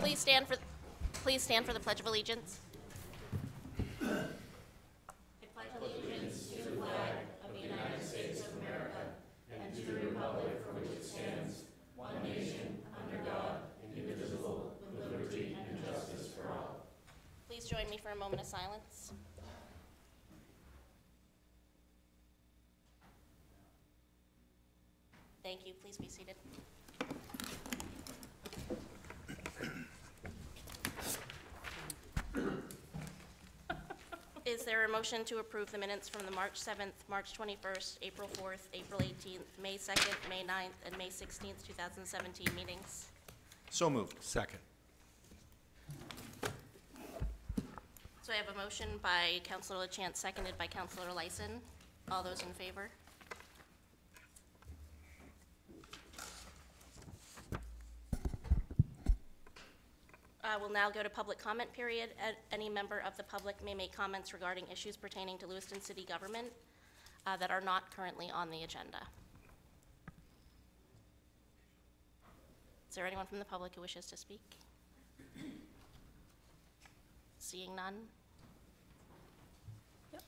Please stand for the Pledge of Allegiance. I pledge allegiance to the flag of the United States of America and to the republic for which it stands, one nation, under God, indivisible, with liberty and justice for all. Please join me for a moment of silence. Thank you. Please be seated. Is there a motion to approve the minutes from the March 7th, March 21st, April 4th, April 18th, May 2nd, May 9th, and May 16th, 2017 meetings? So moved. Second. So I have a motion by Councilor LaChance, seconded by Councilor Lyson. All those in favor? We'll now go to public comment period. Any member of the public may make comments regarding issues pertaining to Lewiston City Government that are not currently on the agenda. Is there anyone from the public who wishes to speak? Seeing none? Yep.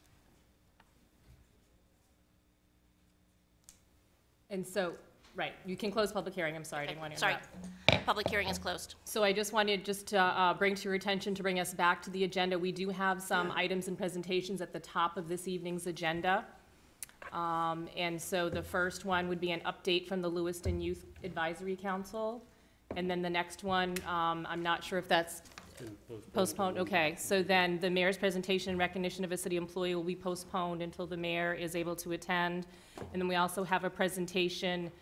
And so, right, you can close public hearing. I'm sorry, I didn't want to interrupt. Sorry. Public hearing is closed. So I just wanted to bring to your attention, to bring us back to the agenda. We do have some items and presentations at the top of this evening's agenda. And so the first one would be an update from the Lewiston Youth Advisory Council. And then the next one, I'm not sure if that's postponed. Okay, so then the mayor's presentation in recognition of a city employee will be postponed until the mayor is able to attend. And then we also have a presentation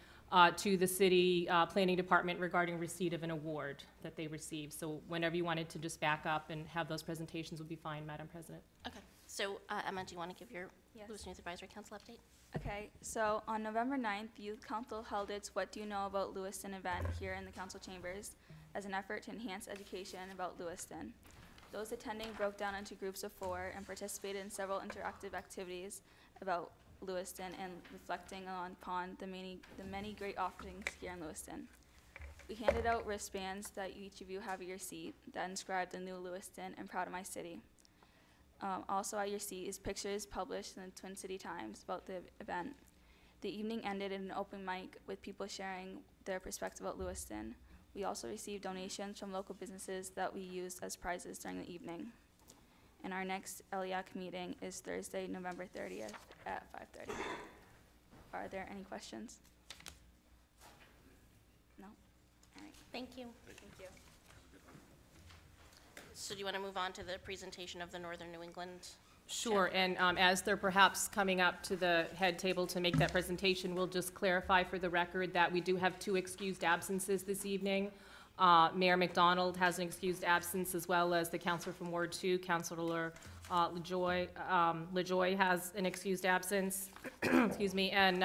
to the city planning department regarding receipt of an award that they received. So whenever you wanted to just back up and have those presentations would be fine, Madam President. Okay. So Emma, do you want to give your Yes. Lewiston Youth Advisory Council update? Okay, so on November 9th, Youth Council held its What Do You Know About Lewiston event here in the council chambers as an effort to enhance education about Lewiston. Those attending broke down into groups of 4 and participated in several interactive activities about Lewiston and reflecting upon the many great offerings here in Lewiston. We handed out wristbands that each of you have at your seat that inscribed the new Lewiston and Proud of My City. Also at your seat is pictures published in the Twin City Times about the event. The evening ended in an open mic with people sharing their perspective about Lewiston. We also received donations from local businesses that we used as prizes during the evening. And our next LEAC meeting is Thursday, November 30th at 5:30. Are there any questions? No? All right. Thank you. Thank you. So do you want to move on to the presentation of the Northern New England? Sure, and as they're perhaps coming up to the head table to make that presentation, we'll just clarify for the record that we do have 2 excused absences this evening. Mayor McDonald has an excused absence, as well as the councilor from Ward 2, Councilor LaJoy has an excused absence. Excuse me. And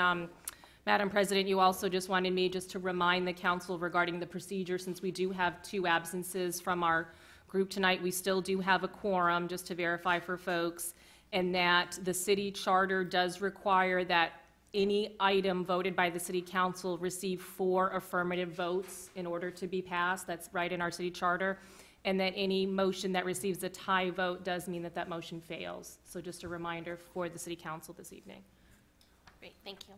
Madam President, you also just wanted me just to remind the council regarding the procedure, since we do have 2 absences from our group tonight. We still do have a quorum, just to verify for folks, and that the city charter does require that any item voted by the city council receive 4 affirmative votes in order to be passed. That's right in our city charter. And that any motion that receives a tie vote does mean that that motion fails. So just a reminder for the city council this evening. Great, thank you.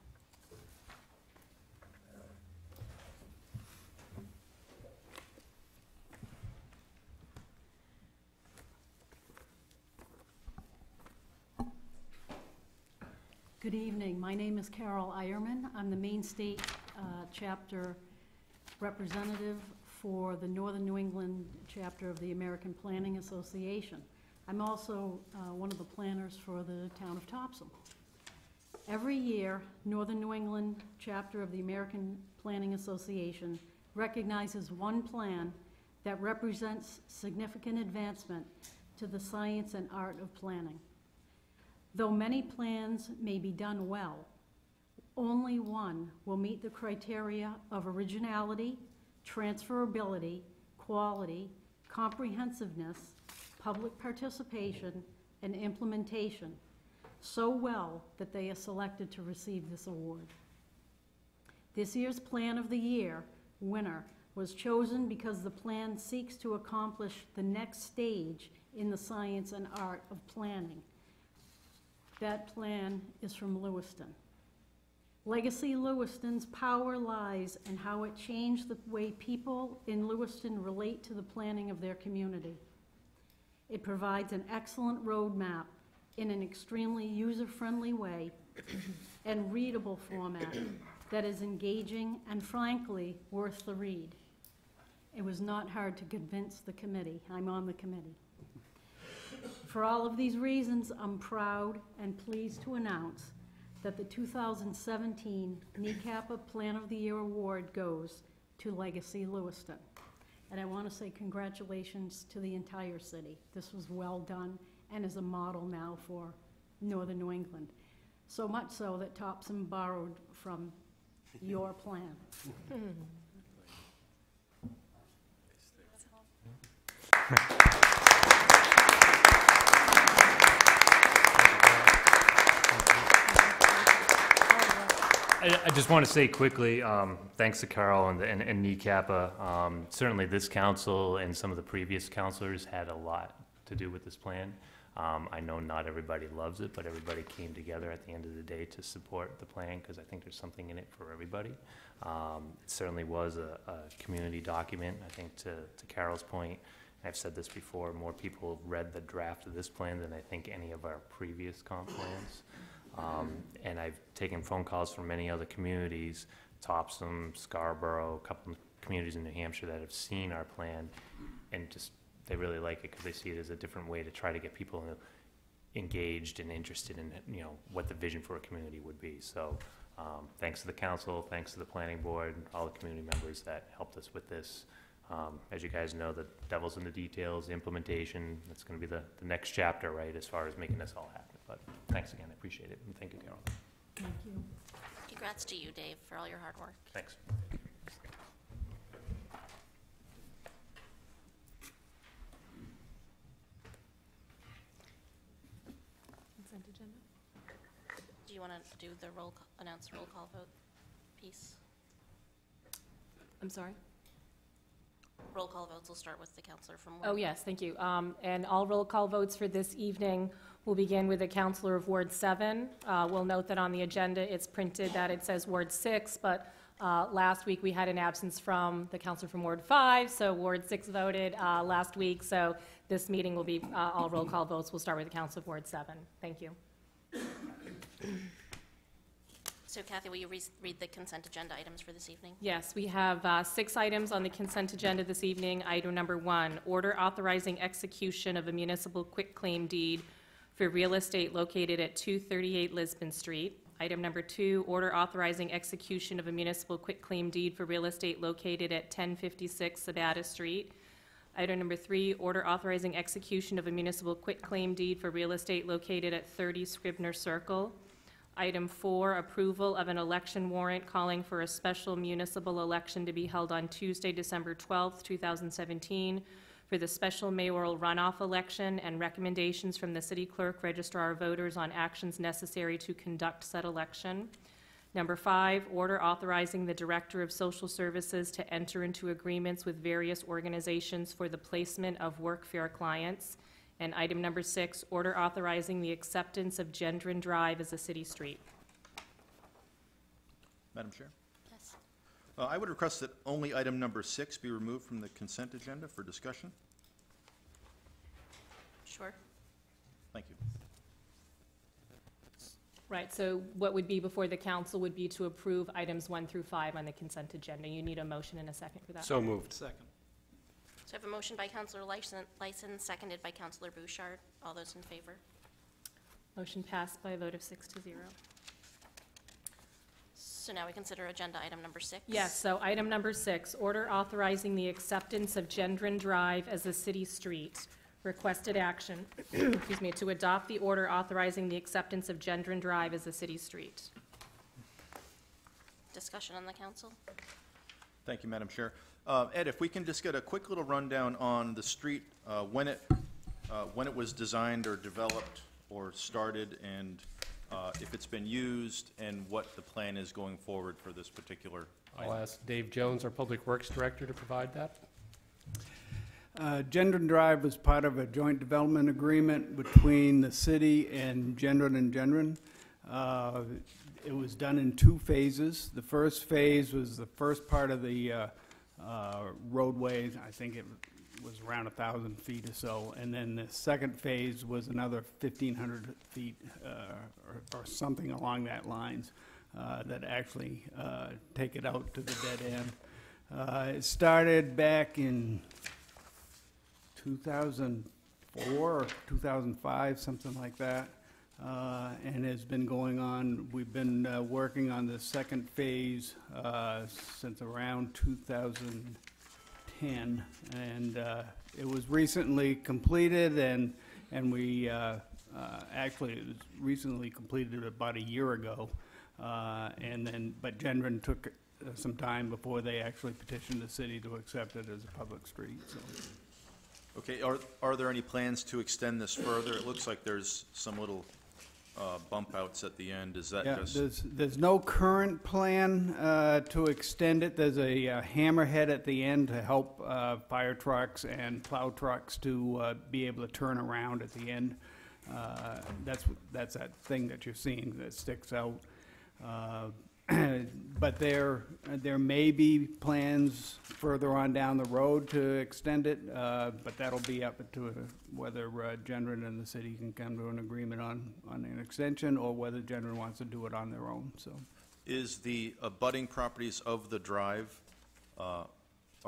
Good evening. My name is Carol Eierman. I'm the Maine State Chapter representative for the Northern New England chapter of the American Planning Association. I'm also one of the planners for the town of Topsom. Every year, Northern New England chapter of the American Planning Association recognizes one plan that represents significant advancement to the science and art of planning. Though many plans may be done well, only one will meet the criteria of originality, transferability, quality, comprehensiveness, public participation, and implementation so well that they are selected to receive this award. This year's Plan of the Year winner was chosen because the plan seeks to accomplish the next stage in the science and art of planning. That plan is from Lewiston. Legacy Lewiston's power lies in how it changed the way people in Lewiston relate to the planning of their community. It provides an excellent roadmap in an extremely user-friendly way and readable format that is engaging and frankly worth the read. It was not hard to convince the committee. I'm on the committee. For all of these reasons, I'm proud and pleased to announce that the 2017 NECAPA Plan of the Year Award goes to Legacy Lewiston. And I want to say congratulations to the entire city. This was well done and is a model now for Northern New England. So much so that Topsom borrowed from your plan. I just want to say quickly, thanks to Carol and NECAPA. Certainly this council and some of the previous councilors had a lot to do with this plan. I know not everybody loves it, but everybody came together at the end of the day to support the plan because I think there's something in it for everybody. It certainly was a community document. I think to Carol's point, I've said this before, more people have read the draft of this plan than I think any of our previous comp plans. And I've taken phone calls from many other communities, Topsom, Scarborough, a couple of communities in New Hampshire that have seen our plan and just they really like it because they see it as a different way to try to get people engaged and interested in, you know, what the vision for a community would be. So thanks to the council, thanks to the planning board, all the community members that helped us with this. As you guys know, the devil's in the details, the implementation, that's going to be the next chapter, right, as far as making this all happen. But thanks again, I appreciate it, and thank you, Carol. Thank you. Congrats to you, Dave, for all your hard work. Thanks. Consent agenda? Do you want to do the announce roll call vote piece? I'm sorry? Roll call votes, we'll start with the counselor from Ward. Oh, yes, thank you. And all roll call votes for this evening will begin with the counselor of Ward 7. We'll note that on the agenda, it's printed that it says Ward 6, but last week we had an absence from the counselor from Ward 5, so Ward 6 voted last week, so this meeting will be all roll call votes. We'll start with the counselor of Ward 7. Thank you. So Kathy, will you read the consent agenda items for this evening? Yes, we have 6 items on the consent agenda this evening. Item number 1, order authorizing execution of a municipal quitclaim deed for real estate located at 238 Lisbon Street. Item number 2, order authorizing execution of a municipal quitclaim deed for real estate located at 1056 Sabata Street. Item number 3, order authorizing execution of a municipal quitclaim deed for real estate located at 30 Scribner Circle. Item 4, approval of an election warrant calling for a special municipal election to be held on Tuesday, December 12th, 2017 for the special mayoral runoff election and recommendations from the city clerk, registrar of voters on actions necessary to conduct said election. Number 5, order authorizing the Director of Social Services to enter into agreements with various organizations for the placement of workfare clients. And item number 6, order authorizing the acceptance of Gendron Drive as a city street. Madam Chair, Yes. I would request that only item number 6 be removed from the consent agenda for discussion. Sure. Thank you. Right, so what would be before the council would be to approve items 1 through 5 on the consent agenda. You need a motion and a second for that. So moved. Second. So I have a motion by Councilor Lyson, seconded by Councilor Bouchard. All those in favor? Motion passed by a vote of 6-0. So now we consider agenda item number 6. Yes, so item number 6, order authorizing the acceptance of Gendron Drive as a city street. Requested action, excuse me, to adopt the order authorizing the acceptance of Gendron Drive as a city street. Discussion on the council? Thank you, Madam Chair. Ed, if we can just get a quick little rundown on the street, when it was designed or developed or started, and if it's been used, and what the plan is going forward for this particular I'll item. ask Dave Jones, our Public Works Director, to provide that. Gendron Drive was part of a joint development agreement between the city and Gendron and Gendron. It was done in 2 phases. The first phase was the first part of the roadway. I think it was around 1,000 feet or so. And then the second phase was another 1,500 feet or something along that lines that actually take it out to the dead end. It started back in 2004 or 2005, something like that, and has been going on. We've been working on the second phase since around 2010, and it was recently completed, and we actually it was recently completed about a year ago, but Gendron took some time before they actually petitioned the city to accept it as a public street. So. Okay, are there any plans to extend this further? It looks like there's some little bump outs at the end. Is that Yeah, just? there's no current plan to extend it. There's a hammerhead at the end to help fire trucks and plow trucks to be able to turn around at the end. That's that thing that you're seeing that sticks out. But there may be plans further on down the road to extend it, but that'll be up to whether Gendron and the city can come to an agreement on an extension, or whether Gendron wants to do it on their own, so. Is the abutting properties of the drive, are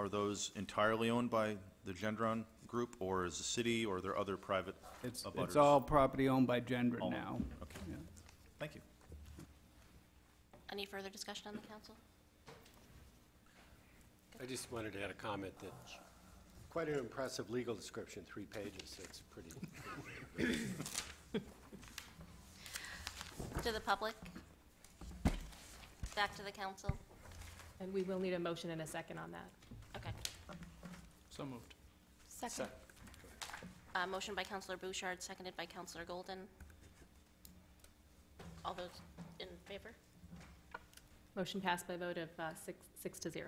those entirely owned by the Gendron Group, or is the city, or are there other private It's abutters? all property owned by Gendron All- now. Okay, Yeah. thank you. Any further discussion on the council? I just wanted to add a comment that quite an impressive legal description, 3 pages. It's pretty. To the public? Back to the council? And we will need a motion and a second on that. Okay. So moved. Second. Motion by Councilor Bouchard, seconded by Councilor Golden. All those in favor? Motion passed by a vote of 6 to 0.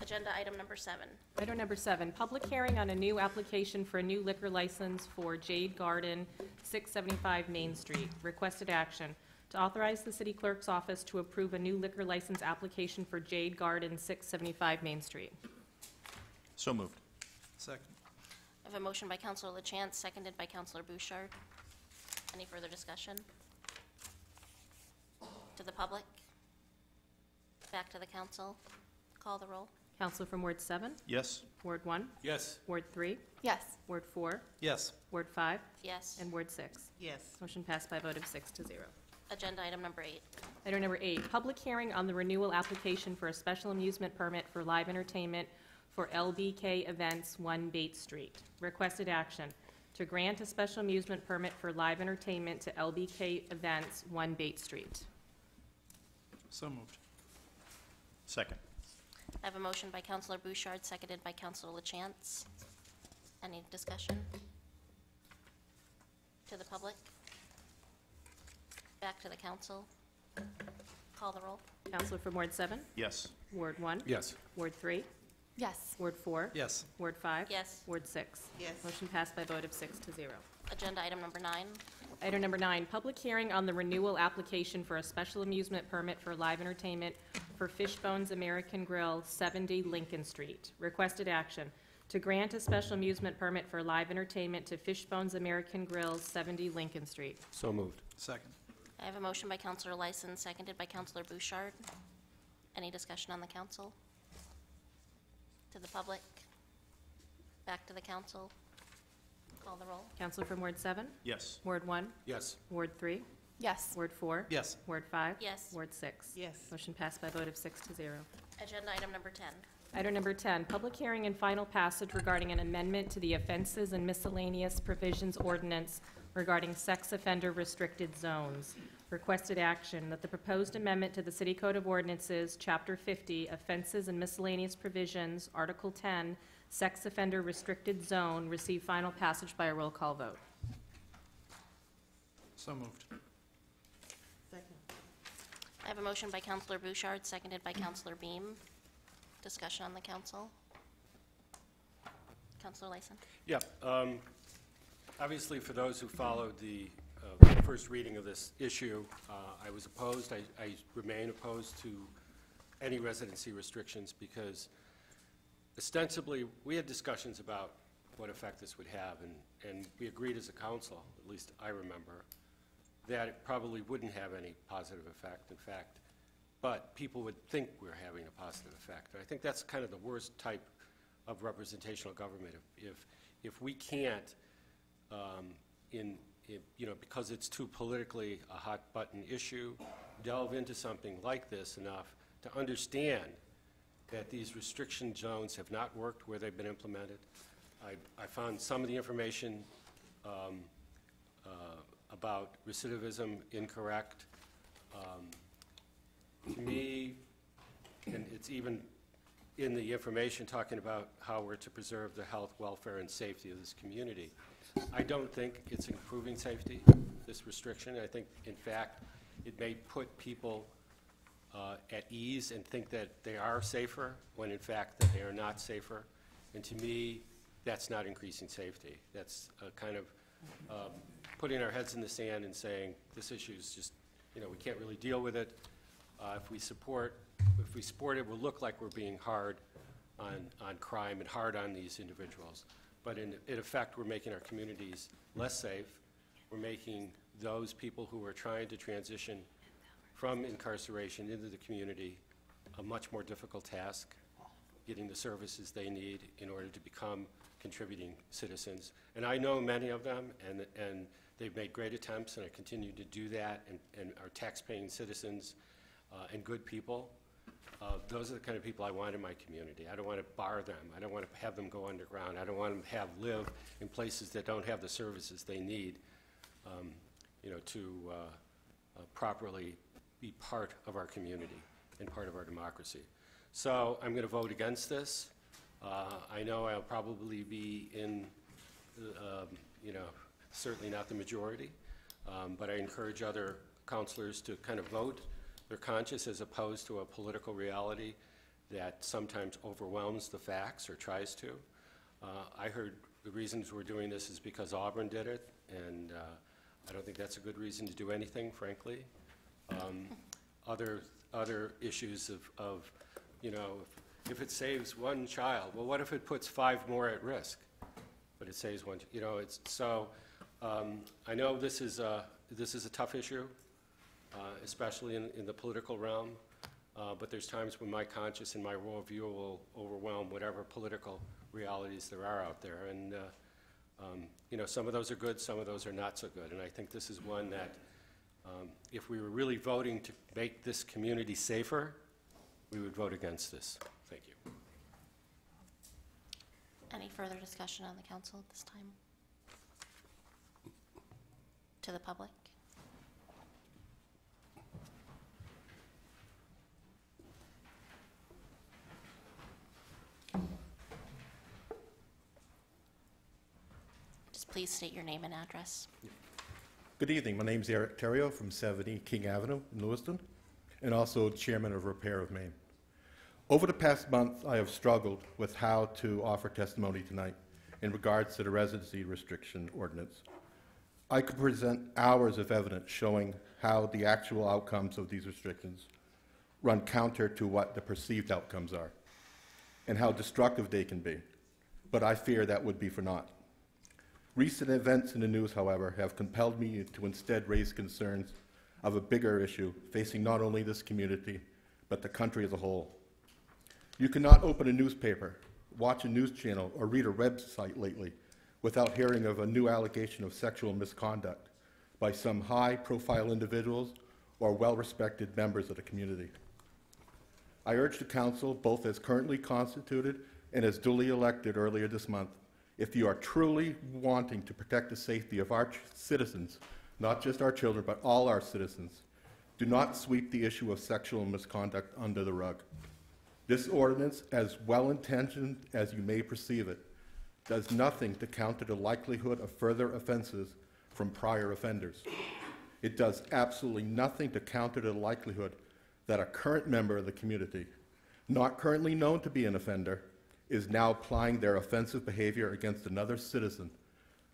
Agenda item number 7. Item number 7, public hearing on a new application for a new liquor license for Jade Garden, 675 Main Street. Requested action, to authorize the city clerk's office to approve a new liquor license application for Jade Garden, 675 Main Street. So moved. Second. I have a motion by Councilor LaChance, seconded by Councilor Bouchard. Any further discussion? To the public? Back to the council? Call the roll. Counselor from Ward 7, Yes? Ward 1, Yes. Ward 3, Yes. Ward 4, Yes. Ward 5, Yes. and Ward 6. Yes. Motion passed by a vote of 6 to 0. Agenda item number 8. Item number 8, public hearing on the renewal application for a special amusement permit for live entertainment for LBK Events, 1 Bates Street. Requested action, to grant a special amusement permit for live entertainment to LBK Events, 1 Bates Street. So moved. Second. I have a motion by Councilor Bouchard, seconded by Councilor LaChance. Any discussion? To the public? Back to the council? Call the roll. Counselor from Ward 7, Yes. Ward 1, Yes. Ward 3, Yes. Ward 4, Yes. Ward 5, Yes. Ward 6. Yes. Motion passed by a vote of 6 to 0. Agenda item number 9. Item number 9, public hearing on the renewal application for a special amusement permit for live entertainment for Fishbone's American Grill, 70 Lincoln Street. Requested action, to grant a special amusement permit for live entertainment to Fishbone's American Grill, 70 Lincoln Street. So moved. Second. I have a motion by Councilor Lyson, seconded by Councilor Bouchard. Any discussion on the council? To the public? Back to the council? Call the roll. Counselor from Ward 7, Yes. Ward 1, Yes. Ward 3, Yes. Ward 4, Yes. Ward 5, Yes. Ward 6. Yes. Motion passed by a vote of 6 to 0. Agenda item number 10. Item number 10, public hearing and final passage regarding an amendment to the Offenses and Miscellaneous Provisions Ordinance regarding sex offender restricted zones. Requested action, that the proposed amendment to the City Code of Ordinances, Chapter 50, Offenses and Miscellaneous Provisions, Article 10, Sex Offender Restricted Zone, receive final passage by a roll call vote. So moved. I have a motion by Counselor Bouchard, seconded by Counselor Beam. Discussion on the council. Counselor Lyson. Yeah, obviously, for those who followed the first reading of this issue, I was opposed. I remain opposed to any residency restrictions because ostensibly, we had discussions about what effect this would have, and we agreed as a council, at least I remember, that it probably wouldn't have any positive effect, in fact, but people would think we're having a positive effect. And I think that's kind of the worst type of representational government. If we can't, because it's too politically a hot-button issue, delve into something like this enough to understand that these restriction zones have not worked where they've been implemented. I found some of the information about recidivism incorrect. To me, and it's even in the information talking about how we're to preserve the health, welfare, and safety of this community. I don't think it's improving safety, this restriction. I think, in fact, it may put people at ease and think that they are safer when, in fact, that they are not safer. And to me, that's not increasing safety. That's kind of putting our heads in the sand and saying, this issue is just, we can't really deal with it. If we support it, we'll look like we're being hard on crime and hard on these individuals. But in effect, we're making our communities less safe. We're making those people who are trying to transition from incarceration into the community a much more difficult task, getting the services they need in order to become contributing citizens. And I know many of them, and they've made great attempts, and I continue to do that, and are tax-paying citizens and good people. Those are the kind of people I want in my community. I don't want to bar them. I don't want to have them go underground. I don't want them to live in places that don't have the services they need, to properly be part of our community and part of our democracy. So I'm going to vote against this. I know I'll probably be in, certainly not the majority, but I encourage other councilors to kind of vote their conscience as opposed to a political reality that sometimes overwhelms the facts or tries to. I heard the reasons we're doing this is because Auburn did it, and I don't think that's a good reason to do anything, frankly. Other issues of if it saves one child, well, what if it puts 5 more at risk? But it saves one, it's so. I know this is a tough issue, especially in the political realm. But there's times when my conscience and my worldview will overwhelm whatever political realities there are out there. And some of those are good, some of those are not so good. And I think this is one that, if we were really voting to make this community safer, we would vote against this. Thank you. Any further discussion on the council at this time? To the public? Just please state your name and address. Good evening. My name is Eric Terrio from 70 King Avenue in Lewiston, and also Chairman of Repair of Maine. Over the past month, I have struggled with how to offer testimony tonight in regards to the residency restriction ordinance. I could present hours of evidence showing how the actual outcomes of these restrictions run counter to what the perceived outcomes are and how destructive they can be, but I fear that would be for naught. Recent events in the news, however, have compelled me to instead raise concerns of a bigger issue facing not only this community, but the country as a whole. You cannot open a newspaper, watch a news channel, or read a website lately without hearing of a new allegation of sexual misconduct by some high-profile individuals or well-respected members of the community. I urge the council, both as currently constituted and as duly elected earlier this month, if you are truly wanting to protect the safety of our citizens, not just our children, but all our citizens, do not sweep the issue of sexual misconduct under the rug. This ordinance, as well-intentioned as you may perceive it, does nothing to counter the likelihood of further offenses from prior offenders. It does absolutely nothing to counter the likelihood that a current member of the community, not currently known to be an offender, is now applying their offensive behavior against another citizen,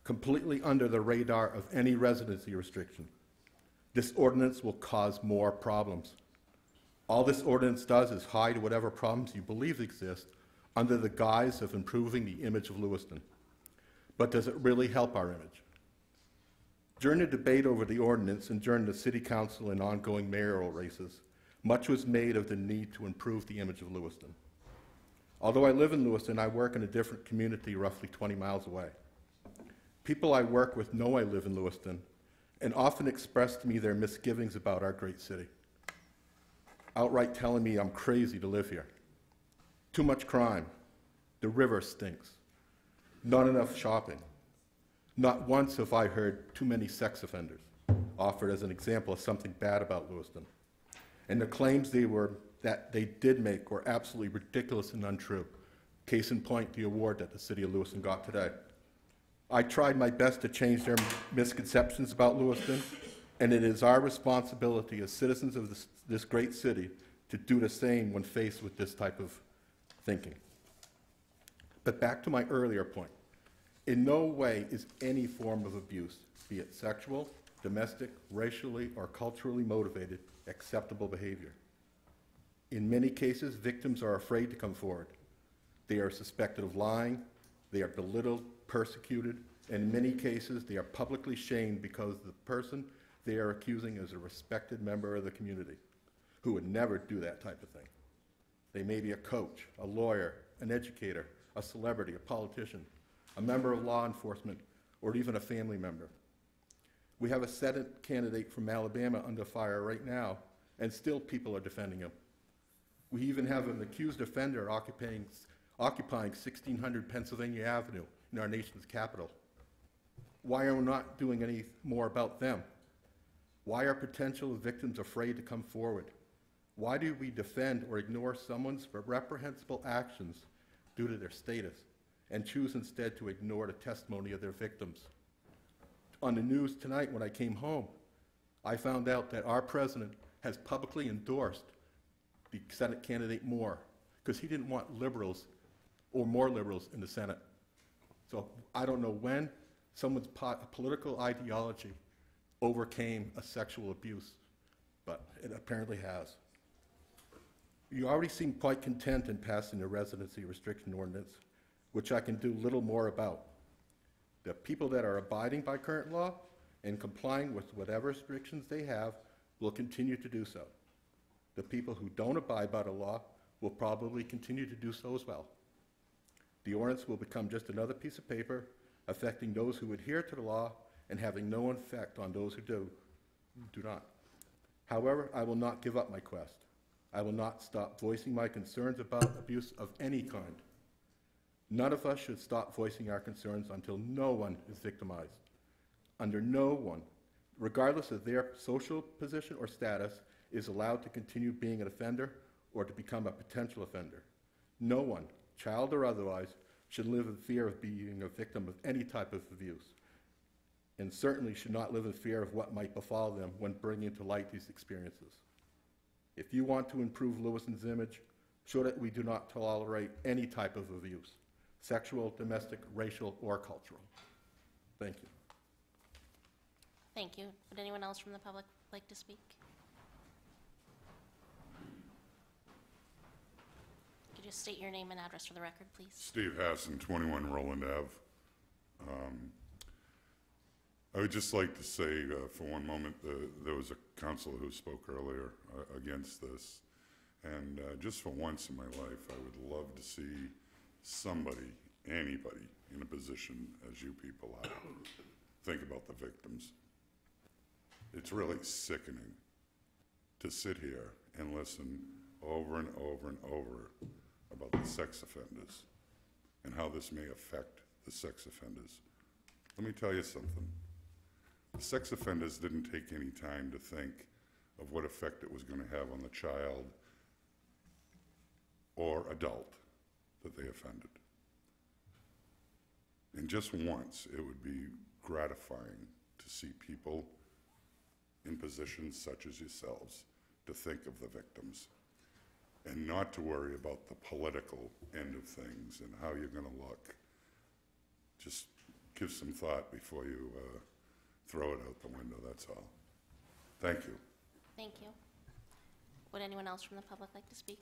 completely under the radar of any residency restriction. This ordinance will cause more problems. All this ordinance does is hide whatever problems you believe exist under the guise of improving the image of Lewiston. But does it really help our image? During the debate over the ordinance and during the city council and ongoing mayoral races, much was made of the need to improve the image of Lewiston. Although I live in Lewiston, I work in a different community roughly 20 miles away. People I work with know I live in Lewiston and often express to me their misgivings about our great city, outright telling me I'm crazy to live here. Too much crime. The river stinks. Not enough shopping. Not once have I heard too many sex offenders offered as an example of something bad about Lewiston. And the claims that they did make were absolutely ridiculous and untrue. Case in point, the award that the city of Lewiston got today. I tried my best to change their misconceptions about Lewiston, and it is our responsibility as citizens of this great city to do the same when faced with this type of thinking. But back to my earlier point. In no way is any form of abuse, be it sexual, domestic, racially, or culturally motivated, acceptable behavior. In many cases, victims are afraid to come forward. They are suspected of lying, they are belittled, persecuted, and in many cases, they are publicly shamed because the person they are accusing is a respected member of the community who would never do that type of thing. They may be a coach, a lawyer, an educator, a celebrity, a politician, a member of law enforcement, or even a family member. We have a Senate candidate from Alabama under fire right now, and still people are defending him. We even have an accused offender occupying 1600 Pennsylvania Avenue in our nation's capital. Why are we not doing any more about them? Why are potential victims afraid to come forward? Why do we defend or ignore someone's reprehensible actions due to their status and choose instead to ignore the testimony of their victims? On the news tonight when I came home, I found out that our president has publicly endorsed the Senate candidate Moore because he didn't want liberals or more liberals in the Senate. So I don't know when someone's political ideology overcame a sexual abuse, but it apparently has. You already seem quite content in passing the residency restriction ordinance, which I can do little more about. The people that are abiding by current law and complying with whatever restrictions they have will continue to do so. The people who don't abide by the law will probably continue to do so as well. The ordinance will become just another piece of paper affecting those who adhere to the law and having no effect on those who do not. However, I will not give up my quest. I will not stop voicing my concerns about abuse of any kind. None of us should stop voicing our concerns until no one is victimized. Under no one, regardless of their social position or status, is allowed to continue being an offender or to become a potential offender. No one, child or otherwise, should live in fear of being a victim of any type of abuse, and certainly should not live in fear of what might befall them when bringing to light these experiences. If you want to improve Lewiston's image, show that we do not tolerate any type of abuse, sexual, domestic, racial, or cultural. Thank you. Thank you. Would anyone else from the public like to speak? Could you just state your name and address for the record, please? Steve Hassan, 21 Roland Ave. I would just like to say for one moment, there was a councilor who spoke earlier against this. And just for once in my life, I would love to see somebody, anybody, in a position as you people are, think about the victims. It's really sickening to sit here and listen over and over and over about the sex offenders and how this may affect the sex offenders. Let me tell you something. The sex offenders didn't take any time to think of what effect it was going to have on the child or adult that they offended. And just once, it would be gratifying to see people in positions such as yourselves to think of the victims and not to worry about the political end of things and how you're going to look. Just give some thought before you throw it out the window, that's all. Thank you. Thank you. Would anyone else from the public like to speak?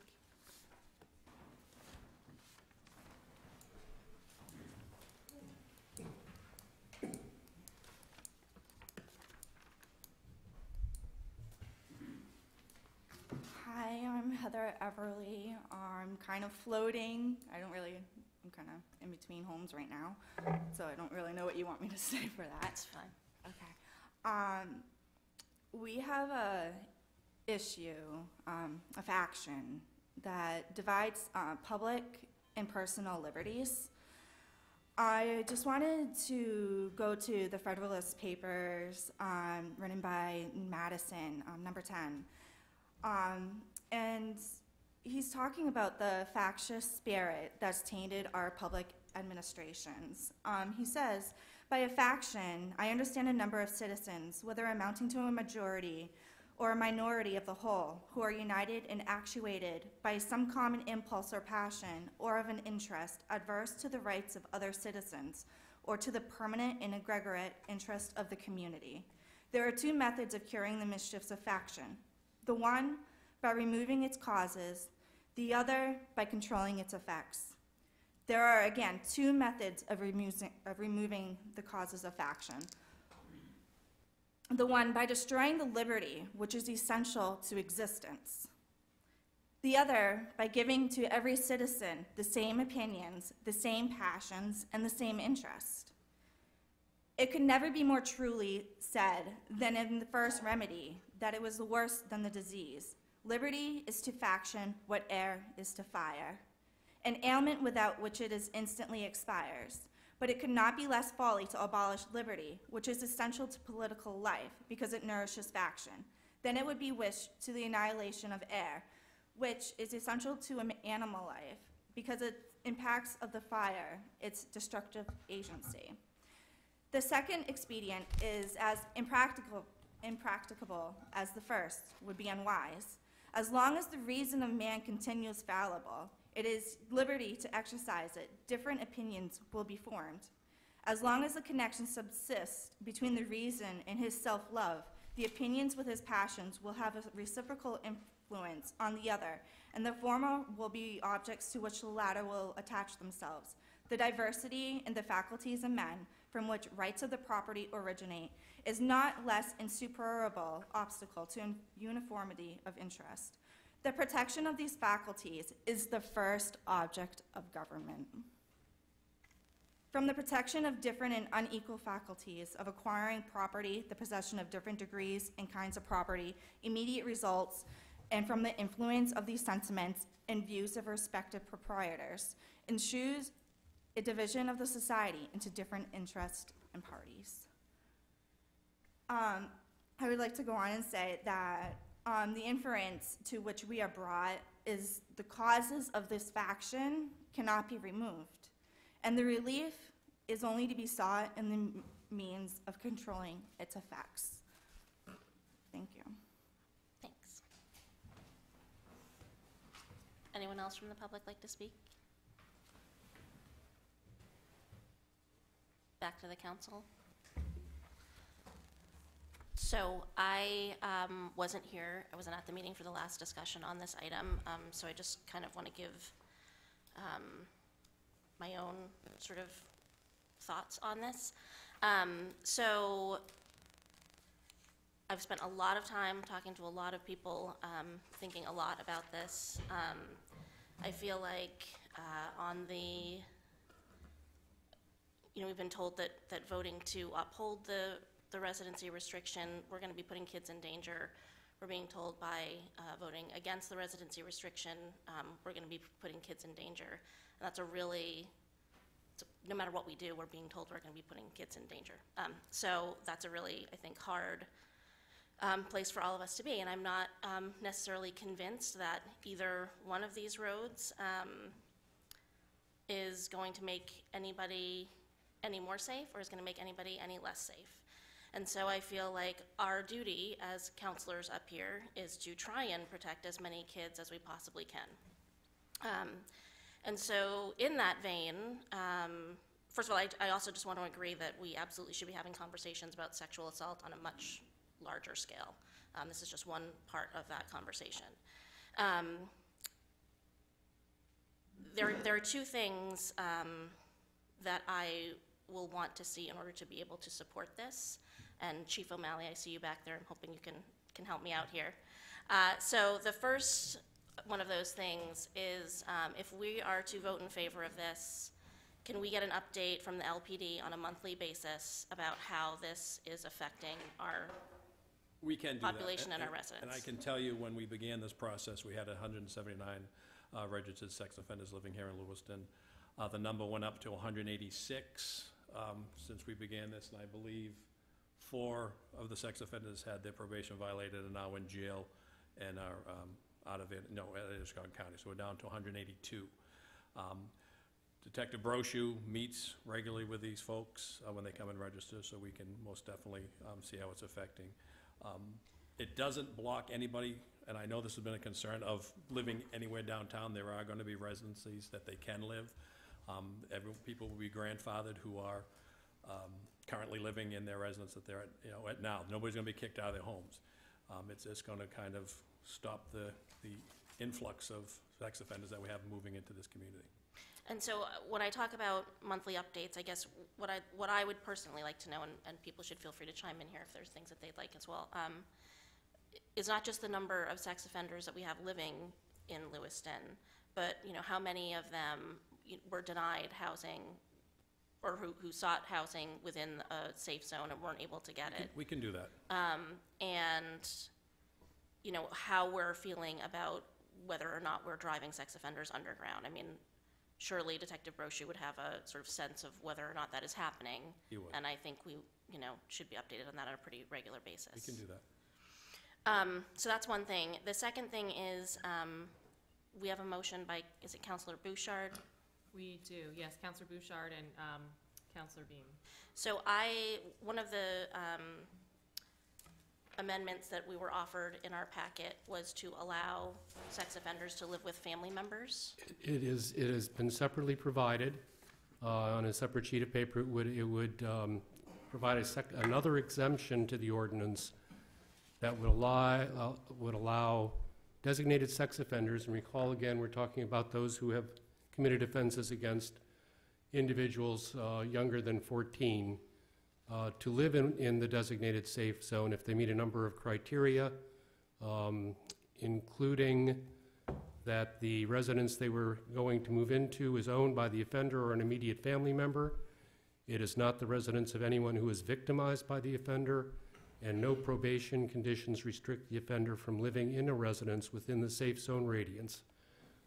Hi, I'm Heather Everly. I'm kind of floating. I'm kind of in between homes right now, so I don't really know what you want me to say for that. That's fine. Okay. We have a issue, a faction that divides public and personal liberties. I just wanted to go to the Federalist Papers written by Madison, number 10. And he's talking about the factious spirit that's tainted our public administrations. He says, by a faction, I understand a number of citizens, whether amounting to a majority or a minority of the whole, who are united and actuated by some common impulse or passion or of an interest adverse to the rights of other citizens or to the permanent and egregorate interest of the community. There are two methods of curing the mischiefs of faction. The one, by removing its causes, the other, by controlling its effects. There are, again, two methods of removing the causes of faction. The one, by destroying the liberty which is essential to existence. The other, by giving to every citizen the same opinions, the same passions, and the same interest. It could never be more truly said than in the first remedy, that it was worse than the disease. Liberty is to faction what air is to fire, an ailment without which it is instantly expires. But it could not be less folly to abolish liberty, which is essential to political life, because it nourishes faction, than it would be wished to the annihilation of air, which is essential to animal life, because it impacts of the fire, its destructive agency. The second expedient is as impracticable as the first, would be unwise. As long as the reason of man continues fallible, it is liberty to exercise it. Different opinions will be formed. As long as the connection subsists between the reason and his self-love, the opinions with his passions will have a reciprocal influence on the other, and the former will be objects to which the latter will attach themselves. The diversity in the faculties of men, from which rights of the property originate, is not less insuperable obstacle to uniformity of interest. The protection of these faculties is the first object of government. From the protection of different and unequal faculties of acquiring property, the possession of different degrees and kinds of property, immediate results, and from the influence of these sentiments and views of respective proprietors, ensues a division of the society into different interests and parties. I would like to go on and say that the inference to which we are brought is the causes of this faction cannot be removed, and the relief is only to be sought in the means of controlling its effects. Thank you. Thanks. Anyone else from the public like to speak? Back to the council. So I wasn't here, I wasn't at the meeting for the last discussion on this item, so I just kind of want to give my own sort of thoughts on this. So I've spent a lot of time talking to a lot of people, thinking a lot about this. I feel like we've been told that voting to uphold the residency restriction, we're going to be putting kids in danger. We're being told by voting against the residency restriction, we're going to be putting kids in danger. And that's no matter what we do, we're being told we're going to be putting kids in danger. So that's a really, I think, hard place for all of us to be. And I'm not necessarily convinced that either one of these roads is going to make anybody any more safe or is going to make anybody any less safe. And so I feel like our duty as counselors up here is to try and protect as many kids as we possibly can. And so in that vein, first of all, I also just want to agree that we absolutely should be having conversations about sexual assault on a much larger scale. This is just one part of that conversation. There are two things that I will want to see in order to be able to support this. And Chief O'Malley, I see you back there. I'm hoping you can help me out here. So the first one of those things is if we are to vote in favor of this, can we get an update from the LPD on a monthly basis about how this is affecting our We can do that. population and our residents? And I can tell you, when we began this process, we had 179 registered sex offenders living here in Lewiston. The number went up to 186 since we began this, and I believe 4 of the sex offenders had their probation violated and now in jail and are out of it, no, Edgewater County, so we're down to 182. Detective Brochu meets regularly with these folks when they come and register, so we can most definitely see how it's affecting. It doesn't block anybody, and I know this has been a concern, of living anywhere downtown. There are going to be residencies that they can live. People will be grandfathered who are currently living in their residence that they're at now. Nobody's going to be kicked out of their homes. It's just going to kind of stop the influx of sex offenders that we have moving into this community. And so when I talk about monthly updates, I guess what I would personally like to know, and people should feel free to chime in here if there's things that they'd like as well, is not just the number of sex offenders that we have living in Lewiston, but how many of them were denied housing or who sought housing within a safe zone and weren't able to get it. We can do that. And how we're feeling about whether or not we're driving sex offenders underground. I mean, surely Detective Brochu would have a sort of sense of whether or not that is happening. He would. And I think we, should be updated on that on a pretty regular basis. We can do that. So that's one thing. The second thing is we have a motion by, is it Councilor Bouchard? We do, yes, Counselor Bouchard and Counselor Beam. So one of the amendments that we were offered in our packet was to allow sex offenders to live with family members. It has been separately provided on a separate sheet of paper. It would provide another exemption to the ordinance that would allow designated sex offenders, and recall again, we're talking about those who have committed offenses against individuals younger than 14, to live in the designated safe zone if they meet a number of criteria, including that the residence they were going to move into is owned by the offender or an immediate family member. It is not the residence of anyone who is victimized by the offender, and no probation conditions restrict the offender from living in a residence within the safe zone radius.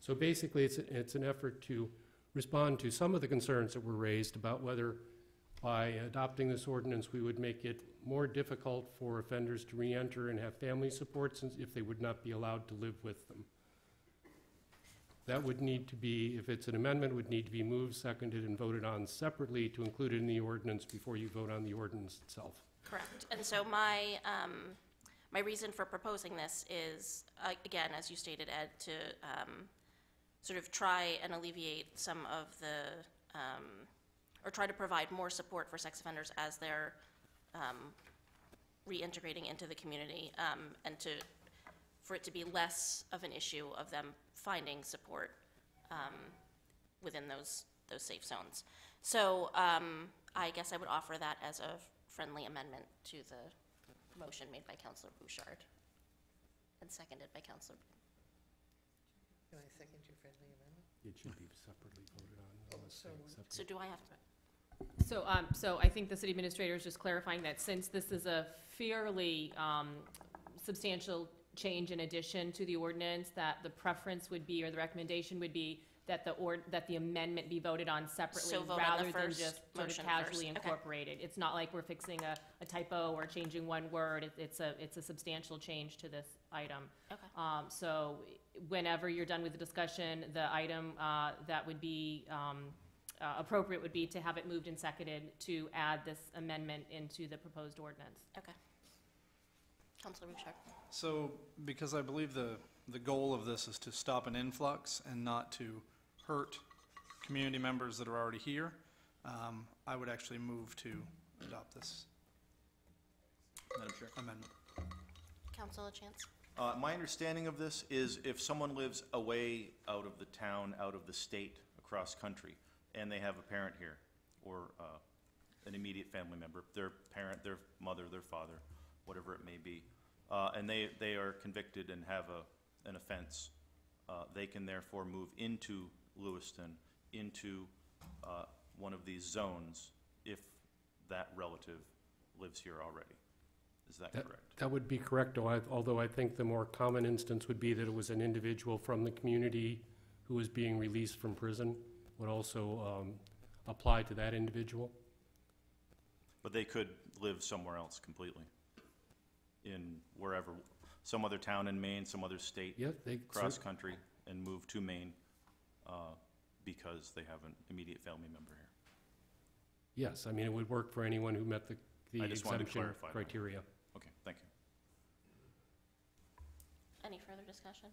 So basically, it's an effort to respond to some of the concerns that were raised about whether by adopting this ordinance we would make it more difficult for offenders to re-enter and have family support if they would not be allowed to live with them. That would need to be, if it's an amendment, would need to be moved, seconded, and voted on separately to include it in the ordinance before you vote on the ordinance itself. Correct. And so my reason for proposing this is, again, as you stated, Ed, to sort of try and alleviate some of the, or try to provide more support for sex offenders as they're reintegrating into the community, and for it to be less of an issue of them finding support within those safe zones. So I guess I would offer that as a friendly amendment to the motion made by Councilor Bouchard and seconded by Councilor. Can I second your friendly amendment? It should be separately voted on. So do I have So I think the city administrator is just clarifying that since this is a fairly substantial change in addition to the ordinance, that the preference would be, or the recommendation would be, that the amendment be voted on separately So vote on rather the than first just sort of motion casually first. Okay. incorporated. It's not like we're fixing a typo or changing one word. It's a substantial change to this item. Okay. So whenever you're done with the discussion, the item that would be appropriate would be to have it moved and seconded to add this amendment into the proposed ordinance. Okay. Councilor Bouchard. So, because I believe the goal of this is to stop an influx and not to hurt community members that are already here, I would actually move to adopt this Madam Chair? amendment. Councilor Chance. My understanding of this is if someone lives away out of the town, out of the state, across country, and they have a parent here, or an immediate family member, their parent, their mother, their father, whatever it may be, and they are convicted and have an offense, they can therefore move into Lewiston, into one of these zones, if that relative lives here already. Is that correct? That would be correct, although I think the more common instance would be that it was an individual from the community who was being released from prison, would also apply to that individual. But they could live somewhere else completely, in wherever, some other town in Maine, some other state, Yeah, they cross-country, and move to Maine because they have an immediate family member here. Yes, I mean, it would work for anyone who met the I just wanted to exemption clarify that. criteria. Okay, thank you. Any further discussion?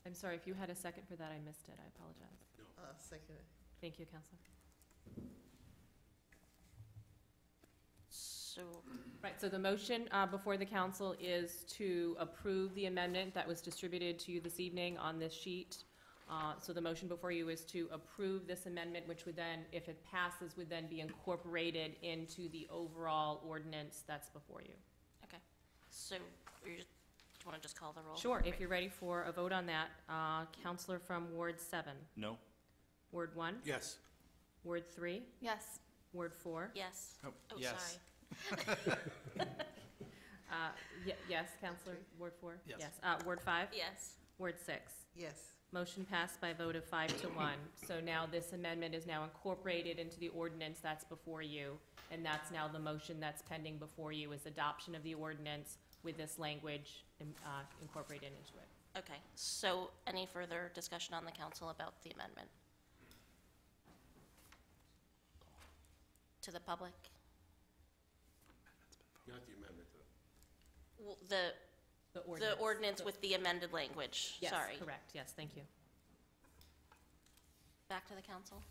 I'm sorry, if you had a second for that, I missed it. I apologize. Second. Thank you, Counselor. So, Right, so the motion before the council is to approve the amendment that was distributed to you this evening on this sheet. So the motion before you is to approve this amendment, which would then, if it passes, would then be incorporated into the overall ordinance that's before you. okay. So, do you want to just call the roll? Sure, if you're ready for a vote on that, Counselor from Ward 7, No? Ward 1, Yes. Ward 3, Yes. Ward 4. Yes. Oh, Oh, yes. sorry. Yes, Counselor, Ward 4? Yes. Ward 5? Yes. Ward 6? Yes. Motion passed by a vote of 5-1. So now this amendment is now incorporated into the ordinance that's before you, and that's now the motion that's pending before you is adoption of the ordinance with this language incorporated into it. Okay, so any further discussion on the council about the amendment? To the public? Not the amendment, though. Well, The the ordinance with the amended language, Yes, sorry. correct, yes, thank you. Back to the council.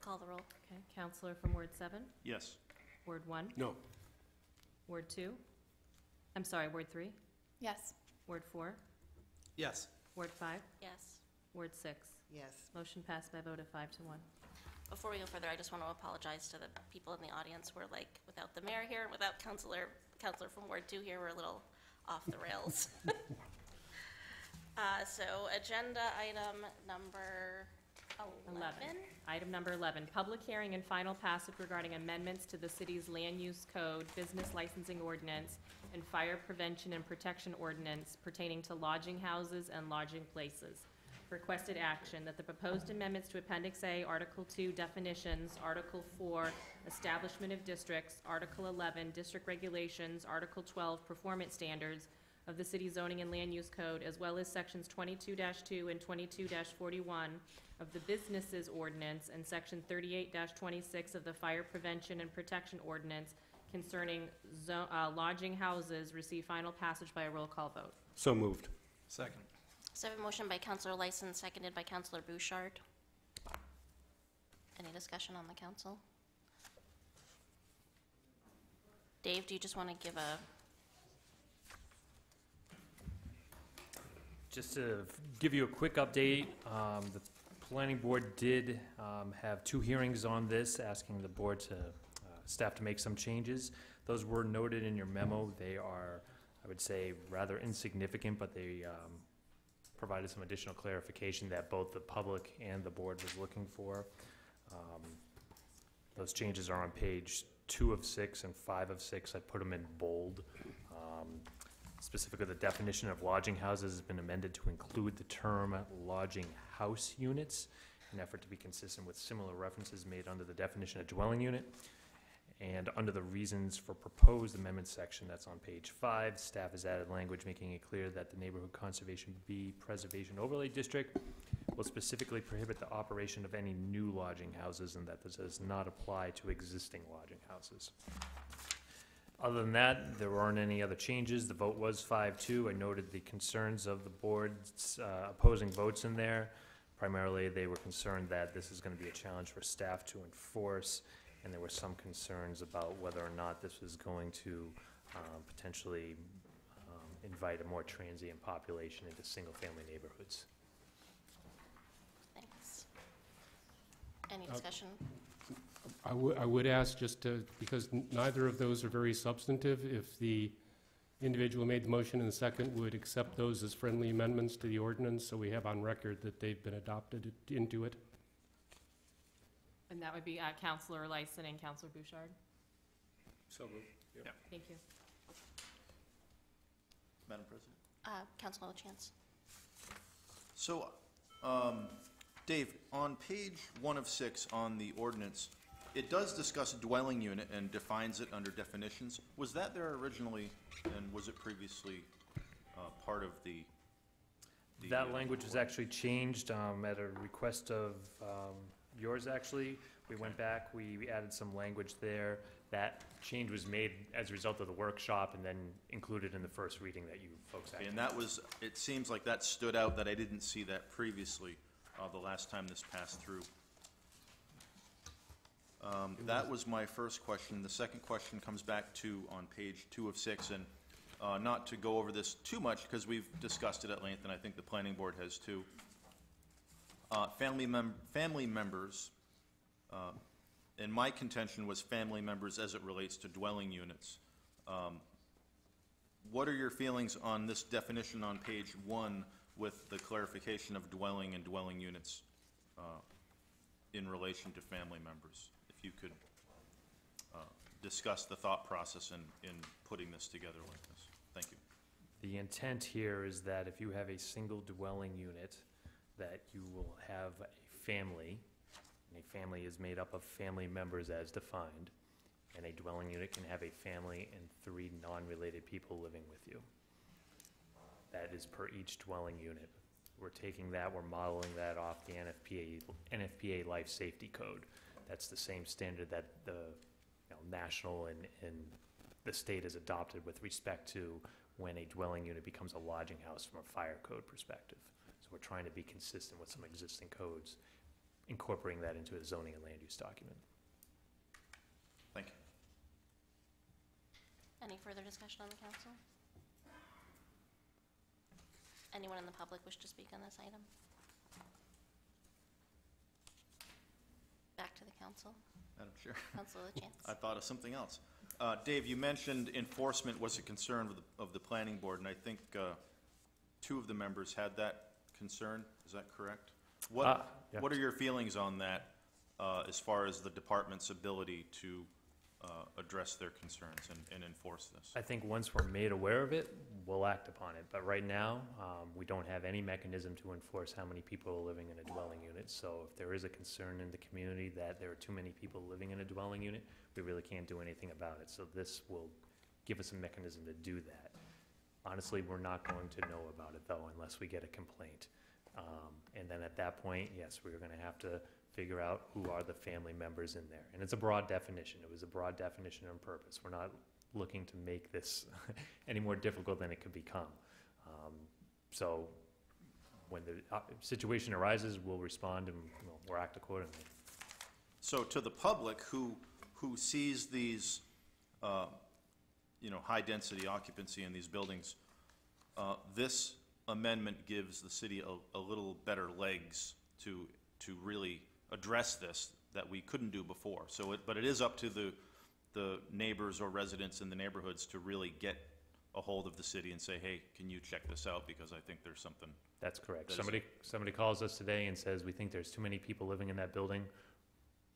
Call the roll. Okay, Counselor from Ward 7, Yes. Ward 1, No. Ward 2, I'm sorry, Ward 3, Yes. Ward 4, Yes. Ward 5, Yes. Ward 6. Yes. Motion passed by a vote of 5-1. Before we go further, I just want to apologize to the people in the audience. We're like, without the mayor here, and without Counselor from Ward 2 here, we're a little off the rails. So agenda item number 11. Item number 11, public hearing and final passage regarding amendments to the city's land use code, business licensing ordinance, and fire prevention and protection ordinance pertaining to lodging houses and lodging places. Requested action that the proposed amendments to Appendix A, Article 2, definitions, Article 4, establishment of districts, Article 11, district regulations, Article 12, performance standards of the city zoning and land use code, as well as sections 22-2 and 22-41 of the businesses ordinance and section 38-26 of the fire prevention and protection ordinance concerning lodging houses receive final passage by a roll call vote. So moved. Second. So I have a motion by Counselor Lyson, seconded by Counselor Bouchard. Any discussion on the council? Dave, do you just want to give a, Just to give you a quick update, the planning board did have 2 hearings on this, asking the board to, staff to make some changes. Those were noted in your memo. They are, I would say, rather insignificant, but they provided some additional clarification that both the public and the board was looking for. Those changes are on page 2 of 6 and 5 of 6. I put them in bold. Specifically, the definition of lodging houses has been amended to include the term lodging house units in an effort to be consistent with similar references made under the definition of dwelling unit. And under the reasons for proposed amendment section, that's on page 5, staff has added language making it clear that the Neighborhood Conservation B Preservation Overlay District will specifically prohibit the operation of any new lodging houses and that this does not apply to existing lodging houses. Other than that, there weren't any other changes. The vote was 5-2. I noted the concerns of the board's opposing votes in there. Primarily, they were concerned that this is going to be a challenge for staff to enforce, and there were some concerns about whether or not this was going to potentially invite a more transient population into single-family neighborhoods. Thanks. Any discussion? I would ask just to, because neither of those are very substantive, if the individual who made the motion and the second would accept those as friendly amendments to the ordinance, so we have on record that they've been adopted into it. And that would be Councilor Lyson and Councilor Bouchard. So moved. Yeah. Thank you. Madam President? Councilor LaChance. So, Dave, on page 1 of 6 on the ordinance, it does discuss dwelling unit and defines it under definitions. Was that there originally, and was it previously part of the That language was actually changed at a request of yours, actually. We went back, we added some language there. That change was made as a result of the workshop and then included in the first reading that you folks actually. And that was, it seems like that stood out, that I didn't see that previously the last time this passed through. That was my first question. The second question comes back to on page 2 of 6, and not to go over this too much because we've discussed it at length, and I think the planning board has too. Family members, and my contention was family members as it relates to dwelling units. What are your feelings on this definition on page 1 with the clarification of dwelling and dwelling units in relation to family members? If you could discuss the thought process in putting this together like this. Thank you. The intent here is that if you have a single dwelling unit, that you will have a family, and a family is made up of family members as defined, and a dwelling unit can have a family and 3 non-related people living with you. That is per each dwelling unit. We're taking that, we're modeling that off the NFPA Life Safety Code. That's the same standard that the national and the state has adopted with respect to when a dwelling unit becomes a lodging house from a fire code perspective. So we're trying to be consistent with some existing codes, incorporating that into a zoning and land use document. Thank you. Any further discussion on the council? Anyone in the public wish to speak on this item? Back to the council. Madam Chair. Councilor LaChance. I thought of something else. Dave, you mentioned enforcement was a concern of the planning board, and I think 2 of the members had that concern. Is that correct? Yeah. What are your feelings on that as far as the department's ability to address their concerns and enforce this? I think once we're made aware of it, we'll act upon it. But right now, we don't have any mechanism to enforce how many people are living in a dwelling unit. So if there is a concern in the community that there are too many people living in a dwelling unit, we really can't do anything about it. So this will give us a mechanism to do that. Honestly, we're not going to know about it, though, unless we get a complaint. And then at that point, yes, we're going to have to figure out who are the family members in there. And it's a broad definition. It was a broad definition on purpose. We're not looking to make this any more difficult than it could become. So when the situation arises, we'll respond and we'll act accordingly. So to the public who sees these, high-density occupancy in these buildings, this amendment gives the city a little better legs to really address this that we couldn't do before. But it is up to the neighbors or residents in the neighborhoods to really get a hold of the city and say, hey, can you check this out, because I think there's something. That's correct. That Somebody calls us today and says, we think there's too many people living in that building.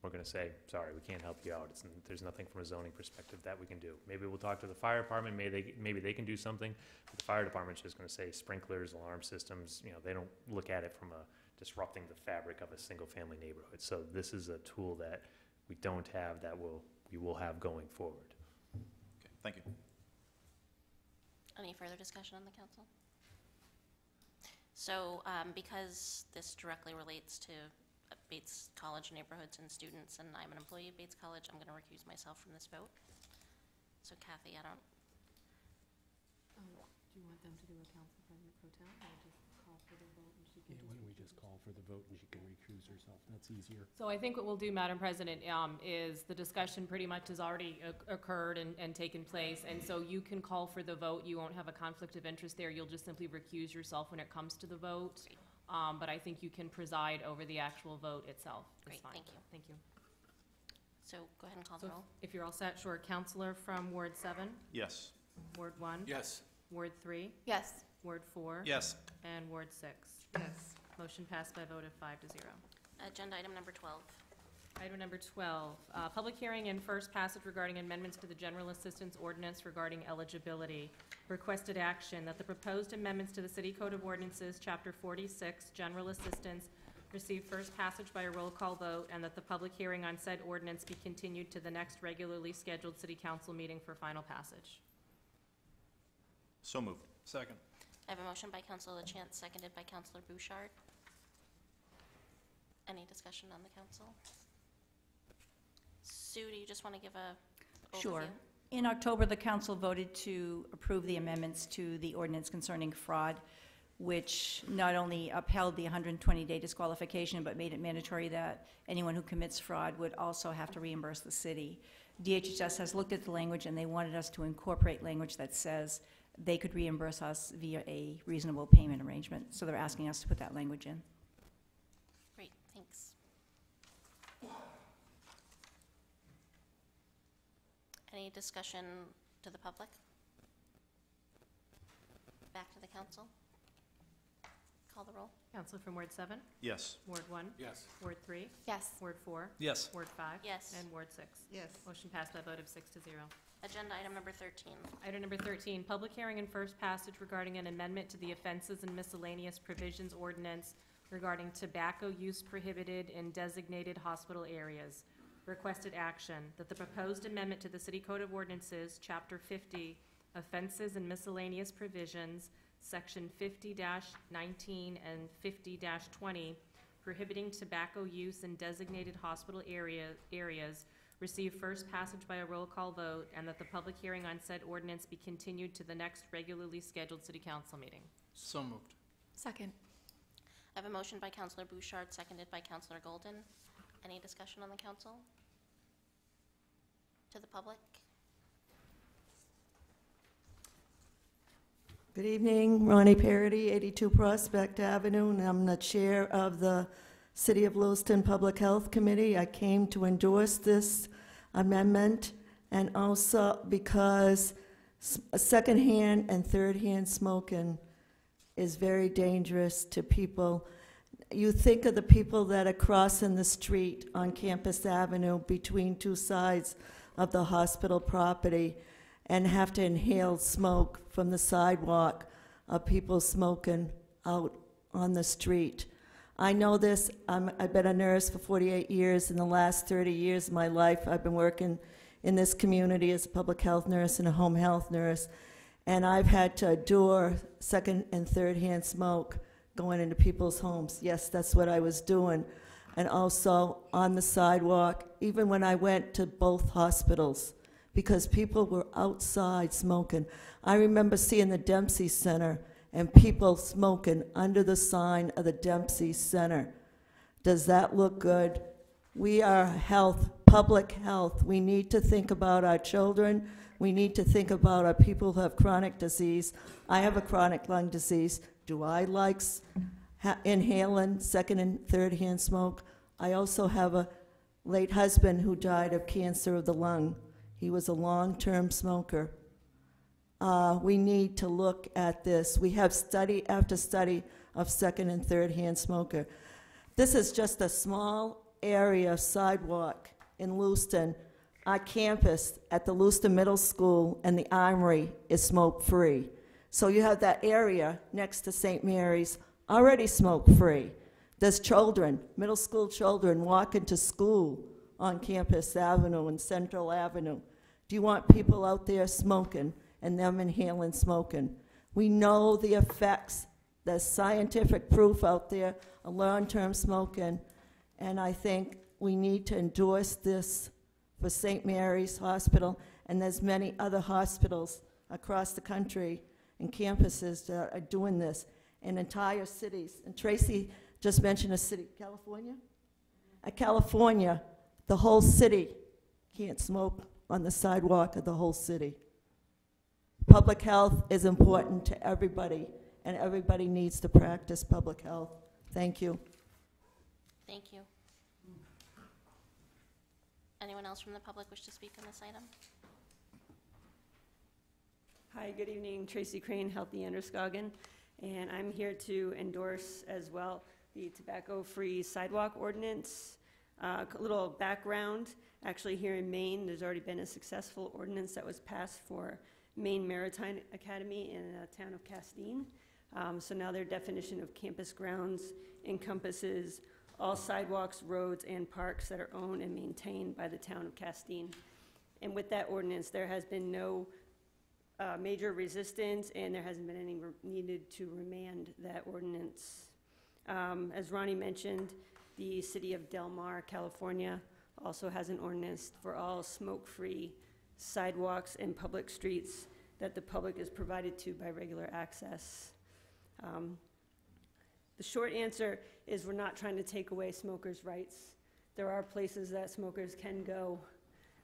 We're going to say, sorry, we can't help you out. There's nothing from a zoning perspective that we can do. Maybe we'll talk to the fire department. Maybe they can do something. But the fire department's just going to say sprinklers, alarm systems. They don't look at it from disrupting the fabric of a single-family neighborhood. So this is a tool that we don't have that we will have going forward. Okay, thank you. Any further discussion on the council? So, because this directly relates to Bates College neighborhoods and students, and I'm an employee of Bates College, I'm gonna recuse myself from this vote. So Kathy, I don't, Do you want them to do a council president pro tem, or just call for the vote and she can Yeah, why don't we just call for the vote and she can recuse herself? That's easier. So I think what we'll do, Madam President, is the discussion pretty much has already occurred and taken place, and so you can call for the vote. You won't have a conflict of interest there. You'll just simply recuse yourself when it comes to the vote. But I think you can preside over the actual vote itself. It's Great, fine. thank you. Thank you. so go ahead and call So the roll. if you're all set, sure. Counselor from Ward 7, Yes. Ward 1, Yes. Ward 3, Yes. Ward 4, Yes. and Ward 6. Yes. Motion passed by a vote of 5-0. Agenda item number 12. Item number 12, public hearing and first passage regarding amendments to the General Assistance Ordinance regarding eligibility. Requested action that the proposed amendments to the City Code of Ordinances, Chapter 46, General Assistance, receive first passage by a roll call vote, and that the public hearing on said ordinance be continued to the next regularly scheduled City Council meeting for final passage. So moved. Second. I have a motion by Councilor LaChance, seconded by Councilor Bouchard. Any discussion on the council? Sue, do you just want to give a overview? Sure. In October, the council voted to approve the amendments to the ordinance concerning fraud, which not only upheld the 120-day disqualification, but made it mandatory that anyone who commits fraud would also have to reimburse the city. DHHS has looked at the language, and they wanted us to incorporate language that says they could reimburse us via a reasonable payment arrangement. So they're asking us to put that language in. Great, thanks. Any discussion to the public? Back to the council. Call the roll. Counselor from Ward 7, Yes. Ward 1, Yes. Ward 3, Yes. Ward 4, Yes. Ward 5, Yes. and Ward 6. Yes. Motion passed by a vote of 6-0. Agenda item number 13. Item number 13, public hearing and first passage regarding an amendment to the Offenses and Miscellaneous Provisions Ordinance regarding tobacco use prohibited in designated hospital areas. Requested action, that the proposed amendment to the City Code of Ordinances, Chapter 50, Offenses and Miscellaneous Provisions, Section 50-19 and 50-20, prohibiting tobacco use in designated hospital areas, receive first passage by a roll call vote, and that the public hearing on said ordinance be continued to the next regularly scheduled City Council meeting. So moved. Second. I have a motion by Councilor Bouchard, seconded by Councilor Golden. Any discussion on the council? To the public? Good evening, Ronnie Parity, 82 Prospect Avenue, and I'm the chair of the City of Lewiston Public Health Committee. I came to endorse this amendment, and also because secondhand and third-hand smoking is very dangerous to people. You think of the people that are crossing the street on Campus Avenue between two sides of the hospital property and have to inhale smoke from the sidewalk of people smoking out on the street. I know this. I've been a nurse for 48 years. In the last 30 years of my life, I've been working in this community as a public health nurse and a home health nurse, and I've had to endure second and third-hand smoke going into people's homes. Yes, that's what I was doing. And also on the sidewalk, even when I went to both hospitals, because people were outside smoking. I remember seeing the Dempsey Center and people smoking under the sign of the Dempsey Center. Does that look good? We are health, public health. We need to think about our children. We need to think about our people who have chronic disease. I have a chronic lung disease. Do I like inhaling second and third hand smoke? I also have a late husband who died of cancer of the lung. He was a long-term smoker. We need to look at this. We have study after study of second and third hand smoker. This is just a small area of sidewalk in Lewiston. Our campus at the Lewiston Middle School and the Armory is smoke-free. So you have that area next to St. Mary's already smoke-free. There's children, middle school children, walking to school on Campus Avenue and Central Avenue. Do you want people out there smoking and them inhaling smoking? We know the effects There's scientific proof out there of long-term smoking, and I think we need to endorse this for St. Mary's Hospital, and there's many other hospitals across the country and campuses that are doing this in entire cities. And Tracy just mentioned a city, California? California, the whole city can't smoke on the sidewalk of the whole city. Public health is important to everybody, and everybody needs to practice public health. Thank you. Thank you. Anyone else from the public wish to speak on this item? Hi, good evening. Tracy Crane, Healthy Androscoggin, and I'm here to endorse as well the tobacco-free sidewalk ordinance. A little background, actually here in Maine, there's already been a successful ordinance that was passed for Maine Maritime Academy in the town of Castine. So now their definition of campus grounds encompasses all sidewalks, roads, and parks that are owned and maintained by the town of Castine. And with that ordinance, there has been no major resistance, and there hasn't been any needed to remand that ordinance. As Ronnie mentioned, the city of Del Mar, California, also has an ordinance for all smoke-free sidewalks and public streets that the public is provided to by regular access. The short answer is we're not trying to take away smokers' rights. There are places that smokers can go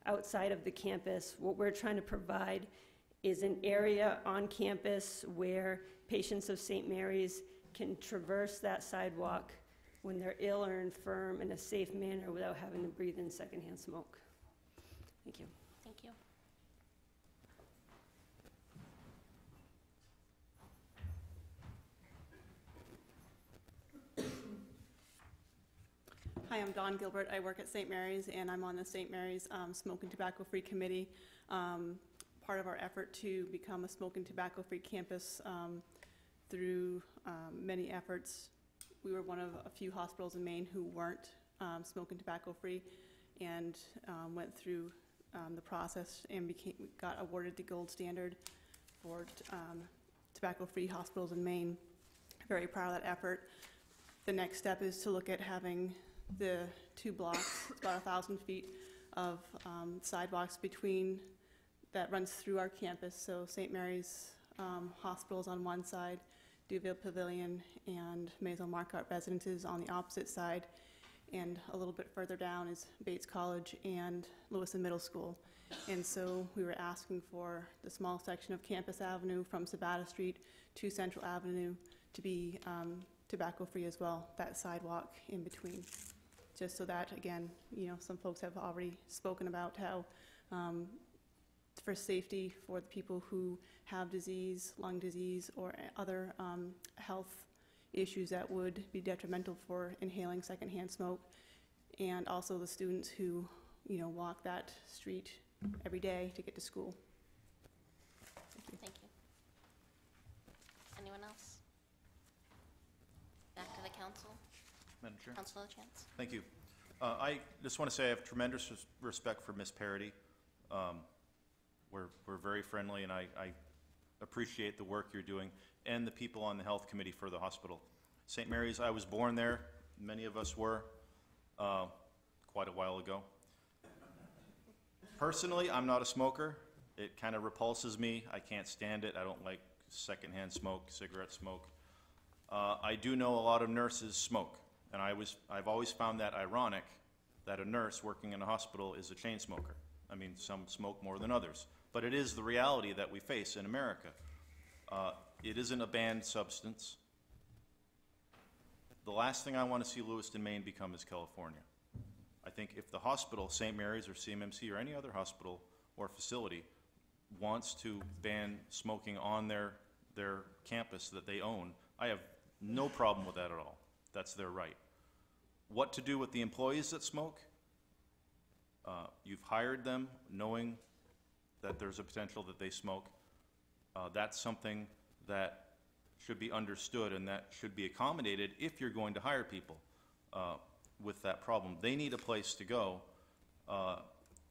outside of the campus. What we're trying to provide is an area on campus where patients of St. Mary's can traverse that sidewalk when they're ill or infirm in a safe manner without having to breathe in secondhand smoke. Thank you. Thank you. Hi, I'm Dawn Gilbert. I work at St. Mary's, and I'm on the St. Mary's Smoking Tobacco-Free Committee. Part of our effort to become a smoking tobacco-free campus through many efforts. We were one of a few hospitals in Maine who weren't smoking tobacco-free, and went through the process and got awarded the gold standard for tobacco-free hospitals in Maine. Very proud of that effort. The next step is to look at having the 2 blocks, it's about 1,000 feet of sidewalks between that runs through our campus. So St. Mary's Hospital's on one side, Duville Pavilion and Maison Marcotte Residences on the opposite side, and a little bit further down is Bates College and Lewiston Middle School. And so we were asking for the small section of Campus Avenue from Sabata Street to Central Avenue to be tobacco-free as well, that sidewalk in between. Just so that, again, you know, some folks have already spoken about how for safety for the people who have disease, lung disease, or other health issues that would be detrimental for inhaling secondhand smoke, and also the students who, you know, walk that street every day to get to school. Thank you. Thank you. Anyone else? Back to the council. Madam Chair. Councilor Chance. Thank you. I just want to say I have tremendous respect for Ms. Parity. We're very friendly, and I appreciate the work you're doing, and the people on the health committee for the hospital. St. Mary's, I was born there. Many of us were quite a while ago. Personally, I'm not a smoker. It kind of repulses me. I can't stand it. I don't like secondhand smoke, cigarette smoke. I do know a lot of nurses smoke, and I've always found that ironic that a nurse working in a hospital is a chain smoker. I mean, some smoke more than others, but it is the reality that we face in America. It isn't a banned substance. The last thing I want to see Lewiston, Maine become is California. I think if the hospital, St. Mary's or CMMC or any other hospital or facility, wants to ban smoking on their campus that they own, I have no problem with that at all. That's their right. What to do with the employees that smoke? You've hired them knowing that there's a potential that they smoke. That's something that should be understood, and that should be accommodated if you're going to hire people with that problem. They need a place to go.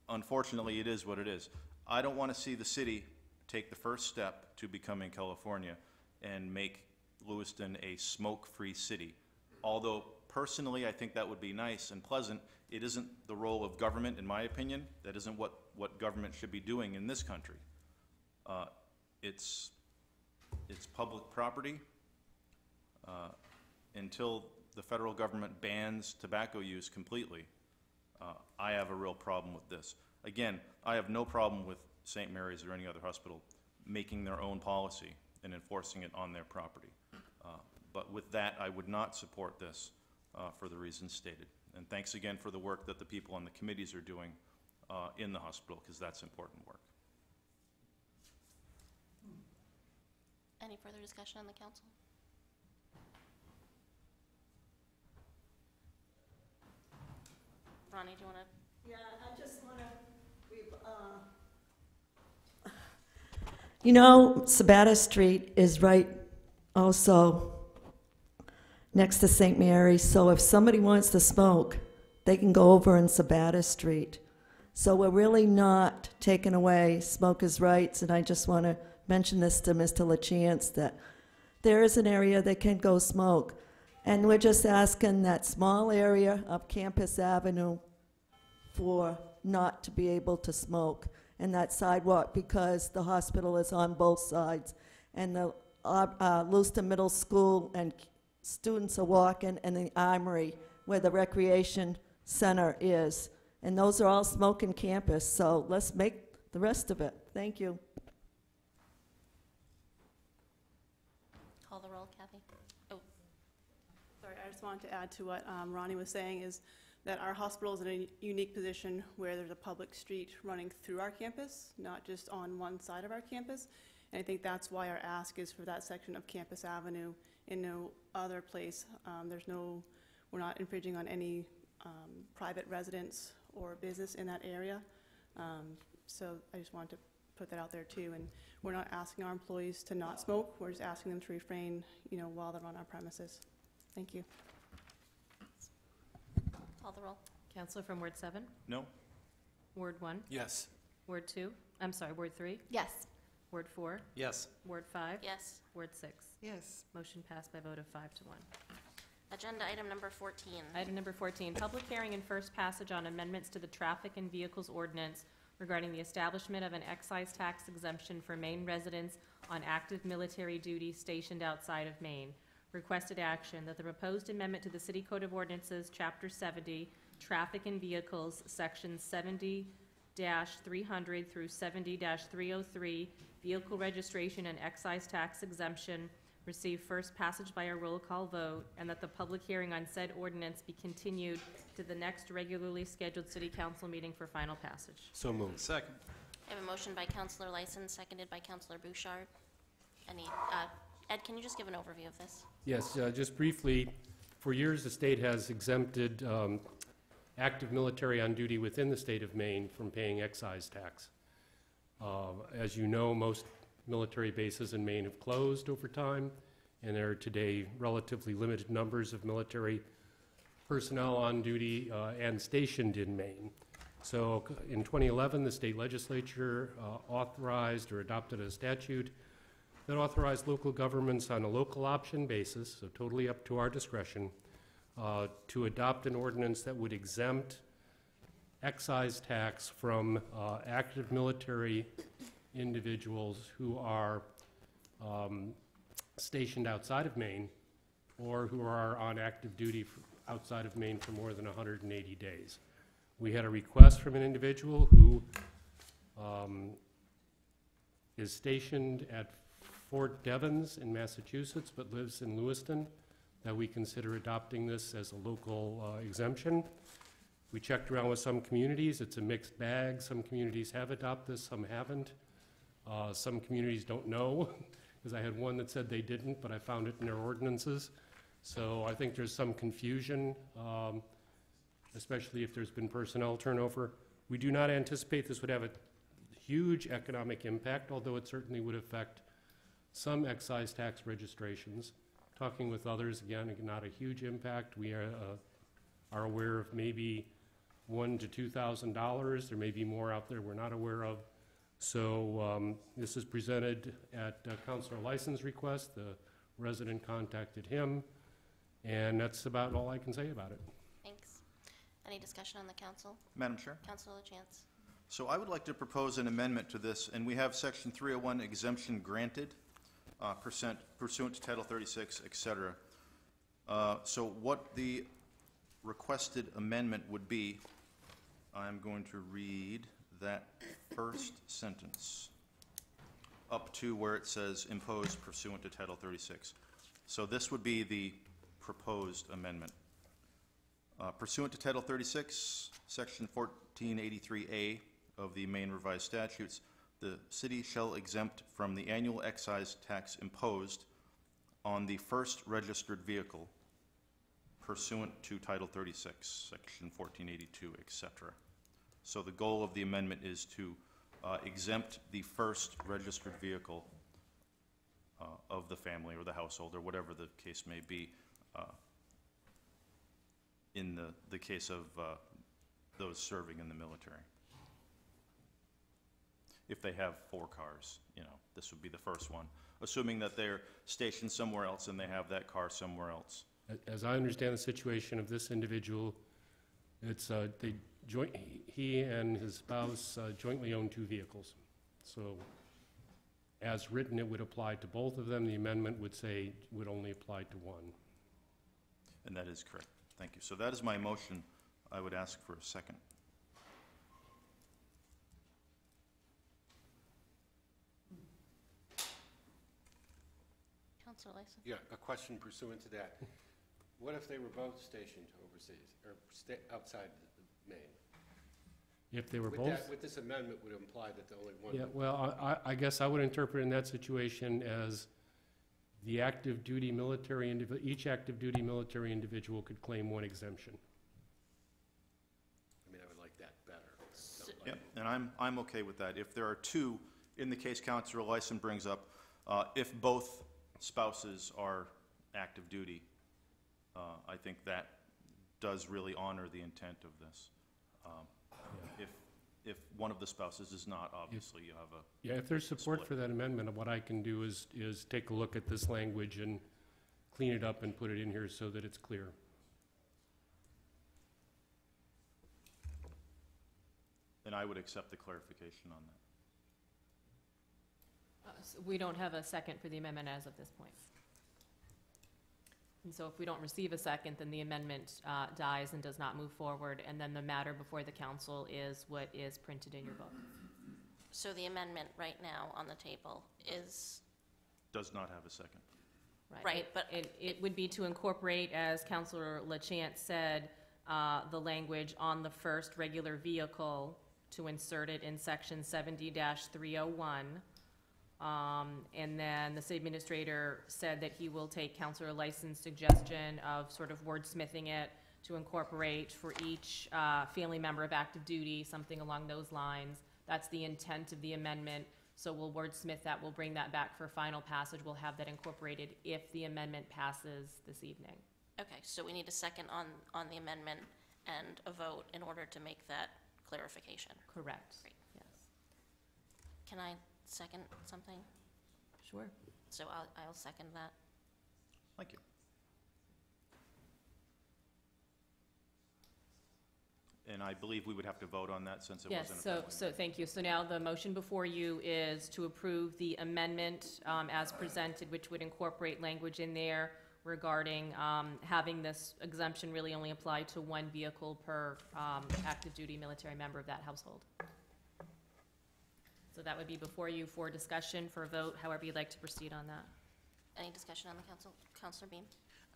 Unfortunately, it is what it is. I don't want to see the city take the first step to becoming California and make Lewiston a smoke-free city. Although personally, I think that would be nice and pleasant, it isn't the role of government, in my opinion. That isn't what government should be doing in this country. It's public property. Until the federal government bans tobacco use completely, I have a real problem with this. Again, I have no problem with St. Mary's or any other hospital making their own policy and enforcing it on their property. But with that, I would not support this for the reasons stated. And thanks again for the work that the people on the committees are doing in the hospital, because that's important work. Any further discussion on the council? Ronnie, do you want to? Yeah, I just want to, you know, Sabata Street is right also next to St. Mary's, so if somebody wants to smoke, they can go over in Sabata Street. So we're really not taking away smokers' rights, and I just want to mention this to Mr. LaChance, that there is an area they can go smoke, and we're just asking that small area of Campus Avenue for not to be able to smoke in that sidewalk, because the hospital is on both sides, and the Lewiston Middle School and students are walking, and the Armory where the recreation center is, and those are all smoking campus, so let's make the rest of it. Thank you. Call the roll, Kathy. Oh, Sorry, I just wanted to add to what Ronnie was saying, is that our hospital is in a unique position where there's a public street running through our campus, not just on one side of our campus. And I think that's why our ask is for that section of Campus Avenue in no other place. We're not infringing on any private residence or business in that area. So I just wanted to put that out there too. And we're not asking our employees to not smoke. We're just asking them to refrain, while they're on our premises. Thank you. call the roll. Counselor from Ward 7? No? Ward 1? Yes. Ward 2? I'm sorry, Ward 3? Yes. Ward 4? Yes. Ward 5? Yes. Ward 6? Yes. Motion passed by a vote of 5 to 1. Agenda item number 14. Item number 14, public hearing and first passage on amendments to the Traffic and Vehicles Ordinance regarding the establishment of an excise tax exemption for Maine residents on active military duty stationed outside of Maine. Requested action that the proposed amendment to the City Code of Ordinances, Chapter 70, Traffic and Vehicles, Sections 70-300 through 70-303, Vehicle Registration and Excise Tax Exemption, receive first passage by a roll call vote, and that the public hearing on said ordinance be continued to the next regularly scheduled City Council meeting for final passage. So moved. Second. I have a motion by Councilor Lyson, seconded by Councilor Bouchard. Ed, can you just give an overview of this? Yes, just briefly, for years the state has exempted active military on duty within the state of Maine from paying excise tax. As you know, most military bases in Maine have closed over time, and there are today relatively limited numbers of military personnel on duty and stationed in Maine. So in 2011, the state legislature authorized or adopted a statute that authorized local governments on a local option basis, so totally up to our discretion, to adopt an ordinance that would exempt excise tax from active military individuals who are stationed outside of Maine or who are on active duty outside of Maine for more than 180 days. We had a request from an individual who is stationed at Fort Devens in Massachusetts but lives in Lewiston, that we consider adopting this as a local exemption. We checked around with some communities. It's a mixed bag. Some communities have adopted this, some haven't. Some communities don't know, because I had one that said they didn't, but I found it in their ordinances. So I think there's some confusion, especially if there's been personnel turnover. We do not anticipate this would have a huge economic impact, although it certainly would affect some excise tax registrations. Talking with others, again, not a huge impact. We are aware of maybe $1,000 to $2,000. There may be more out there we're not aware of. So this is presented at Councilor Lyson's request. The resident contacted him, and that's about all I can say about it. Thanks. Any discussion on the council? Madam Chair? Councilor LaChance? So I would like to propose an amendment to this, and we have Section 301 exemption granted, pursuant to Title 36, et cetera. So what the requested amendment would be, I'm going to read that first sentence up to where it says imposed pursuant to Title 36. So this would be the proposed amendment. Pursuant to Title 36, Section 1483A of the Maine Revised Statutes, the city shall exempt from the annual excise tax imposed on the first registered vehicle pursuant to Title 36, Section 1482, etc. So the goal of the amendment is to exempt the first registered vehicle of the family or the household or whatever the case may be in the case of those serving in the military. If they have 4 cars, this would be the first one, assuming that they're stationed somewhere else and they have that car somewhere else. As I understand the situation of this individual, it's he and his spouse jointly own 2 vehicles. So as written, it would apply to both of them. The amendment would say would only apply to one. And that is correct. Thank you. So that is my motion. I would ask for a second. Councilor Lyson? Yeah, a question pursuant to that. What if they were both stationed overseas or outside Maine? If they were both? With this amendment would imply that the only one. Yeah, well, I guess I would interpret in that situation as the active duty military, each active duty military individual could claim one exemption. I mean, I would like that better. Yep, and I'm okay with that. If there are 2, in the case Councilor Lyson brings up, if both spouses are active duty, I think that does really honor the intent of this. If one of the spouses is not, obviously you have a Yeah, if there's support split. for that amendment, what I can do is take a look at this language and clean it up and put it in here so that it's clear. And I would accept the clarification on that. So we don't have a second for the amendment as of this point. And so if we don't receive a second, then the amendment dies and does not move forward, and then the matter before the council is what is printed in your book. So the amendment right now on the table is, Does not have a second. Right, but It would be to incorporate, as Councilor LaChance said, the language on the first regular vehicle to insert it in section 70-301. And then the city administrator said that he will take Councilor Lyson's suggestion of sort of wordsmithing it to incorporate for each family member of active duty, something along those lines. That's the intent of the amendment. So we'll wordsmith that, we'll bring that back for final passage. We'll have that incorporated if the amendment passes this evening. okay, so we need a second on the amendment and a vote in order to make that clarification. Correct. Great. Yes. Can I second something? Sure. So I'll second that. Thank you. And I believe we would have to vote on that since it wasn't a Yes, family. so thank you. So now the motion before you is to approve the amendment as presented, which would incorporate language in there regarding having this exemption really only apply to one vehicle per active duty military member of that household. So that would be before you for discussion, for a vote, however you'd like to proceed on that. Any discussion on the council? Councilor Beam?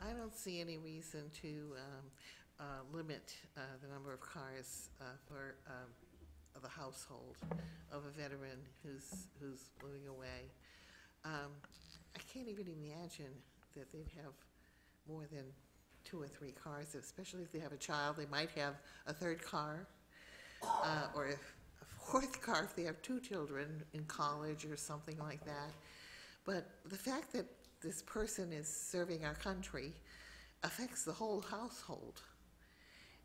I don't see any reason to limit the number of cars for the household of a veteran who's moving away. I can't even imagine that they'd have more than 2 or 3 cars, especially if they have a child. They might have a 3rd car, or a 4th car if they have 2 children in college or something like that. But the fact that this person is serving our country affects the whole household.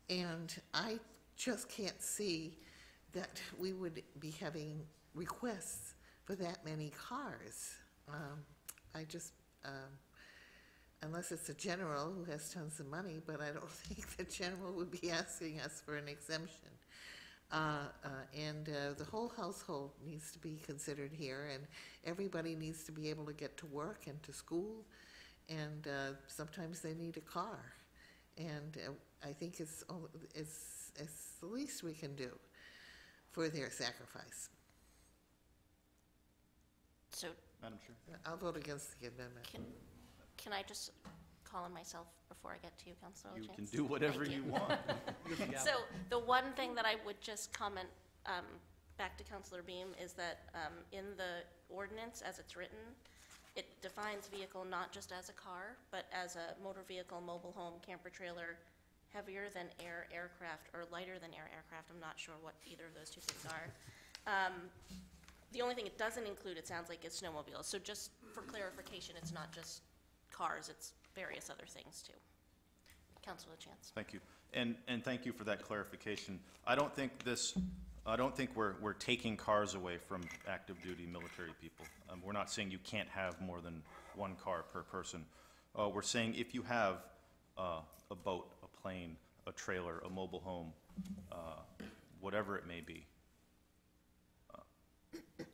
And I just can't see that we would be having requests for that many cars. I just unless it's a general who has tons of money, but I don't think the general would be asking us for an exemption. The whole household needs to be considered here, and everybody needs to be able to get to work and to school, and sometimes they need a car. And I think it's the least we can do for their sacrifice. So, Madam Chair? I'll vote against the amendment. can I just call on myself before I get to you, Councilor You Chance? can do whatever Thank you want. So the one thing that I would just comment back to Councilor Beam is that in the ordinance as it's written, it defines vehicle not just as a car, but as a motor vehicle, mobile home, camper trailer, heavier than air aircraft or lighter than air aircraft. I'm not sure what either of those two things are. The only thing it doesn't include, it sounds like, is snowmobiles. So just for clarification, it's not just cars, it's various other things too. Councilor Chance. Thank you. And thank you for that clarification. I don't think we're taking cars away from active duty military people. We're not saying you can't have more than one car per person. We're saying if you have a boat, a plane, a trailer, a mobile home, whatever it may be,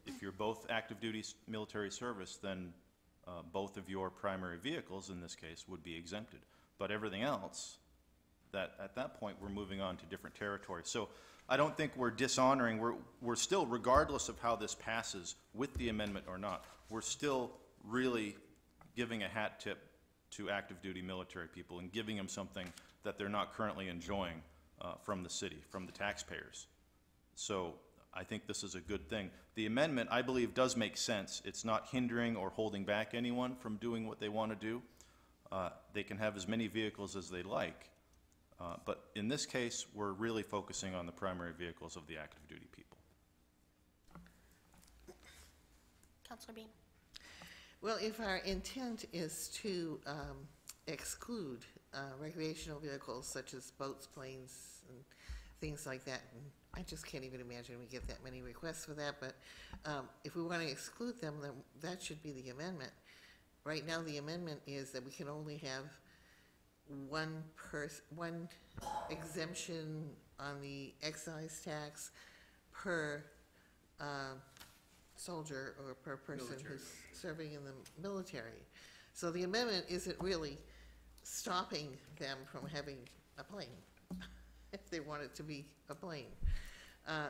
if you're both active duty military service, then both of your primary vehicles, in this case, would be exempted. But everything else, at that point, we're moving on to different territory. So I don't think we're dishonoring, we're still, regardless of how this passes, with the amendment or not, we're still really giving a hat tip to active duty military people and giving them something that they're not currently enjoying from the city, from the taxpayers. So I think this is a good thing. The amendment, I believe, does make sense. It's not hindering or holding back anyone from doing what they want to do. They can have as many vehicles as they like. But in this case, we're really focusing on the primary vehicles of the active duty people. Councilor Beam. Well, if our intent is to exclude recreational vehicles such as boats, planes, and things like that, and I just can't even imagine we get that many requests for that, but if we want to exclude them, then that should be the amendment. Right now, the amendment is that we can only have one exemption on the excise tax per soldier or per person who's serving in the military. So the amendment isn't really stopping them from having a plane, if they want it to be a plane. I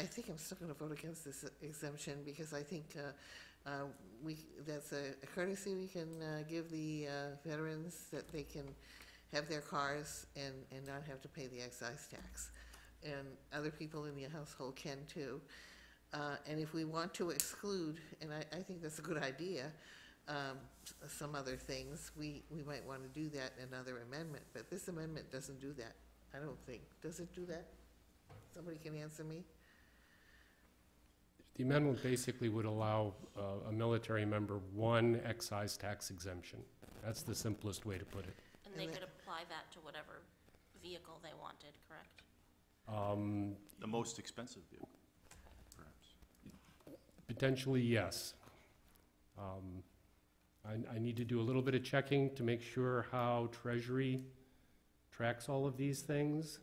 think I'm still going to vote against this exemption because I think that's a courtesy we can give the veterans, that they can have their cars and not have to pay the excise tax. And other people in the household can too. And if we want to exclude, and I think that's a good idea, some other things, we might want to do that in another amendment. But this amendment doesn't do that, I don't think. Does it do that? Somebody can answer me? The amendment basically would allow a military member one excise tax exemption. That's the simplest way to put it. And they could apply that to whatever vehicle they wanted, correct? The most expensive vehicle, perhaps. Potentially, yes. I need to do a little bit of checking to make sure how Treasury tracks all of these things.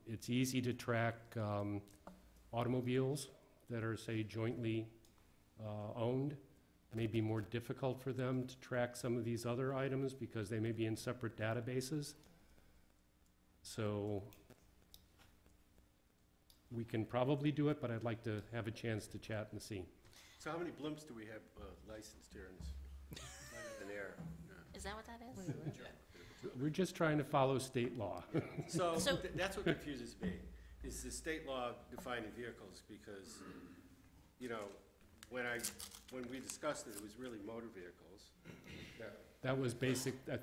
It's easy to track automobiles that are, say, jointly owned. It may be more difficult for them to track some of these other items because they may be in separate databases. So we can probably do it, but I'd like to have a chance to chat and see. So how many blimps do we have licensed here in this? In air? Is that what that is? We're just trying to follow state law. So that's what confuses me, is the state law defining vehicles, because, you know, when we discussed it, it was really motor vehicles. That was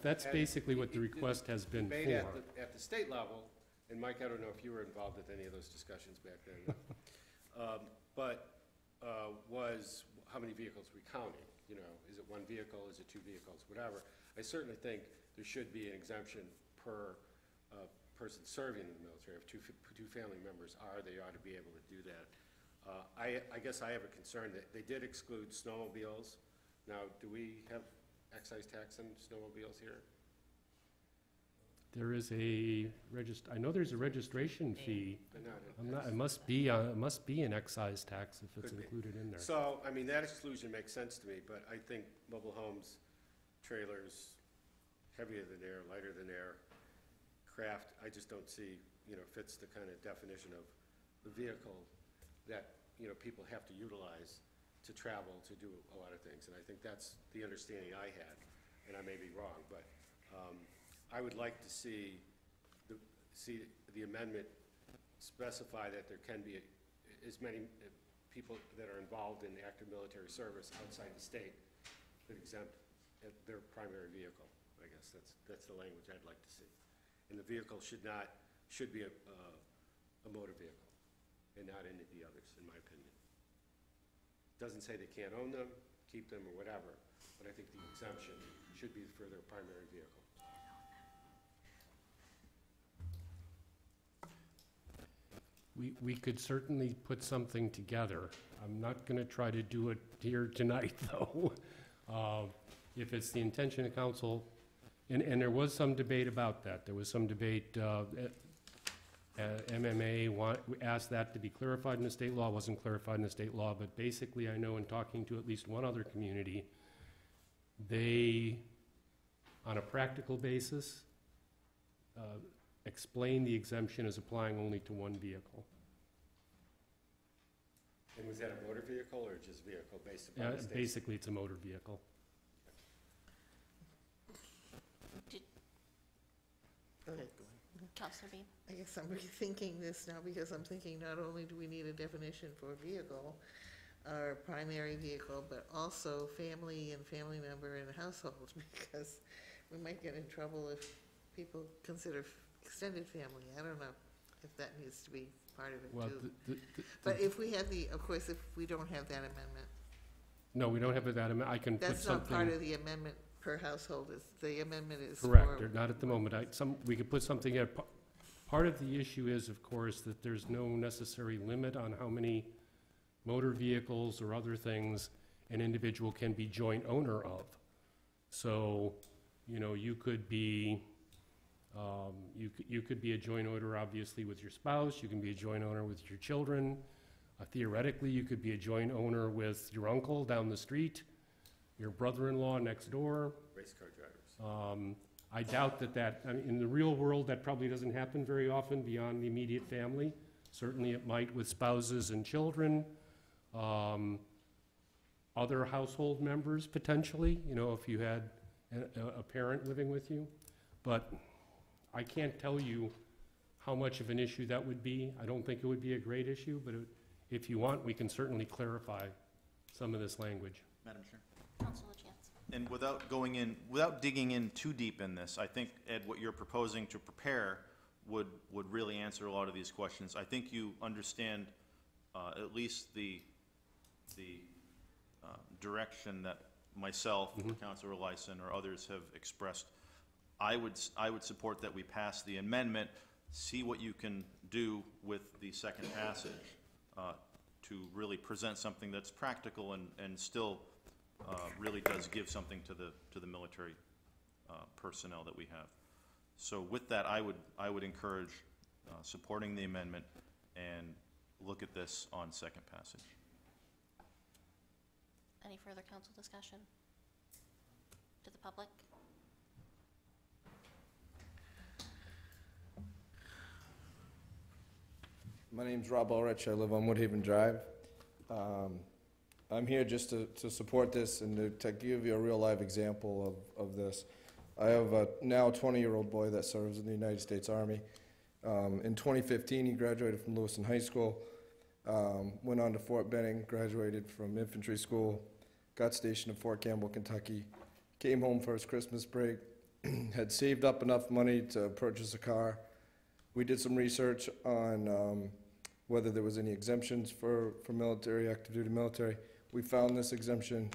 that's basically what the request has been Made for. at the state level, and Mike, I don't know if you were involved with any of those discussions back then, was how many vehicles we counting? You know, is it one vehicle, is it two vehicles, whatever. I certainly think there should be an exemption per person serving in the military. If two family members are, they ought to be able to do that. I I guess I have a concern that they did exclude snowmobiles. Now, do we have excise tax on snowmobiles here? There is I know there's a registration fee. It must be an excise tax if it's Could be. included in there. So, I mean, that exclusion makes sense to me, but I think mobile homes, trailers, heavier than air, lighter than air, craft, I just don't see, fits the kind of definition of the vehicle that, people have to utilize to travel, to do a lot of things. And I think that's the understanding I had, and I may be wrong, but I would like to see the amendment specify that there can be as many people that are involved in active military service outside the state that exempt their primary vehicle. I guess that's the language I'd like to see. And the vehicle should be a motor vehicle and not any of the others, in my opinion. Doesn't say they can't own them, keep them, or whatever, but I think the exemption should be for their primary vehicle. We could certainly put something together. I'm not going to try to do it here tonight, though. If it's the intention of council, and there was some debate about that. There was some debate, MMA asked that to be clarified in the state law. It wasn't clarified in the state law, but basically I know in talking to at least one other community, they, on a practical basis, explain the exemption as applying only to one vehicle. And was that a motor vehicle or just vehicle based upon the state? Basically, it's a motor vehicle. Go ahead. Councilor Bean. I guess I'm rethinking this now because I'm thinking not only do we need a definition for vehicle, our primary vehicle, but also family and family member and household, because we might get in trouble if people consider extended family. I don't know if that needs to be part of it too. But if we have of course, if we don't have that amendment. No, we don't have that amendment. I can put something. That's not part of the amendment per household. The amendment is correct. Not at the moment. We could put something in. Part of the issue is, of course, that there's no necessary limit on how many motor vehicles or other things an individual can be joint owner of. So, you could be you could be a joint owner, obviously, with your spouse. You can be a joint owner with your children. Theoretically, you could be a joint owner with your uncle down the street, your brother-in-law next door. Race car drivers. I doubt in the real world, that probably doesn't happen very often beyond the immediate family. Certainly it might with spouses and children, other household members potentially, if you had a parent living with you. But I can't tell you how much of an issue that would be. I don't think it would be a great issue, but if you want, we can certainly clarify some of this language. Madam Chair. Councilor Chance. And without digging in too deep in this, I think, Ed, what you're proposing to prepare would really answer a lot of these questions. I think you understand at least the direction that myself, Councilor Lewiston, or others have expressed. I would support that we pass the amendment, see what you can do with the second passage to really present something that's practical and still really does give something to the military personnel that we have. So with that, I would encourage supporting the amendment and look at this on second passage. Any further council discussion? To the public? My name's Rob Ulrich. I live on Woodhaven Drive. I'm here just to support this and to give you a real live example of this. I have a now 20-year-old boy that serves in the United States Army. In 2015, he graduated from Lewiston High School, went on to Fort Benning, graduated from infantry school, got stationed in Fort Campbell, Kentucky, came home for his Christmas break, had saved up enough money to purchase a car. We did some research on whether there was any exemptions for military, active duty military. We found this exemption,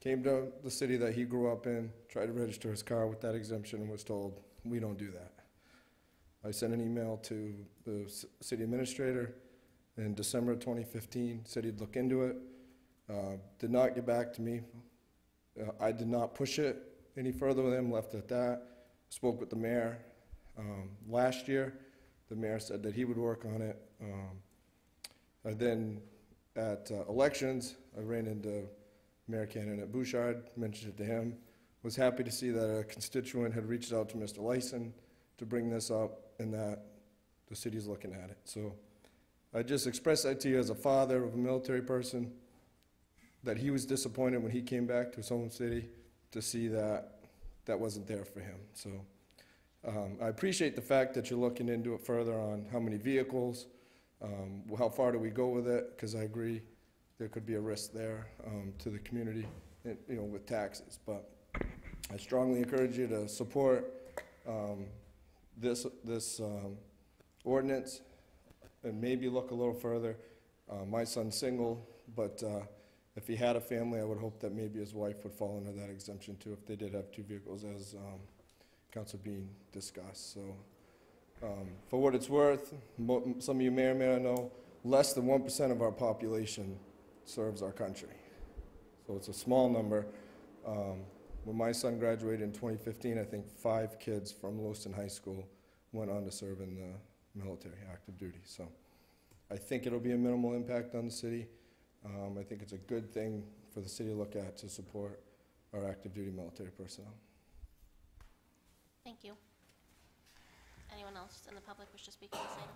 came to the city that he grew up in, tried to register his car with that exemption, and was told, we don't do that. I sent an email to the city administrator, in December of 2015, said he'd look into it. Did not get back to me. I did not push it any further with him, left it at that. Spoke with the mayor last year. The mayor said that he would work on it. Then at elections, I ran into Mayor candidate Bouchard, mentioned it to him. Was happy to see that a constituent had reached out to Mr. Lewiston to bring this up and that the city's looking at it. So I just express that to you as a father of a military person, that he was disappointed when he came back to his home city to see that that wasn't there for him. So I appreciate the fact that you're looking into it further on how many vehicles, how far do we go with it, because I agree there could be a risk there to the community, you know, with taxes. But I strongly encourage you to support this ordinance and maybe look a little further. My son's single, but if he had a family, I would hope that maybe his wife would fall under that exemption too, if they did have two vehicles, as Councilor Bean discussed. So for what it's worth, some of you may or may not know, less than 1% of our population serves our country. So it's a small number. When my son graduated in 2015, I think 5 kids from Lewiston High School went on to serve in the military, active duty. So I think it'll be a minimal impact on the city. I think it's a good thing for the city to look at to support our active duty military personnel. Thank you. Anyone else in the public wish to speak on this item?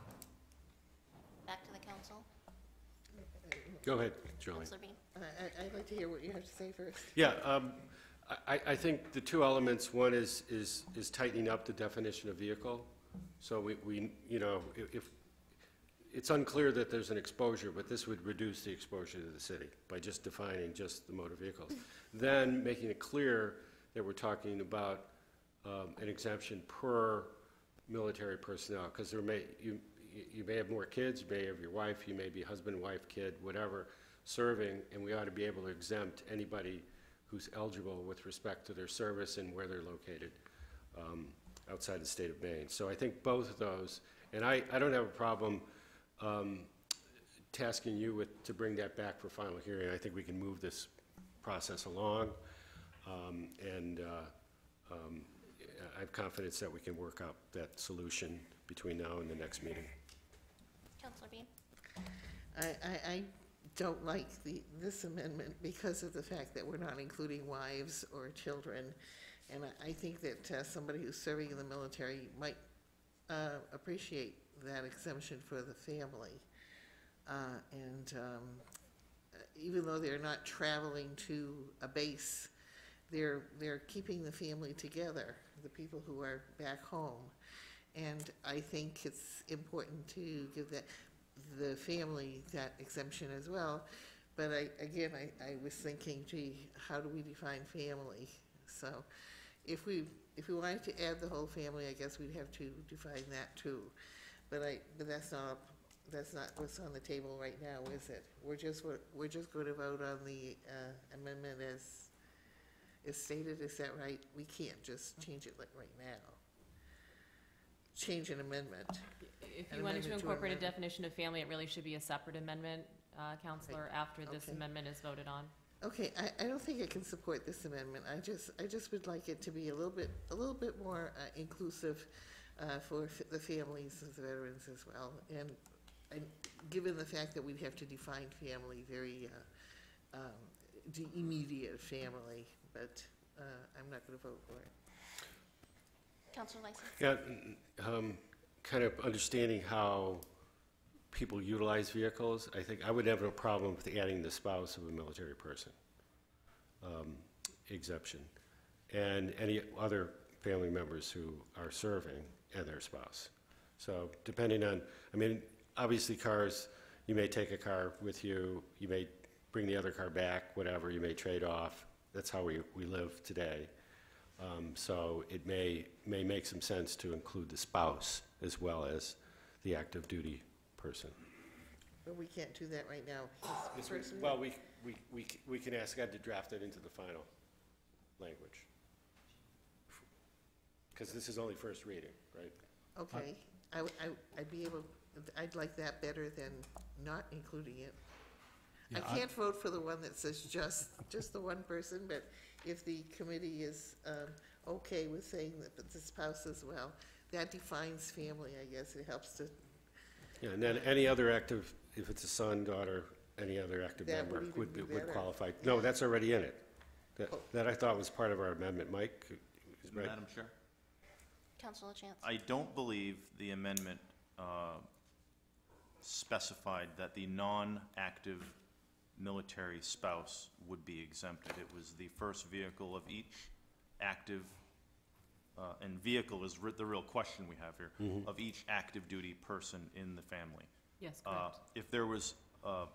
Back to the council. Go ahead, Julie. Councilor Bean. I'd like to hear what you have to say first. Yeah, I think the two elements, one is tightening up the definition of vehicle. So we you know, if it's unclear that there's an exposure, but this would reduce the exposure to the city by just defining just the motor vehicles. Then making it clear that we're talking about an exemption per military personnel, because you may have more kids, you may have your wife, you may be husband, wife, kid, whatever, serving, and we ought to be able to exempt anybody who's eligible with respect to their service and where they're located outside the state of Maine. So I think both of those, and I don't have a problem tasking you to bring that back for final hearing. I think we can move this process along, and I have confidence that we can work out that solution between now and the next meeting. Councilor Bean. I don't like this amendment because of the fact that we're not including wives or children. And I think that somebody who's serving in the military might appreciate that exemption for the family. Even though they're not traveling to a base, they're keeping the family together, the people who are back home. And I think it's important to give the family that exemption as well. But I was thinking, gee, how do we define family? So if we wanted to add the whole family, I guess we'd have to define that too. But that's not what's on the table right now, is it? We're just going to vote on the amendment as stated. Is that right? We can't just change it like right now. Change an amendment. If you wanted to incorporate a definition of family, it really should be a separate amendment, Counselor, after this amendment is voted on. Okay, I don't think I can support this amendment. I just would like it to be a little bit more inclusive for the families of the veterans as well. And given the fact that we'd have to define family, very immediate family, but I'm not going to vote for it. Councilor Lyson. Yeah, kind of understanding how people utilize vehicles, I think I would have no problem with adding the spouse of a military person exemption, and any other family members who are serving and their spouse. So depending on, I mean, obviously cars, you may take a car with you, you may bring the other car back, whatever, you may trade off. That's how we live today. So it may make some sense to include the spouse as well as the active duty person. But we can't do that right now. Well, we can ask Ed to draft it into the final language. Because this is only first reading, right? Okay. I'd be able I'd like that better than not including it. Yeah, I can't vote for the one that says just the one person, but if the committee is okay with saying that the spouse as well, that defines family, I guess. It helps to. Yeah, and then any other active, if it's a son, daughter, any other active That member would even be would better. qualify. No, that's already in it. That I thought was part of our amendment. Mike, is right? Madam Chair? Councilor Chance. I don't believe the amendment specified that the non-active military spouse would be exempted. It was the first vehicle of each active, and vehicle is the real question we have here, of each active duty person in the family. Yes, correct. If there was a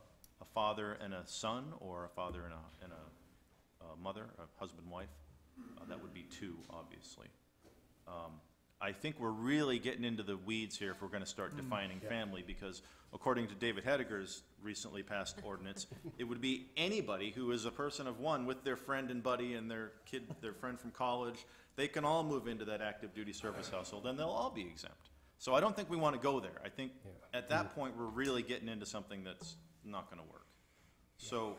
father and a son, or a father and a mother, a husband, wife, that would be two, obviously. I think we're really getting into the weeds here if we're going to start defining family, because according to David Hediger's recently passed ordinance, it would be anybody who is a person of one with their friend and buddy and their kid, their friend from college. They can all move into that active duty service household, and they'll all be exempt. So I don't think we want to go there. I think at that point, we're really getting into something that's not going to work. So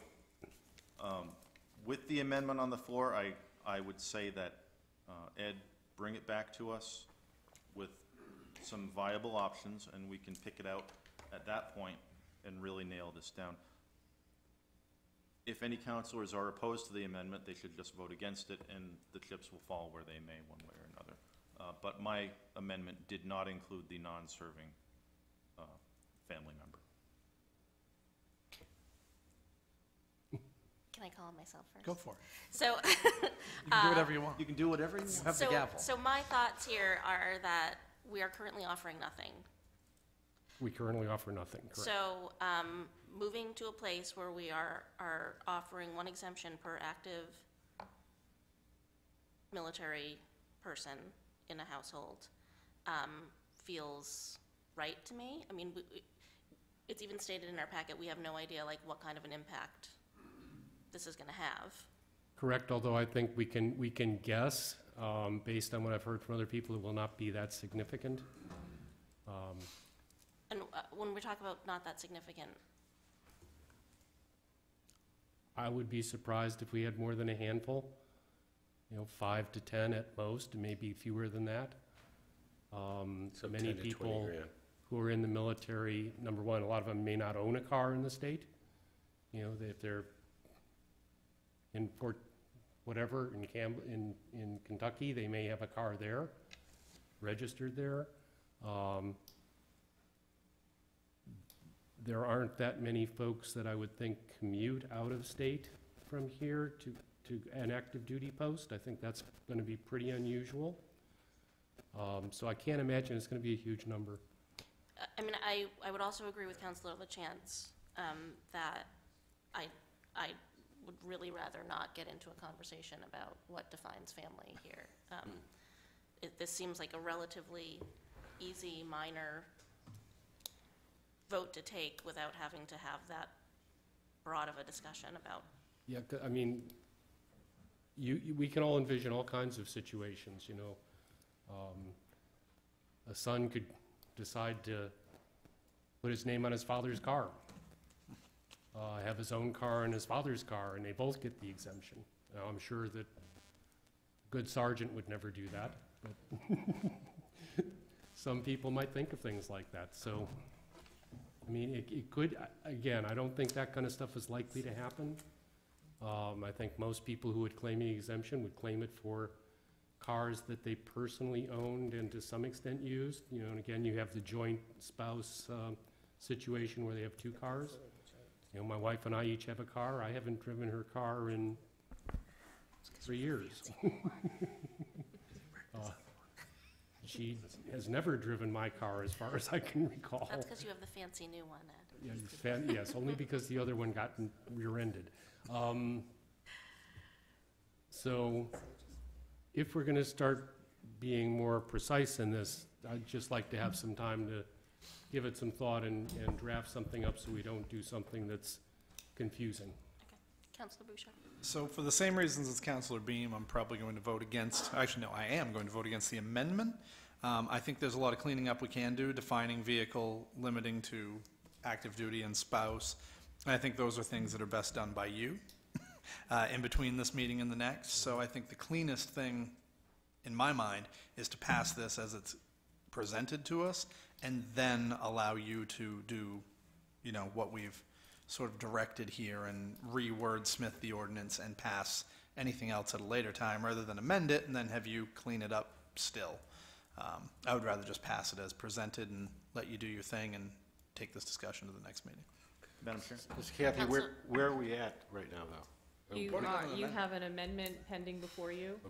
with the amendment on the floor, I would say that, Ed, bring it back to us with some viable options, and we can pick it out at that point and really nail this down. If any counselors are opposed to the amendment, they should just vote against it, and the chips will fall where they may, one way or another. But my amendment did not include the non-serving family member. Can I call on myself first? Go for it. So, You can do whatever you want. You can do whatever you want. Have the gavel. So my thoughts here are that we are currently offering nothing. We currently offer nothing, correct? So, moving to a place where we are offering one exemption per active military person in a household feels right to me. I mean, it's even stated in our packet, we have no idea like what kind of an impact this is going to have. Correct, although I think we can guess, based on what I've heard from other people, it will not be that significant. And when we talk about not that significant, I would be surprised if we had more than a handful, 5 to 10 at most, maybe fewer than that. So Many 10 to 20 people grand. who are in the military, number one, a lot of them may not own a car in the state. If they're in Fort whatever, in Kentucky, they may have a car there, registered there. There aren't that many folks that I would think commute out of state from here to an active duty post. I think that's going to be pretty unusual. So I can't imagine it's going to be a huge number. I mean, I would also agree with Councilor LaChance that I would really rather not get into a conversation about what defines family here. This seems like a relatively easy, minor vote to take without having to have that broad of a discussion about. Yeah, I mean, we can all envision all kinds of situations, a son could decide to put his name on his father's car, have his own car and his father's car, and they both get the exemption. Now, I'm sure that a good sergeant would never do that, but some people might think of things like that. So, I mean, it could, again, I don't think that kind of stuff is likely to happen. I think most people who would claim the exemption would claim it for cars that they personally owned and to some extent used. And again, you have the joint spouse situation where they have two cars. My wife and I each have a car. I haven't driven her car in 3 years. She has never driven my car as far as I can recall. That's because you have the fancy new one, Ed. Yes, only because the other one got rear-ended. So if we're going to start being more precise in this, I'd just like to have some time to give it some thought and draft something up so we don't do something that's confusing. Okay. Councilor Boucher. So for the same reasons as Councilor Beam, I'm probably going to vote against, actually no, I am going to vote against the amendment. I think there's a lot of cleaning up we can do, defining vehicle, limiting to active duty and spouse. And I think those are things that are best done by you in between this meeting and the next. So I think the cleanest thing, in my mind, is to pass this as it's presented to us and then allow you to do, you know, what we've sort of directed here and re-wordsmith the ordinance and pass anything else at a later time rather than amend it and then have you clean it up still. I would rather just pass it as presented and let you do your thing and take this discussion to the next meeting. Madam Chair? Ms. Kathy, where are we at right now, though? You have an amendment pending before you?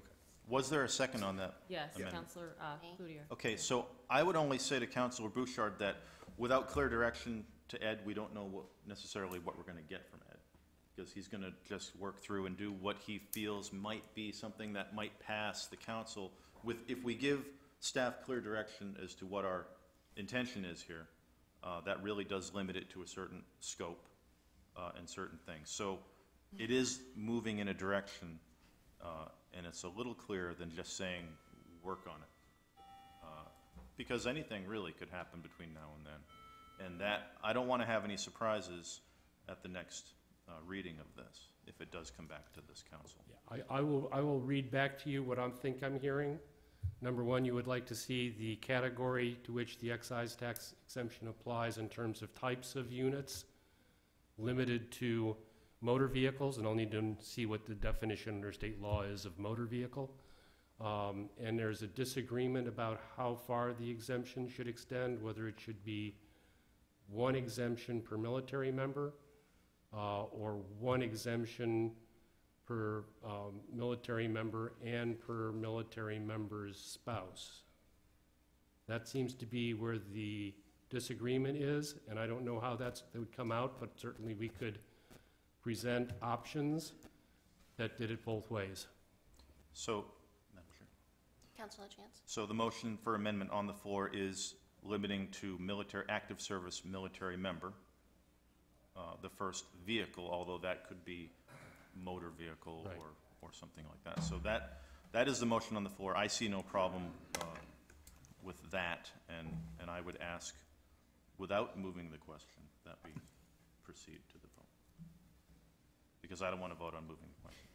Was there a second on that? Yes, amendment? Councilor Cloutier. Okay, so I would only say to Councilor Bouchard that without clear direction to Ed, we don't know necessarily what we're going to get from Ed. Because he's going to just work through and do what he feels might be something that might pass the council. If we give staff clear direction as to what our intention is here, that really does limit it to a certain scope and certain things. So it is moving in a direction, and it's a little clearer than just saying work on it. Because anything really could happen between now and then. And that, I don't want to have any surprises at the next reading of this, if it does come back to this council. Yeah, I will read back to you what I think I'm hearing. Number one, you would like to see the category to which the excise tax exemption applies in terms of types of units limited to motor vehicles, and I'll need to see what the definition under state law is of motor vehicle. And there's a disagreement about how far the exemption should extend, whether it should be one exemption per military member or one exemption per military member and per military member's spouse. That seems to be where the disagreement is, and I don't know how that would come out, but certainly we could present options that did it both ways. So, Madam Chair. Councilor Chance? So the motion for amendment on the floor is limiting to active service military member, the first vehicle, although that could be motor vehicle Right. or something like that. So that is the motion on the floor. I see no problem with that, and I would ask, without moving the question, that we proceed to the vote. Because I don't want to vote on moving the question.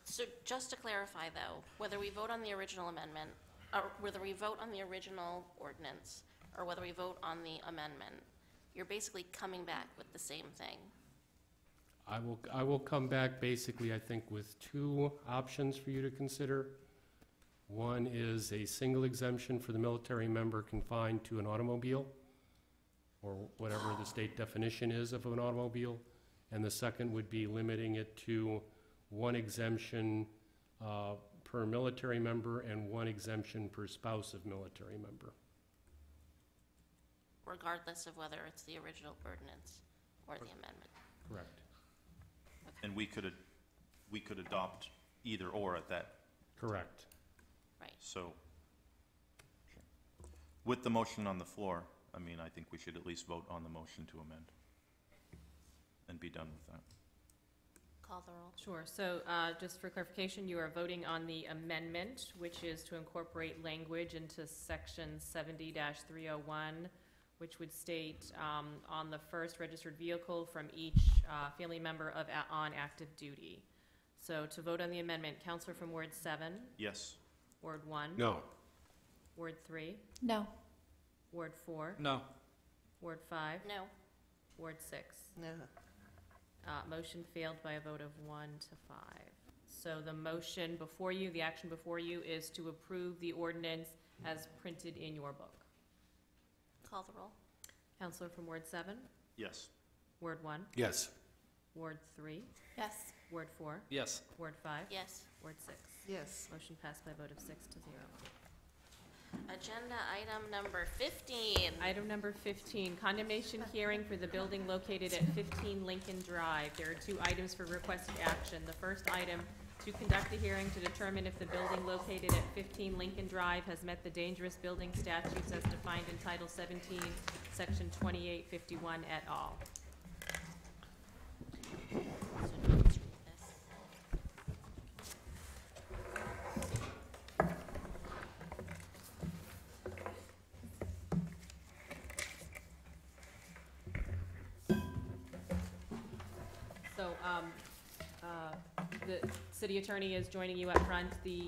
So just to clarify, though, whether we vote on the original amendment, or whether we vote on the original ordinance, or whether we vote on the amendment, you're basically coming back with the same thing. I will come back basically, I think, with two options for you to consider. One is a single exemption for the military member confined to an automobile, or whatever the state definition is of an automobile. And the second would be limiting it to one exemption per military member and one exemption per spouse of military member. Regardless of whether it's the original ordinance or the amendment. Correct. And we could adopt either or at that. Correct. Right. So, with the motion on the floor, I mean, I think we should at least vote on the motion to amend and be done with that. Call the roll. Sure. So just for clarification, you are voting on the amendment, which is to incorporate language into section 70-301, which would state on the first registered vehicle from each family member on active duty. So to vote on the amendment, Counselor from Ward 7? Yes. Ward 1? No. Ward 3? No. Ward 4? No. Ward 5? No. Ward 6? No. Motion failed by a vote of 1 to 5. So the motion before you, the action before you, is to approve the ordinance as printed in your book. Call the roll. Counselor from Ward 7? Yes. Ward 1? Yes. Ward 3? Yes. Ward 4? Yes. Ward 5? Yes. Ward 6? Yes. Motion passed by a vote of 6 to 0. Agenda item number 15. Item number 15, condemnation hearing for the building located at 15 Lincoln Drive. There are two items for requested action. The first item, to conduct a hearing to determine if the building located at 15 Lincoln Drive has met the dangerous building statutes as defined in Title 17, Section 2851 et al. So, the city attorney is joining you up front. The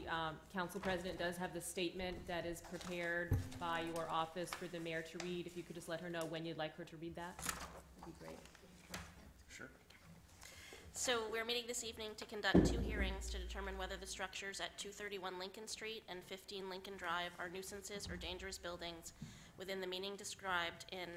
council president does have the statement that is prepared by your office for the mayor to read. If you could just let her know when you'd like her to read that, that'd be great. Sure. So we're meeting this evening to conduct 2 hearings to determine whether the structures at 231 Lincoln Street and 15 Lincoln Drive are nuisances or dangerous buildings within the meaning described in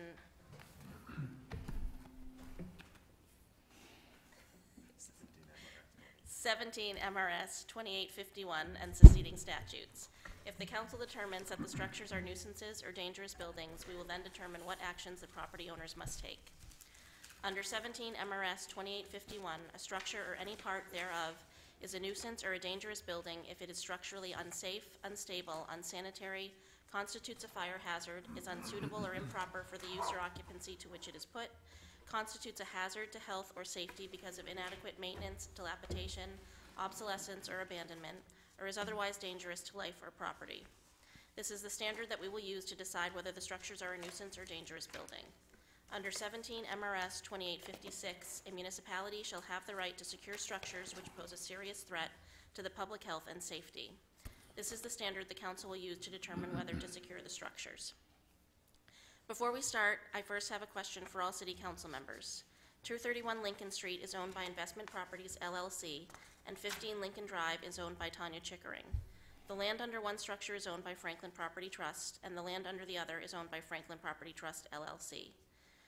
(17) MRS 2851 and succeeding statutes. If the council determines that the structures are nuisances or dangerous buildings, we will then determine what actions the property owners must take. Under 17 MRS 2851, a structure or any part thereof is a nuisance or a dangerous building if it is structurally unsafe, unstable, unsanitary, constitutes a fire hazard, is unsuitable or improper for the use or occupancy to which it is put, constitutes a hazard to health or safety because of inadequate maintenance, dilapidation, obsolescence, or abandonment, or is otherwise dangerous to life or property. This is the standard that we will use to decide whether the structures are a nuisance or dangerous building. Under 17 MRS 2856, a municipality shall have the right to secure structures which pose a serious threat to the public health and safety. This is the standard the council will use to determine whether to secure the structures. Before we start, I first have a question for all city council members. 231 Lincoln Street is owned by Investment Properties LLC, and 15 Lincoln Drive is owned by Tanya Chickering. The land under one structure is owned by Franklin Property Trust, and the land under the other is owned by Franklin Property Trust LLC.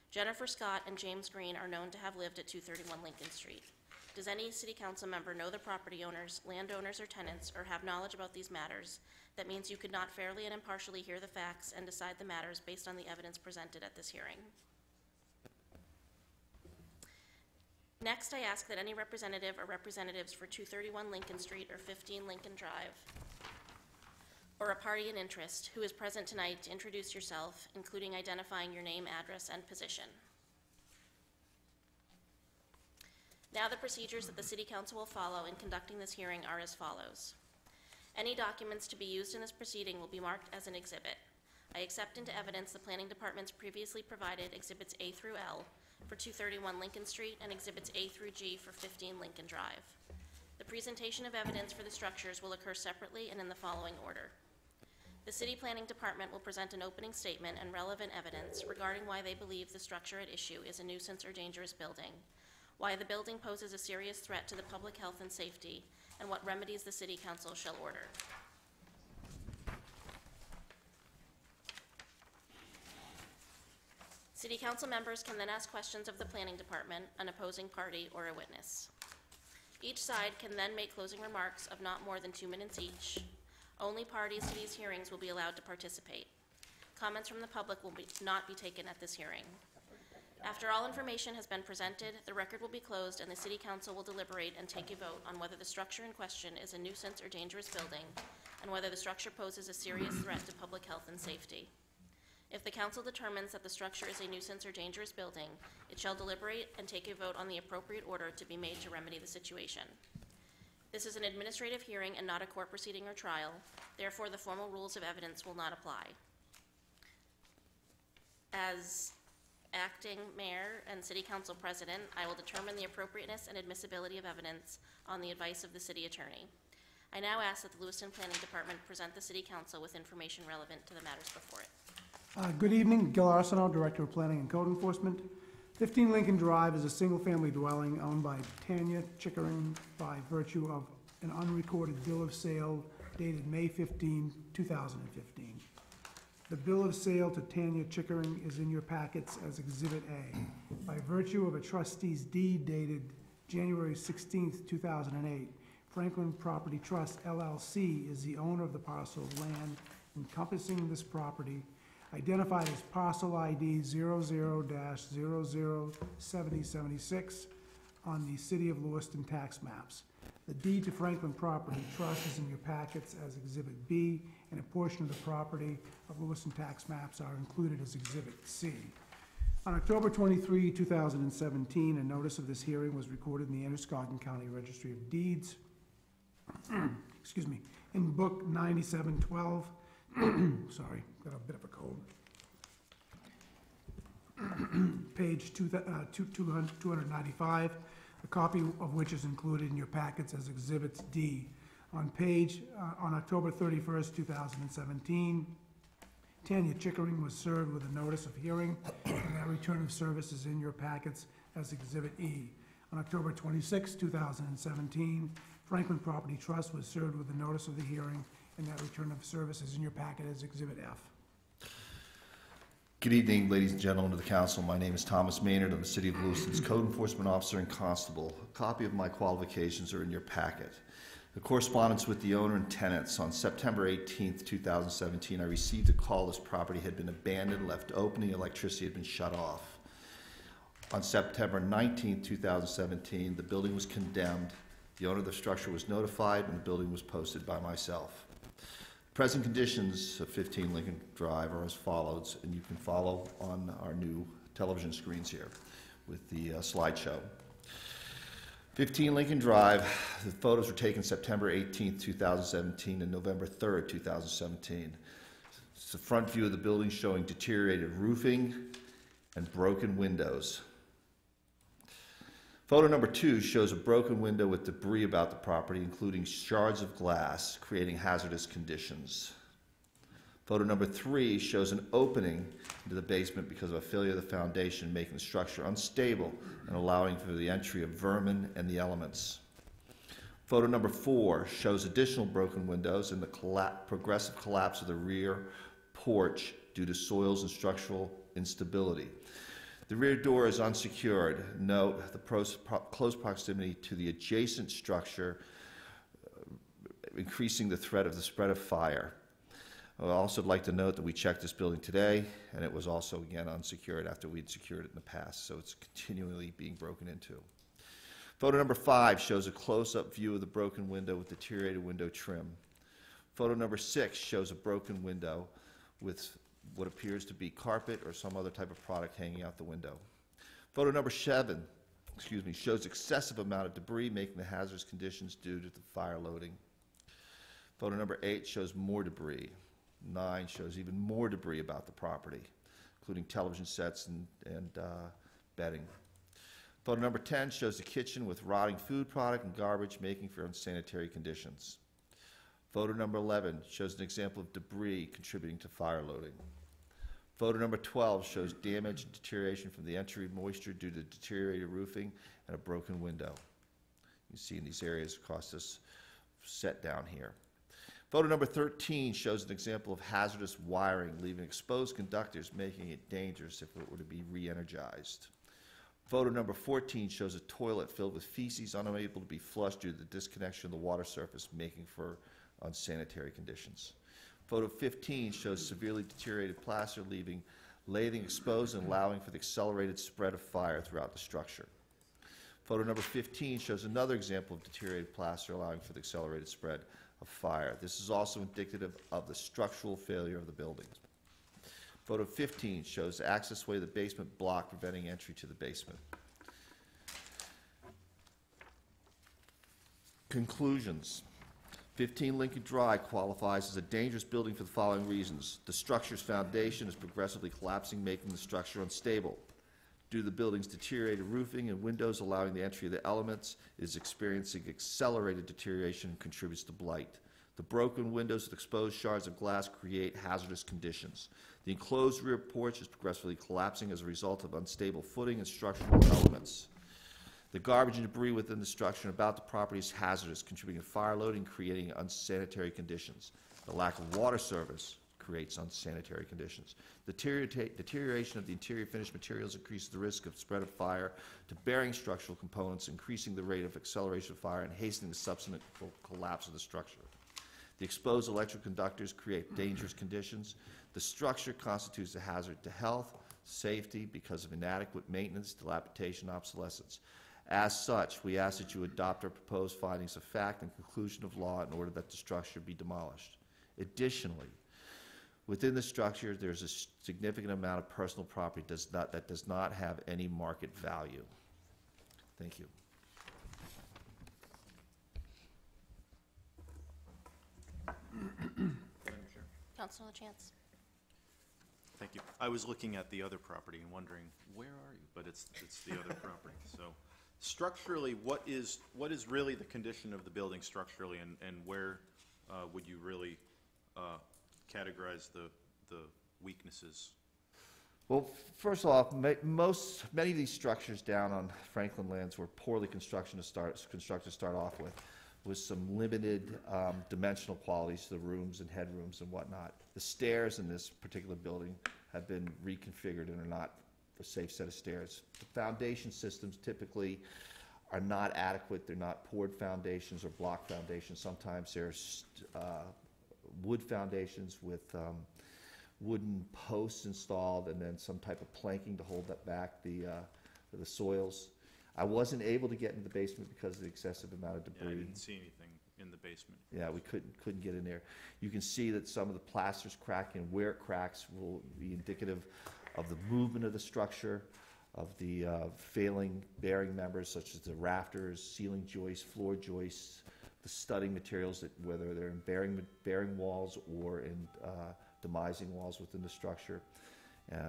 Jennifer Scott and James Green are known to have lived at 231 Lincoln Street. Does any city council member know the property owners, landowners, or tenants, or have knowledge about these matters? That means you could not fairly and impartially hear the facts and decide the matters based on the evidence presented at this hearing. Next, I ask that any representative or representatives for 231 Lincoln Street or 15 Lincoln Drive, or a party in interest who is present tonight to introduce yourself, including identifying your name, address, and position. Now the procedures that the City Council will follow in conducting this hearing are as follows. Any documents to be used in this proceeding will be marked as an exhibit. I accept into evidence the Planning Department's previously provided Exhibits A through L for 231 Lincoln Street and Exhibits A through G for 15 Lincoln Drive. The presentation of evidence for the structures will occur separately and in the following order. The City Planning Department will present an opening statement and relevant evidence regarding why they believe the structure at issue is a nuisance or dangerous building, why the building poses a serious threat to the public health and safety, and what remedies the City Council shall order. City Council members can then ask questions of the Planning Department, an opposing party, or a witness. Each side can then make closing remarks of not more than 2 minutes each. Only parties to these hearings will be allowed to participate. Comments from the public will not be taken at this hearing. After all information has been presented, the record will be closed and the City Council will deliberate and take a vote on whether the structure in question is a nuisance or dangerous building and whether the structure poses a serious threat to public health and safety. If the Council determines that the structure is a nuisance or dangerous building, it shall deliberate and take a vote on the appropriate order to be made to remedy the situation. This is an administrative hearing and not a court proceeding or trial. Therefore, the formal rules of evidence will not apply. As acting mayor and City Council president, I will determine the appropriateness and admissibility of evidence on the advice of the city attorney. I now ask that the Lewiston Planning Department present the City Council with information relevant to the matters before it. Good evening, Gil Arsenault, Director of Planning and Code Enforcement. 15 Lincoln Drive is a single-family dwelling owned by Tanya Chickering by virtue of an unrecorded bill of sale dated May 15, 2015. The bill of sale to Tanya Chickering is in your packets as Exhibit A. By virtue of a trustee's deed dated January 16, 2008, Franklin Property Trust LLC is the owner of the parcel of land encompassing this property, identified as parcel ID 00-007076 on the City of Lewiston tax maps. The deed to Franklin Property Trust is in your packets as Exhibit B, and a portion of the property of Lewiston tax maps are included as Exhibit C. On October 23, 2017, a notice of this hearing was recorded in the Androscoggin County Registry of Deeds, excuse me, in Book 9712. Sorry, got a bit of a cold. Page 295. a copy of which is included in your packets as Exhibits D. On October 31st, 2017, Tanya Chickering was served with a notice of hearing, and that return of service is in your packets as Exhibit E. On October 26, 2017, Franklin Property Trust was served with a notice of the hearing, and that return of service is in your packet as Exhibit F. Good evening, ladies and gentlemen of the council. My name is Thomas Maynard. I'm the City of Lewiston's Code Enforcement Officer and Constable. A copy of my qualifications are in your packet. The correspondence with the owner and tenants. On September 18th, 2017, I received a call this property had been abandoned, left open, the electricity had been shut off. On September 19th, 2017, the building was condemned. The owner of the structure was notified, and the building was posted by myself. Present conditions of 15 Lincoln Drive are as follows, and you can follow on our new television screens here with the slideshow. 15 Lincoln Drive, the photos were taken September 18th, 2017 and November 3rd, 2017. It's the front view of the building showing deteriorated roofing and broken windows. Photo number 2 shows a broken window with debris about the property, including shards of glass, creating hazardous conditions. Photo number 3 shows an opening into the basement because of a failure of the foundation, making the structure unstable and allowing for the entry of vermin and the elements. Photo number 4 shows additional broken windows and the progressive collapse of the rear porch due to soils and structural instability. The rear door is unsecured. Note the close proximity to the adjacent structure, increasing the threat of the spread of fire. I would also like to note that we checked this building today, and it was also, again, unsecured after we'd secured it in the past, so it's continually being broken into. Photo number 5 shows a close-up view of the broken window with deteriorated window trim. Photo number 6 shows a broken window with what appears to be carpet or some other type of product hanging out the window. Photo number 7, shows excessive amount of debris, making the hazardous conditions due to the fire loading. Photo number 8 shows more debris. 9 shows even more debris about the property, including television sets and bedding. Photo number 10 shows the kitchen with rotting food product and garbage, making for unsanitary conditions. Photo number 11 shows an example of debris contributing to fire loading. Photo number 12 shows damage and deterioration from the entry of moisture due to deteriorated roofing and a broken window. You see in these areas across this set down here. Photo number 13 shows an example of hazardous wiring, leaving exposed conductors, making it dangerous if it were to be re-energized. Photo number 14 shows a toilet filled with feces unable to be flushed due to the disconnection of the water surface, making for unsanitary conditions. Photo 15 shows severely deteriorated plaster, leaving lathing exposed and allowing for the accelerated spread of fire throughout the structure. Photo number 15 shows another example of deteriorated plaster, allowing for the accelerated spread of fire. This is also indicative of the structural failure of the building. Photo 15 shows the accessway of the basement block, preventing entry to the basement. Conclusions. 15 Lincoln Drive qualifies as a dangerous building for the following reasons. The structure's foundation is progressively collapsing, making the structure unstable. Due to the building's deteriorated roofing and windows allowing the entry of the elements, it is experiencing accelerated deterioration and contributes to blight. The broken windows with exposed shards of glass create hazardous conditions. The enclosed rear porch is progressively collapsing as a result of unstable footing and structural elements. The garbage and debris within the structure and about the property is hazardous, contributing to fire loading, creating unsanitary conditions. The lack of water service creates unsanitary conditions. The deterioration of the interior finished materials increases the risk of spread of fire to bearing structural components, increasing the rate of acceleration of fire and hastening the subsequent collapse of the structure. The exposed electrical conductors create dangerous conditions. The structure constitutes a hazard to health, safety because of inadequate maintenance, dilapidation, obsolescence. As such, we ask that you adopt our proposed findings of fact and conclusion of law in order that the structure be demolished. Additionally, within the structure, there's a significant amount of personal property that does not have any market value. Thank you. Councilor Chance. Thank you. I was looking at the other property and wondering, where are you? But it's the other property. So Structurally, what is really the condition of the building structurally, and where would you really categorize the weaknesses? Well, first off, many of these structures down on Franklin lands were poorly constructed to start off with some limited dimensional qualities to the rooms and headrooms and whatnot. The stairs in this particular building have been reconfigured and are not a safe set of stairs. The foundation systems typically are not adequate. They're not poured foundations or block foundations. Sometimes there's wood foundations with wooden posts installed and then some type of planking to hold that back the soils. I wasn't able to get into the basement because of the excessive amount of debris. Yeah, I didn't see anything in the basement. Yeah, we couldn't get in there. You can see that some of the plaster's cracking. Where it cracks will be indicative of the movement of the structure, of the failing bearing members such as the rafters, ceiling joists, floor joists, the studding materials, that whether they're in bearing walls or in demising walls within the structure.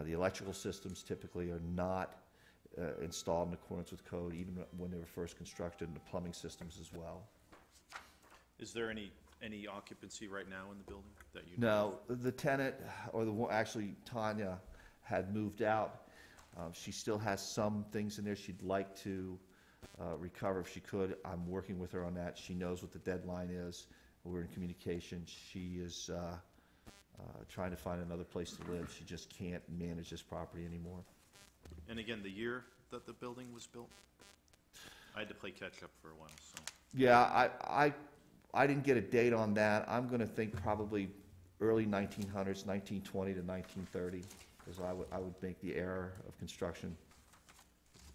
The electrical systems typically are not installed in accordance with code, even when they were first constructed, and the plumbing systems as well. Is there any occupancy right now in the building that you know? No, the tenant, or actually Tanya, had moved out. She still has some things in there she'd like to recover if she could. I'm working with her on that. She knows what the deadline is. We're in communication. She is trying to find another place to live. She just can't manage this property anymore. And again, the year that the building was built? I had to play catch up for a while, so. Yeah, I didn't get a date on that. I'm going to think probably early 1900s, 1920 to 1930, because I would make the error of construction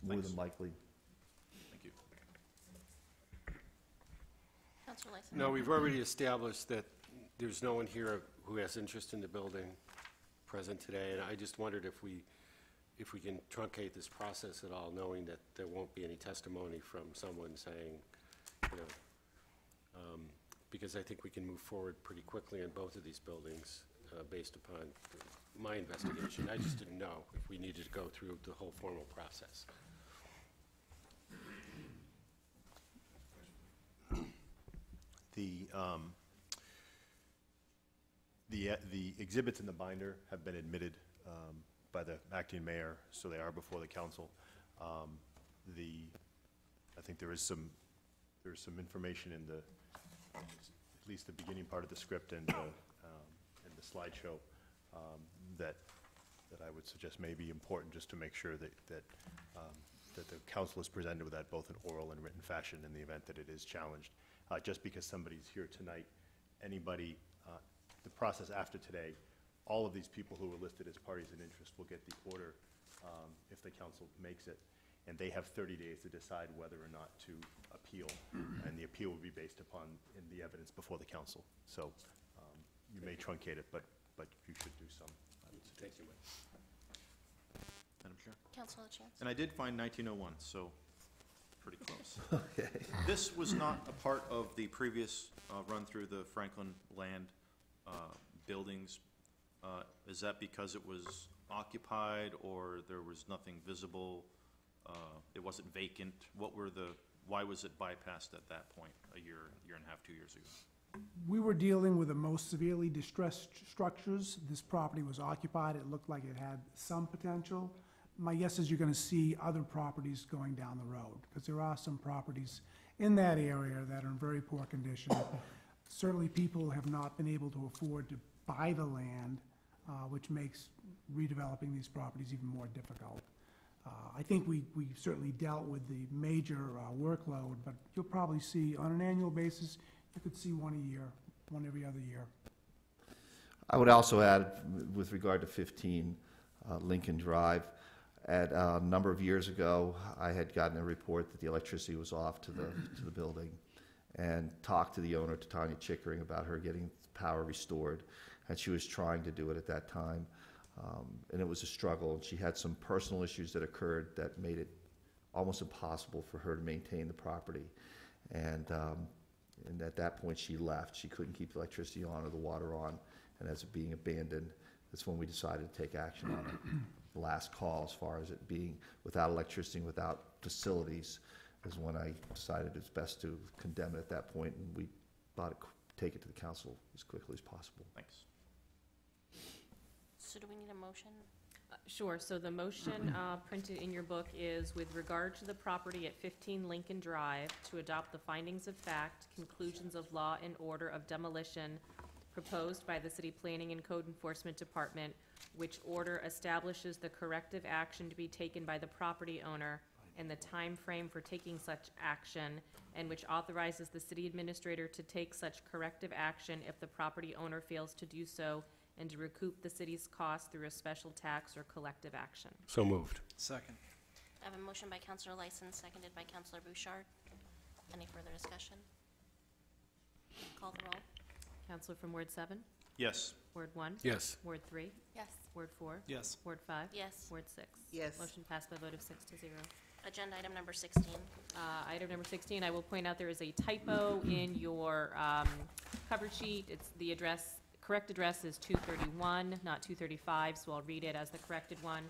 more than likely. Thank you. Councilor Lyson? No, we've already established that there's no one here who has interest in the building present today, and I just wondered if we can truncate this process at all, knowing that there won't be any testimony from someone saying, you know, because I think we can move forward pretty quickly on both of these buildings based upon my investigation. I just didn't know if we needed to go through the whole formal process. The exhibits in the binder have been admitted by the acting mayor, so they are before the council. I think there is some information in at least the beginning part of the script and the slideshow that I would suggest may be important, just to make sure that the council is presented with that both in oral and written fashion in the event that it is challenged. Just because somebody's here tonight, anybody, the process after today, all of these people who were listed as parties in interest will get the order if the council makes it, and they have 30 days to decide whether or not to appeal, and the appeal will be based upon the evidence before the council. So you may truncate it, but you should do some. Thank you. Madam Chair? Councilor Chance? And I did find 1901, so pretty close. Okay. This was not a part of the previous run through the Franklin land buildings. Is that because it was occupied, or there was nothing visible? It wasn't vacant? Why was it bypassed at that point, a year and a half, 2 years ago? We were dealing with the most severely distressed structures. This property was occupied. It looked like it had some potential. My guess is you're going to see other properties going down the road, because there are some properties in that area that are in very poor condition. Certainly people have not been able to afford to buy the land, which makes redeveloping these properties even more difficult. I think we certainly dealt with the major workload, but you'll probably see, on an annual basis, you could see one a year, one every other year. I would also add, with regard to 15 Lincoln Drive, a number of years ago, I had gotten a report that the electricity was off to the building, and talked to the owner, to Tanya Chickering, about her getting power restored, and she was trying to do it at that time. And it was a struggle, and she had some personal issues that occurred that made it almost impossible for her to maintain the property. And at that point, she left. She couldn't keep the electricity on or the water on, and as it being abandoned, that's when we decided to take action on it. The last call, as far as it being without electricity, without facilities, is when I decided it's best to condemn it at that point, and we take it to the council as quickly as possible. Thanks. So do we need a motion? Sure, so the motion printed in your book is with regard to the property at 15 Lincoln Drive to adopt the findings of fact, conclusions of law and order of demolition proposed by the City Planning and Code Enforcement Department, which order establishes the corrective action to be taken by the property owner and the time frame for taking such action, and which authorizes the city administrator to take such corrective action if the property owner fails to do so, and to recoup the city's costs through a special tax or collective action. So moved. Second. I have a motion by Councilor Lyson, seconded by Councilor Bouchard. Any further discussion? Call the roll. Counselor from Ward 7? Yes. Ward 1? Yes. Ward 3? Yes. Ward 4? Yes. Ward 5? Yes. Ward 6? Yes. Motion passed by a vote of 6 to 0. Agenda item number 16. Item number 16, I will point out there is a typo in your cover sheet. It's the address, correct address is 231, not 235, so I'll read it as the corrected one.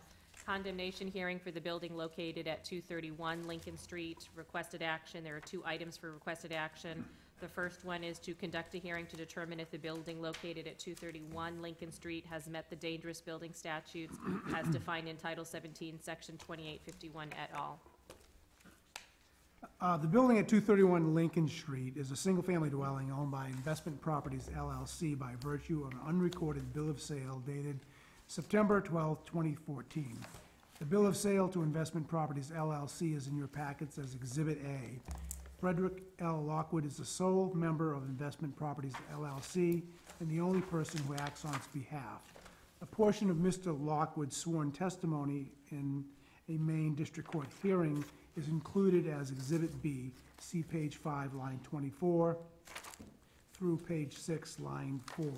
Condemnation hearing for the building located at 231 Lincoln Street. Requested action, there are 2 items for requested action. The first one is to conduct a hearing to determine if the building located at 231 Lincoln Street has met the dangerous building statutes as defined in Title 17, Section 2851 et al. The building at 231 Lincoln Street is a single-family dwelling owned by Investment Properties LLC by virtue of an unrecorded bill of sale dated September 12, 2014. The bill of sale to Investment Properties LLC is in your packets as Exhibit A. Frederick L. Lockwood is the sole member of Investment Properties LLC and the only person who acts on its behalf. A portion of Mr. Lockwood's sworn testimony in a Maine District Court hearing is included as Exhibit B. See page 5, line 24, through page 6, line 4.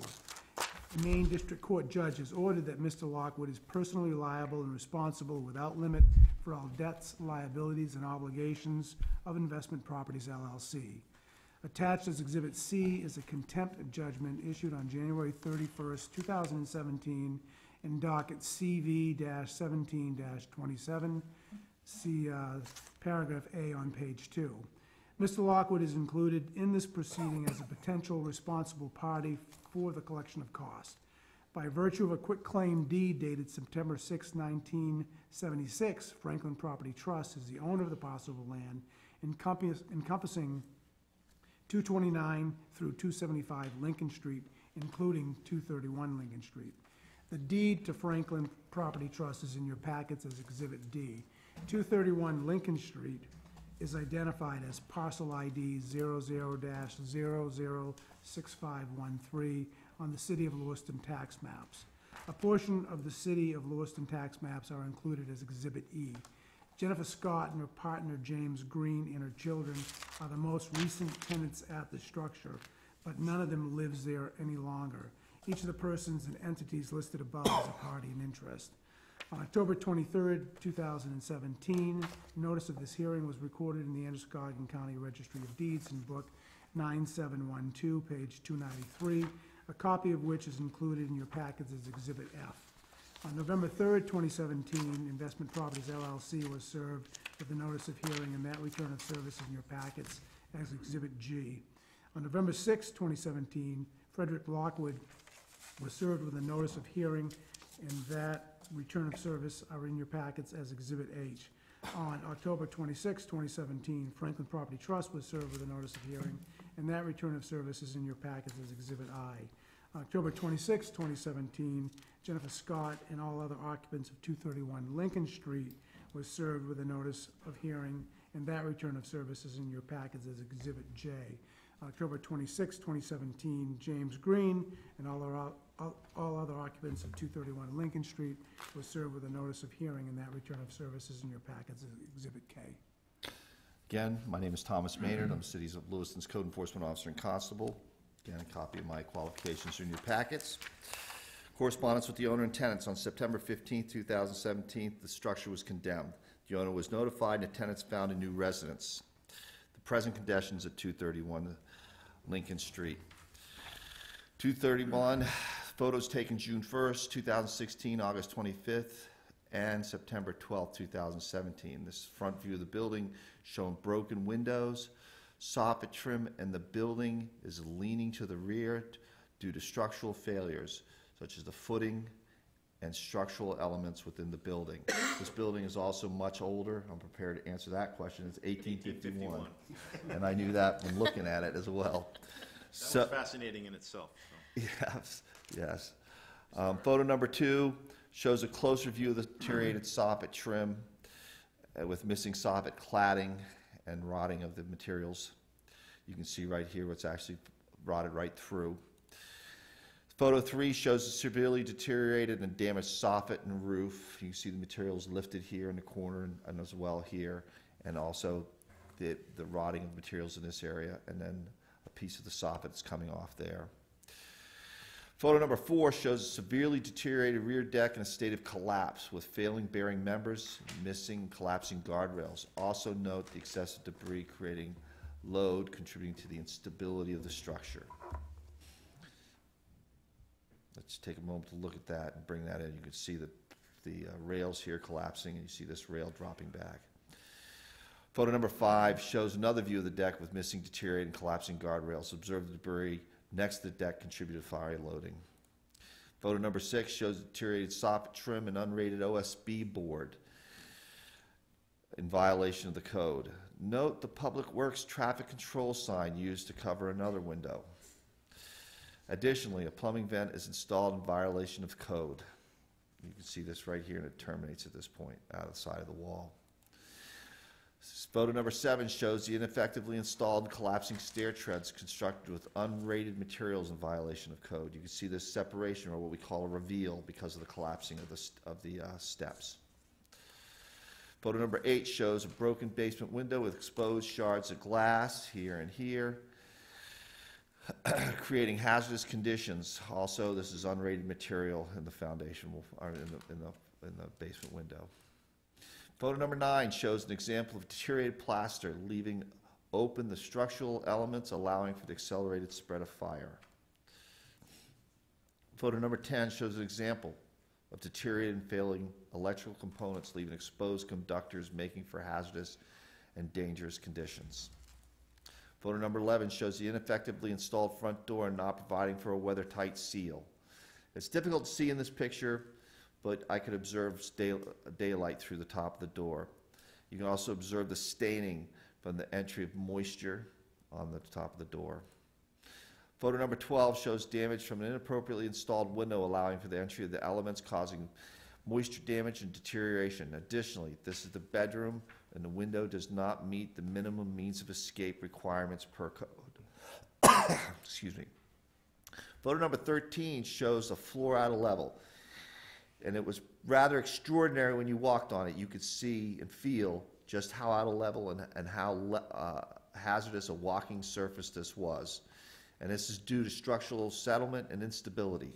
The Maine District Court judge has ordered that Mr. Lockwood is personally liable and responsible without limit for all debts, liabilities, and obligations of Investment Properties LLC. Attached as Exhibit C is a contempt judgment issued on January 31st, 2017, in docket CV-17-27. See paragraph A on page 2. Mr. Lockwood is included in this proceeding as a potential responsible party for the collection of costs. By virtue of a quitclaim deed dated September 6, 1976, Franklin Property Trust is the owner of the parcel of land encompassing 229 through 275 Lincoln Street, including 231 Lincoln Street. The deed to Franklin Property Trust is in your packets as Exhibit D. 231 Lincoln Street is identified as parcel ID 00-006513 on the City of Lewiston tax maps. A portion of the City of Lewiston tax maps are included as Exhibit E. Jennifer Scott and her partner James Green and her children are the most recent tenants at the structure, but none of them lives there any longer. Each of the persons and entities listed above is a party in interest. On October 23rd, 2017, notice of this hearing was recorded in the Androscoggin County Registry of Deeds in Book 9712, page 293, a copy of which is included in your packets as Exhibit F. On November 3rd, 2017, Investment Properties LLC was served with a notice of hearing, and that return of service in your packets as Exhibit G. On November 6, 2017, Frederick Lockwood was served with a notice of hearing, and that return of service are in your packets as Exhibit H. On October 26, 2017, Franklin Property Trust was served with a notice of hearing, and that return of service is in your packets as Exhibit I. October 26, 2017, Jennifer Scott and all other occupants of 231 Lincoln Street was served with a notice of hearing, and that return of service is in your packets as Exhibit J. October 26, 2017, James Green and all other occupants of 231 Lincoln Street was served with a notice of hearing, and that return of service is in your packets as Exhibit K. Again, my name is Thomas Maynard. I'm the City's of Lewiston's Code Enforcement Officer and Constable. Again, a copy of my qualifications are in your packets. Correspondence with the owner and tenants. On September 15, 2017, the structure was condemned. The owner was notified and the tenants found a new residence. The present conditions at 231 Lincoln Street. 231, photos taken June 1st, 2016, August 25th, and September 12, 2017. This front view of the building showing broken windows, soffit trim, and the building is leaning to the rear due to structural failures, such as the footing and structural elements within the building. This building is also much older. I'm prepared to answer that question. It's 1851. And I knew that when looking at it as well. That was fascinating in itself. So. Yes, yes. Photo number 2 shows a closer view of the deteriorated soffit trim with missing soffit cladding and rotting of the materials. You can see right here what's actually rotted right through. Photo 3 shows a severely deteriorated and damaged soffit and roof. You can see the materials lifted here in the corner and as well here, and also the rotting of materials in this area, and then a piece of the soffit that's coming off there. Photo number 4 shows a severely deteriorated rear deck in a state of collapse with failing bearing members, missing collapsing guardrails. Also note the excessive debris creating load contributing to the instability of the structure. Let's take a moment to look at that and bring that in. You can see the rails here collapsing, and you see this rail dropping back. Photo number 5 shows another view of the deck with missing, deteriorating, collapsing guardrails. Observe the debris next to the deck contributed to fire loading. Photo number 6 shows deteriorated soffit trim and unrated OSB board in violation of the code. Note the Public Works traffic control sign used to cover another window. Additionally, a plumbing vent is installed in violation of code. You can see this right here, and it terminates at this point out of the side of the wall. Photo number 7 shows the ineffectively installed collapsing stair treads constructed with unrated materials in violation of code. You can see this separation, or what we call a reveal, because of the collapsing of the steps. Photo number 8 shows a broken basement window with exposed shards of glass here and here, creating hazardous conditions. Also, this is unrated material in the foundation, or in the basement window. Photo number 9 shows an example of deteriorated plaster, leaving open the structural elements, allowing for the accelerated spread of fire. Photo number 10 shows an example of deteriorated and failing electrical components, leaving exposed conductors, making for hazardous and dangerous conditions. Photo number 11 shows the ineffectively installed front door not providing for a weather-tight seal. It's difficult to see in this picture, but I could observe daylight through the top of the door. You can also observe the staining from the entry of moisture on the top of the door. Photo number 12 shows damage from an inappropriately installed window, allowing for the entry of the elements, causing moisture damage and deterioration. Additionally, this is the bedroom, and the window does not meet the minimum means of escape requirements per code. Excuse me. Photo number 13 shows a floor out of level. And it was rather extraordinary when you walked on it. You could see and feel just how out of level and how hazardous a walking surface this was. And this is due to structural settlement and instability.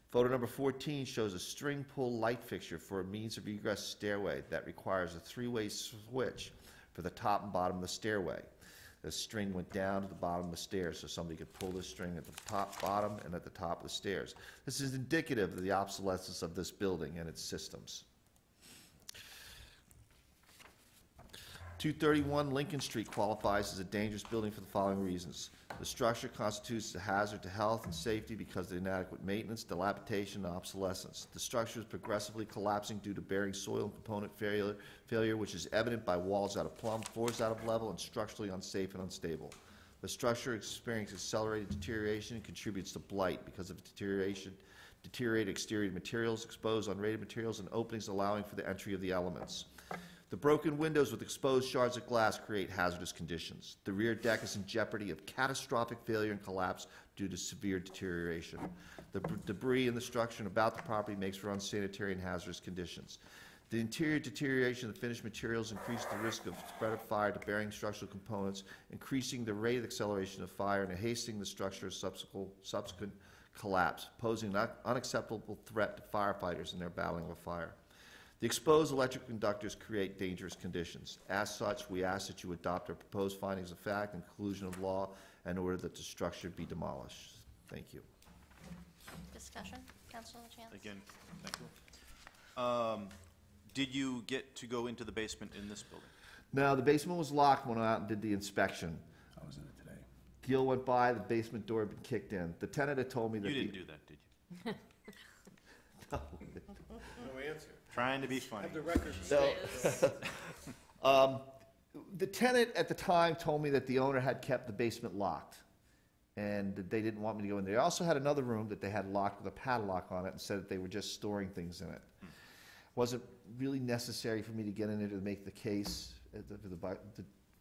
Photo number 14 shows a string pull light fixture for a means of egress stairway that requires a 3-way switch for the top and bottom of the stairway. The string went down to the bottom of the stairs, so somebody could pull this string at the top, bottom, and at the top of the stairs. This is indicative of the obsolescence of this building and its systems. 231 Lincoln Street qualifies as a dangerous building for the following reasons. The structure constitutes a hazard to health and safety because of the inadequate maintenance, dilapidation, and obsolescence. The structure is progressively collapsing due to bearing soil and component failure, which is evident by walls out of plumb, floors out of level, and structurally unsafe and unstable. The structure experiences accelerated deterioration and contributes to blight because of deteriorated exterior materials, exposed unrated materials, and openings allowing for the entry of the elements. The broken windows with exposed shards of glass create hazardous conditions. The rear deck is in jeopardy of catastrophic failure and collapse due to severe deterioration. The debris in the structure and about the property makes for unsanitary and hazardous conditions. The interior deterioration of the finished materials increases the risk of spread of fire to bearing structural components, increasing the rate of acceleration of fire and hastening the structure's subsequent collapse, posing an unacceptable threat to firefighters in their battling of a fire. The exposed electric conductors create dangerous conditions. As such, we ask that you adopt our proposed findings of fact and conclusion of law in order that the structure be demolished. Thank you. Discussion? Councilor LaChance? Again, thank you. Did you get to go into the basement in this building? No, the basement was locked when I went out and did the inspection. I was in it today. Gil went by, the basement door had been kicked in. The tenant had told me that You didn't do that, did you? No. No answer. Trying to be funny. Have the record No. The tenant at the time told me that the owner had kept the basement locked, and that they didn't want me to go in there. They also had another room that they had locked with a padlock on it and said that they were just storing things in it. Wasn't really necessary for me to get in there to make the case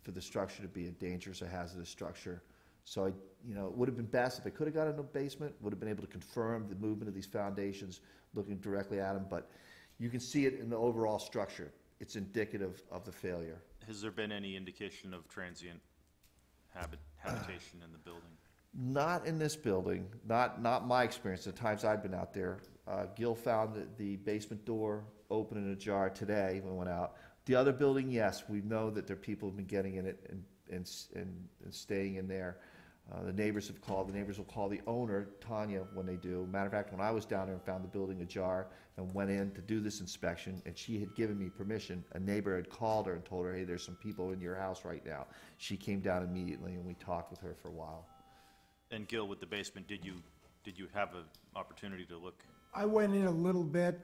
for the structure to be a dangerous or hazardous structure. So it would have been best if I could have got in the basement, would have been able to confirm the movement of these foundations, looking directly at them, but you can see it in the overall structure. It's indicative of the failure. Has there been any indication of transient habitation in the building? Not in this building, not my experience, the times I've been out there. Gil found the basement door open and ajar today when we went out. The other building, yes, we know that there are people who've been getting in it and staying in there. The neighbors have called. The neighbors will call the owner, Tanya, when they do. Matter of fact, when I was down there and found the building ajar and went in to do this inspection, and she had given me permission, a neighbor had called her and told her, hey, there's some people in your house right now. She came down immediately, and we talked with her for a while. And Gil, with the basement, did you have an opportunity to look? I went in a little bit,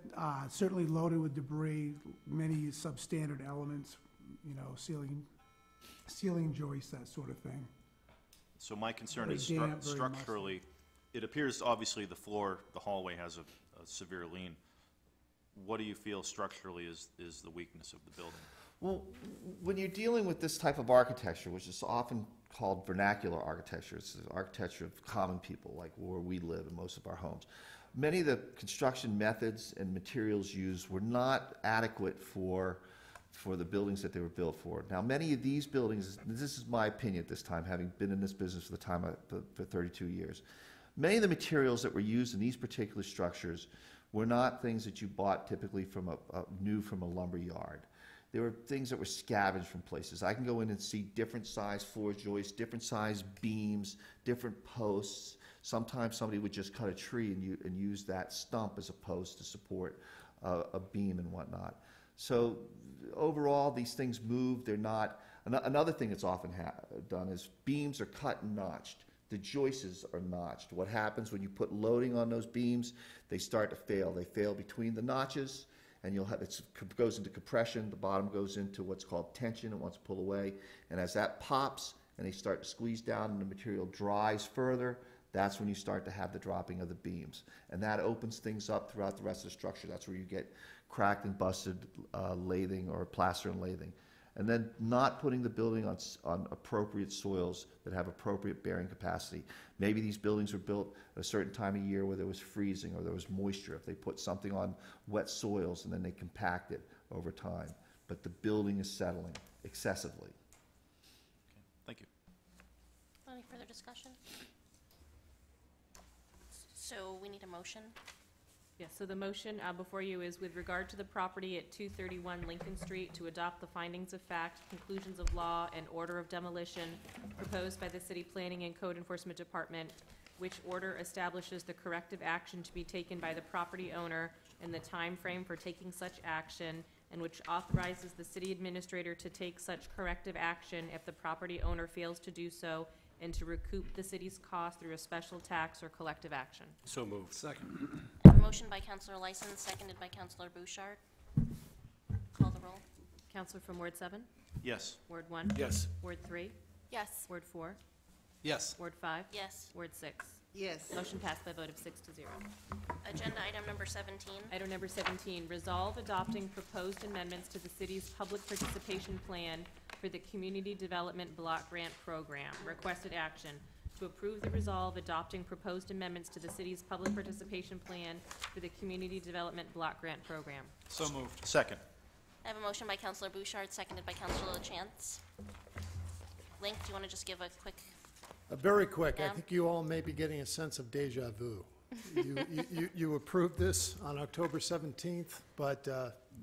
certainly loaded with debris, many substandard elements, ceiling joists, that sort of thing. So my concern Very is damp, very structurally, it appears obviously the floor, the hallway has a severe lean. What do you feel structurally is the weakness of the building? Well, when you're dealing with this type of architecture, which is often called vernacular architecture, it's the architecture of common people, like where we live in most of our homes. Many of the construction methods and materials used were not adequate for the buildings that they were built for. Now, many of these buildings, this is my opinion at this time, having been in this business for 32 years, many of the materials that were used in these particular structures were not things that you bought typically from from a lumber yard. They were things that were scavenged from places. I can go in and see different size floor joists, different size beams, different posts. Sometimes somebody would just cut a tree and use that stump as a post to support a beam and whatnot. So overall, these things move. They're not. Another thing that's often done is beams are cut and notched. The joists are notched. What happens when you put loading on those beams? They start to fail. They fail between the notches, and it goes into compression. The bottom goes into what's called tension. It wants to pull away, and as that pops and they start to squeeze down and the material dries further, that's when you start to have the dropping of the beams. And that opens things up throughout the rest of the structure. That's where you get cracked and busted lathing or plaster and lathing. And then not putting the building on appropriate soils that have appropriate bearing capacity. Maybe these buildings were built at a certain time of year where there was freezing or there was moisture. If they put something on wet soils and then they compact it over time. But the building is settling excessively. Okay, thank you. Any further discussion? So we need a motion. Yes, so the motion before you is with regard to the property at 231 Lincoln Street to adopt the findings of fact, conclusions of law, and order of demolition proposed by the City Planning and Code Enforcement Department, which order establishes the corrective action to be taken by the property owner and the time frame for taking such action, and which authorizes the city administrator to take such corrective action if the property owner fails to do so, and to recoup the city's cost through a special tax or collective action. So moved. Second. I have a motion by Councilor Lyson, seconded by Councilor Bouchard. Call the roll. Counselor from Ward 7? Yes. Ward 1? Yes. Ward 3? Yes. Ward 4? Yes. Ward 5? Yes. Ward 6? Yes. Motion passed by a vote of 6-0. Agenda item number 17. Item number 17, resolve adopting proposed amendments to the city's public participation plan for the Community Development Block Grant Program. Requested action, to approve the resolve adopting proposed amendments to the city's public participation plan for the Community Development Block Grant Program. So moved. Second. I have a motion by Councilor Bouchard, seconded by Councilor LaChance. Link, do you want to just give a quick? Very quick. Yeah. I think you all may be getting a sense of deja vu. You approved this on October 17th, but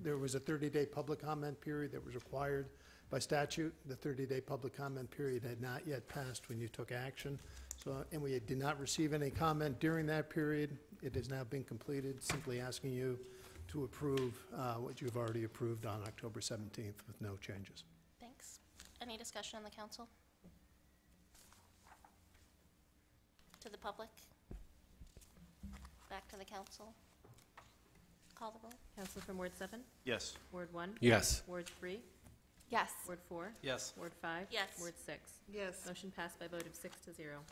there was a 30-day public comment period that was required by statute. The 30-day public comment period had not yet passed when you took action. And we did not receive any comment during that period. It has now been completed, simply asking you to approve what you've already approved on October 17th with no changes. Thanks. Any discussion on the council? To the public? Back to the council? Call the roll. Council from Ward 7? Yes. Ward 1? Yes. Ward 3? Yes. Ward 4? Yes. Ward 5? Yes. Ward 6? Yes. Motion passed by a vote of 6 to 0.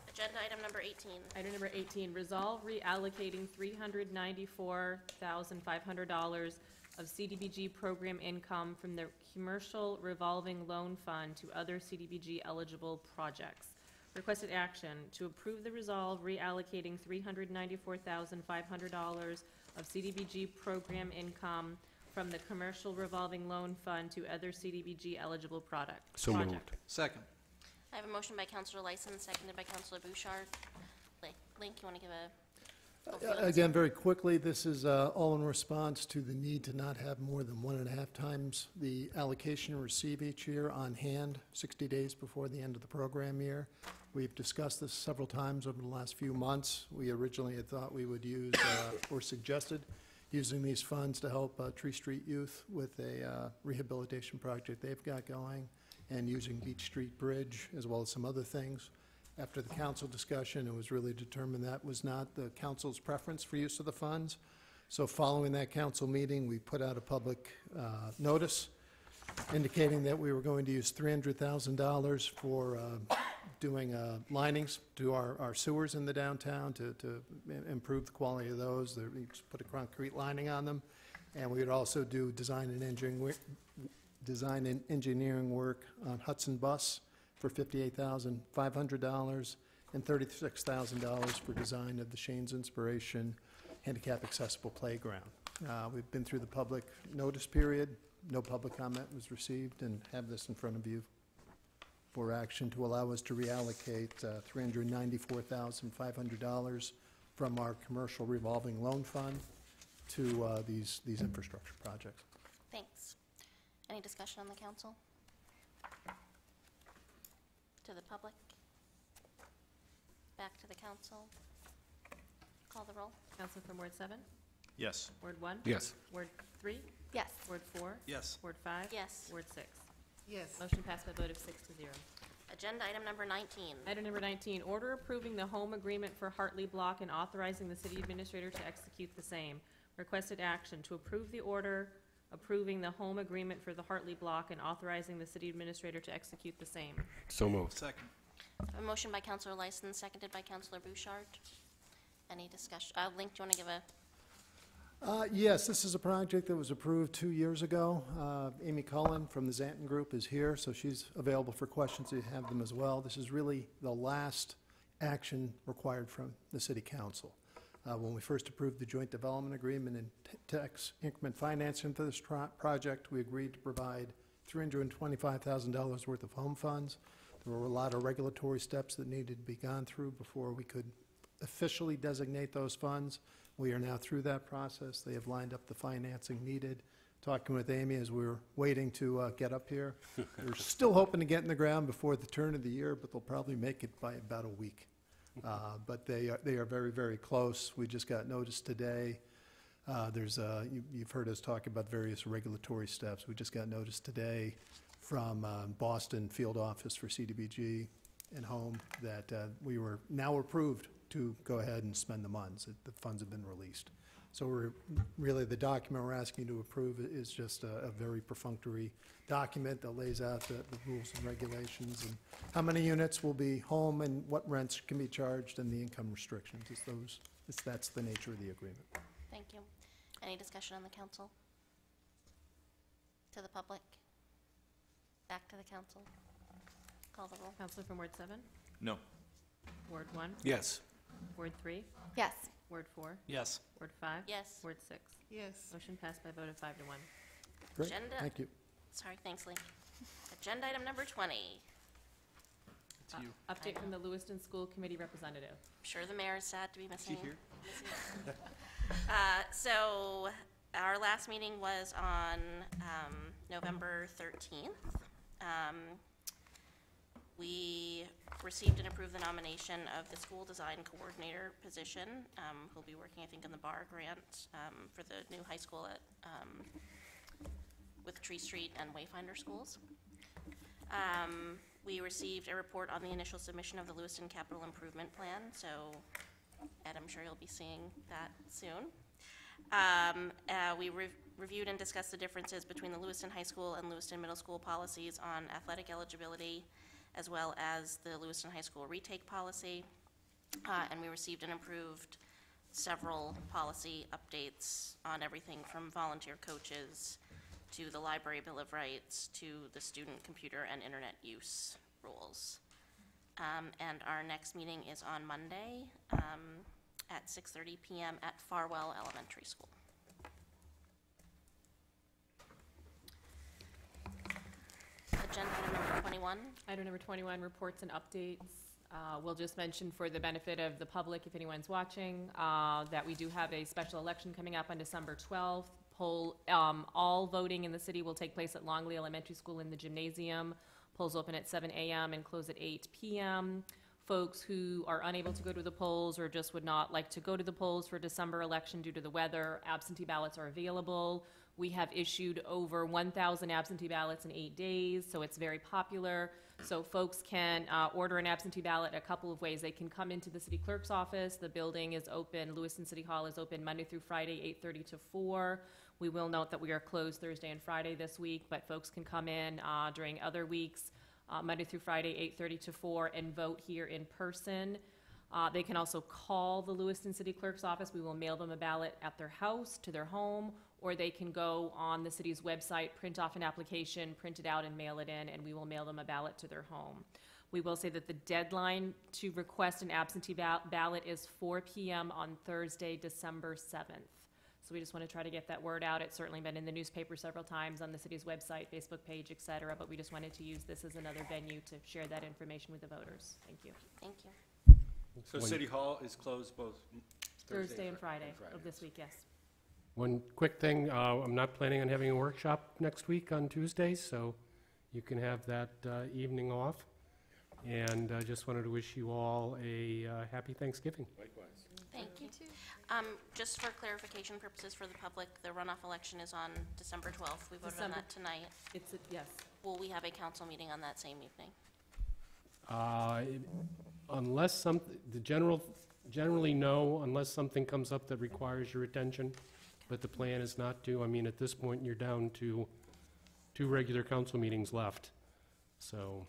Agenda item number 18. Item number 18, resolve reallocating $394,500 of CDBG program income from the Commercial Revolving Loan Fund to other CDBG eligible projects. Requested action to approve the resolve reallocating $394,500 of CDBG program income from the Commercial Revolving Loan Fund to other CDBG eligible projects. So moved. Second. I have a motion by Councilor Lyson, seconded by Councilor Bouchard. Link, you want to give a? Again, very quickly, this is all in response to the need to not have more than 1.5 times the allocation you receive each year on hand 60 days before the end of the program year. We've discussed this several times over the last few months. We originally had thought we would use, or suggested, using these funds to help Tree Street Youth with a rehabilitation project they've got going, and using Beach Street Bridge, as well as some other things. After the council discussion, it was really determined that was not the council's preference for use of the funds. So following that council meeting, we put out a public notice indicating that we were going to use $300,000 for doing linings to our sewers in the downtown to improve the quality of those. We put a concrete lining on them. And we would also do design and engineering work on Hudson Bus for $58,500 and $36,000 for design of the Shane's Inspiration handicap accessible playground. We've been through the public notice period. No public comment was received, and have this in front of you for action to allow us to reallocate $394,500 from our commercial revolving loan fund to these infrastructure projects. Thanks. Any discussion on the council? To the public? Back to the council? Call the roll. Council from Ward 7? Yes. Ward 1? Yes. Ward 3? Yes. Ward 4? Yes. Ward 5? Yes. Ward 6? Yes. Motion passed by a vote of 6 to 0. Agenda item number 19. Item number 19, order approving the home agreement for Hartley Block and authorizing the city administrator to execute the same. Requested action to approve the order approving the home agreement for the Hartley Block and authorizing the city administrator to execute the same. So moved. Second. A motion by Councilor Lyson, seconded by Councilor Bouchard. Any discussion? Link, do you want to give a? Yes, this is a project that was approved 2 years ago. Amy Cullen from the Zanton Group is here, so she's available for questions if you have them as well. This is really the last action required from the City Council. When we first approved the joint development agreement and tax increment financing for this project, we agreed to provide $325,000 worth of home funds. There were a lot of regulatory steps that needed to be gone through before we could officially designate those funds. We are now through that process. They have lined up the financing needed. Talking with Amy as we were waiting to get up here. We're still hoping to get in the ground before the turn of the year, but they'll probably make it by about a week. But they are very, very close. We just got notice today. You've heard us talk about various regulatory steps. We just got notice today from Boston Field Office for CDBG and Home that we were now approved to go ahead and spend the funds. The funds have been released. So the document we're asking you to approve is just a very perfunctory document that lays out the rules and regulations and how many units will be home and what rents can be charged and the income restrictions. That's the nature of the agreement. Thank you. Any discussion on the council? To the public? Back to the council? Call the roll. Councilor from Ward 7? No. Ward 1? Yes. Ward 3? Yes. Ward 4? Yes. Ward 5? Yes. Ward 6? Yes. Motion passed by a vote of 5 to 1. Great, Agenda. thank you. Sorry, thanks, Lee. Agenda item number 20. It's you. Update from the Lewiston School Committee representative. I'm sure the mayor is sad to be missing. Is he here? So our last meeting was on November 13th. We received and approved the nomination of the school design coordinator position, who'll be working, I think, on the bar grant for the new high school at, with Tree Street and Wayfinder schools. We received a report on the initial submission of the Lewiston Capital Improvement Plan, so Ed, I'm sure you'll be seeing that soon. We reviewed and discussed the differences between the Lewiston High School and Lewiston Middle School policies on athletic eligibility, as well as the Lewiston High School retake policy. And we received and approved several policy updates on everything from volunteer coaches to the library Bill of Rights to the student computer and internet use rules. And our next meeting is on Monday at 6:30 p.m. at Farwell Elementary School. Agenda item number 21. Item number 21, reports and updates. We'll just mention for the benefit of the public, if anyone's watching, that we do have a special election coming up on December 12th. All voting in the city will take place at Longley Elementary School in the gymnasium. Polls open at 7 a.m. and close at 8 p.m. Folks who are unable to go to the polls or just would not like to go to the polls for December election due to the weather, absentee ballots are available. We have issued over 1,000 absentee ballots in 8 days, so it's very popular. So folks can order an absentee ballot a couple of ways. They can come into the city clerk's office. The building is open. Lewiston City Hall is open Monday through Friday, 8:30 to 4. We will note that we are closed Thursday and Friday this week, but folks can come in during other weeks, Monday through Friday, 8:30 to 4, and vote here in person. They can also call the Lewiston City Clerk's office. We will mail them a ballot at their house, to their home, or they can go on the city's website, print off an application, print it out, and mail it in, and we will mail them a ballot to their home. We will say that the deadline to request an absentee ballot is 4 p.m. on Thursday, December 7th. So we just want to try to get that word out. It's certainly been in the newspaper several times, on the city's website, Facebook page, et cetera, but we just wanted to use this as another venue to share that information with the voters. Thank you. Thank you. So City Hall is closed both Thursday and Friday of this week, yes. One quick thing, I'm not planning on having a workshop next week on Tuesday, so you can have that evening off. And I just wanted to wish you all a happy Thanksgiving. Likewise. Thank you. Just for clarification purposes for the public, the runoff election is on December 12th. We voted on that tonight. Yes. Will we have a council meeting on that same evening? Unless generally no, unless something comes up that requires your attention, but the plan is not to. I mean, at this point, you're down to 2 regular council meetings left. So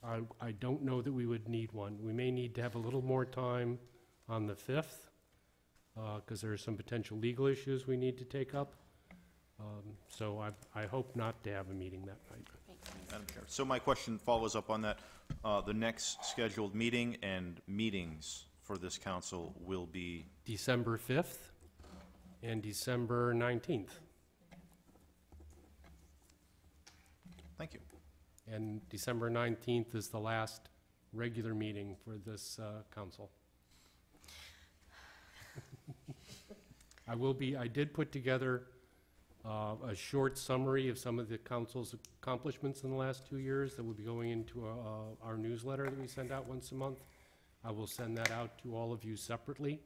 I don't know that we would need one. We may need to have a little more time on the 5th, because there are some potential legal issues we need to take up. So I hope not to have a meeting that night. Madam Chair, so my question follows up on that. The next scheduled meeting and meetings for this council will be? December 5th and December 19th. Thank you. And December 19th is the last regular meeting for this council. I did put together a short summary of some of the council's accomplishments in the last 2 years that will be going into our newsletter that we send out once a month. I will send that out to all of you separately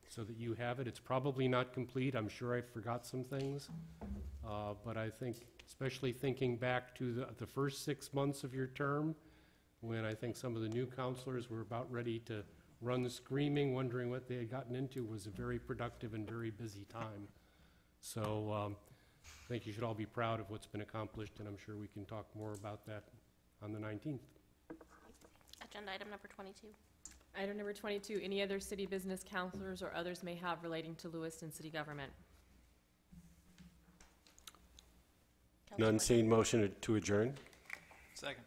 so that you have it. It's probably not complete. I'm sure I forgot some things. But I think, especially thinking back to the first 6 months of your term, when I think some of the new councilors were about ready to run screaming, wondering what they had gotten into, was a very productive and very busy time. So I think you should all be proud of what's been accomplished, and I'm sure we can talk more about that on the 19th. Agenda item number 22. Item number 22, any other city business councilors or others may have relating to Lewiston City Government? None seen, motion to adjourn? Second.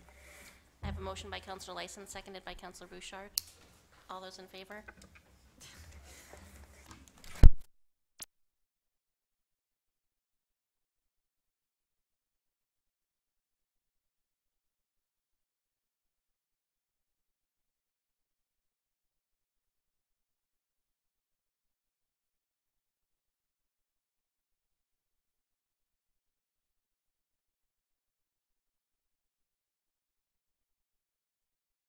I have a motion by Councilor Lyson, seconded by Councilor Bouchard. All those in favor?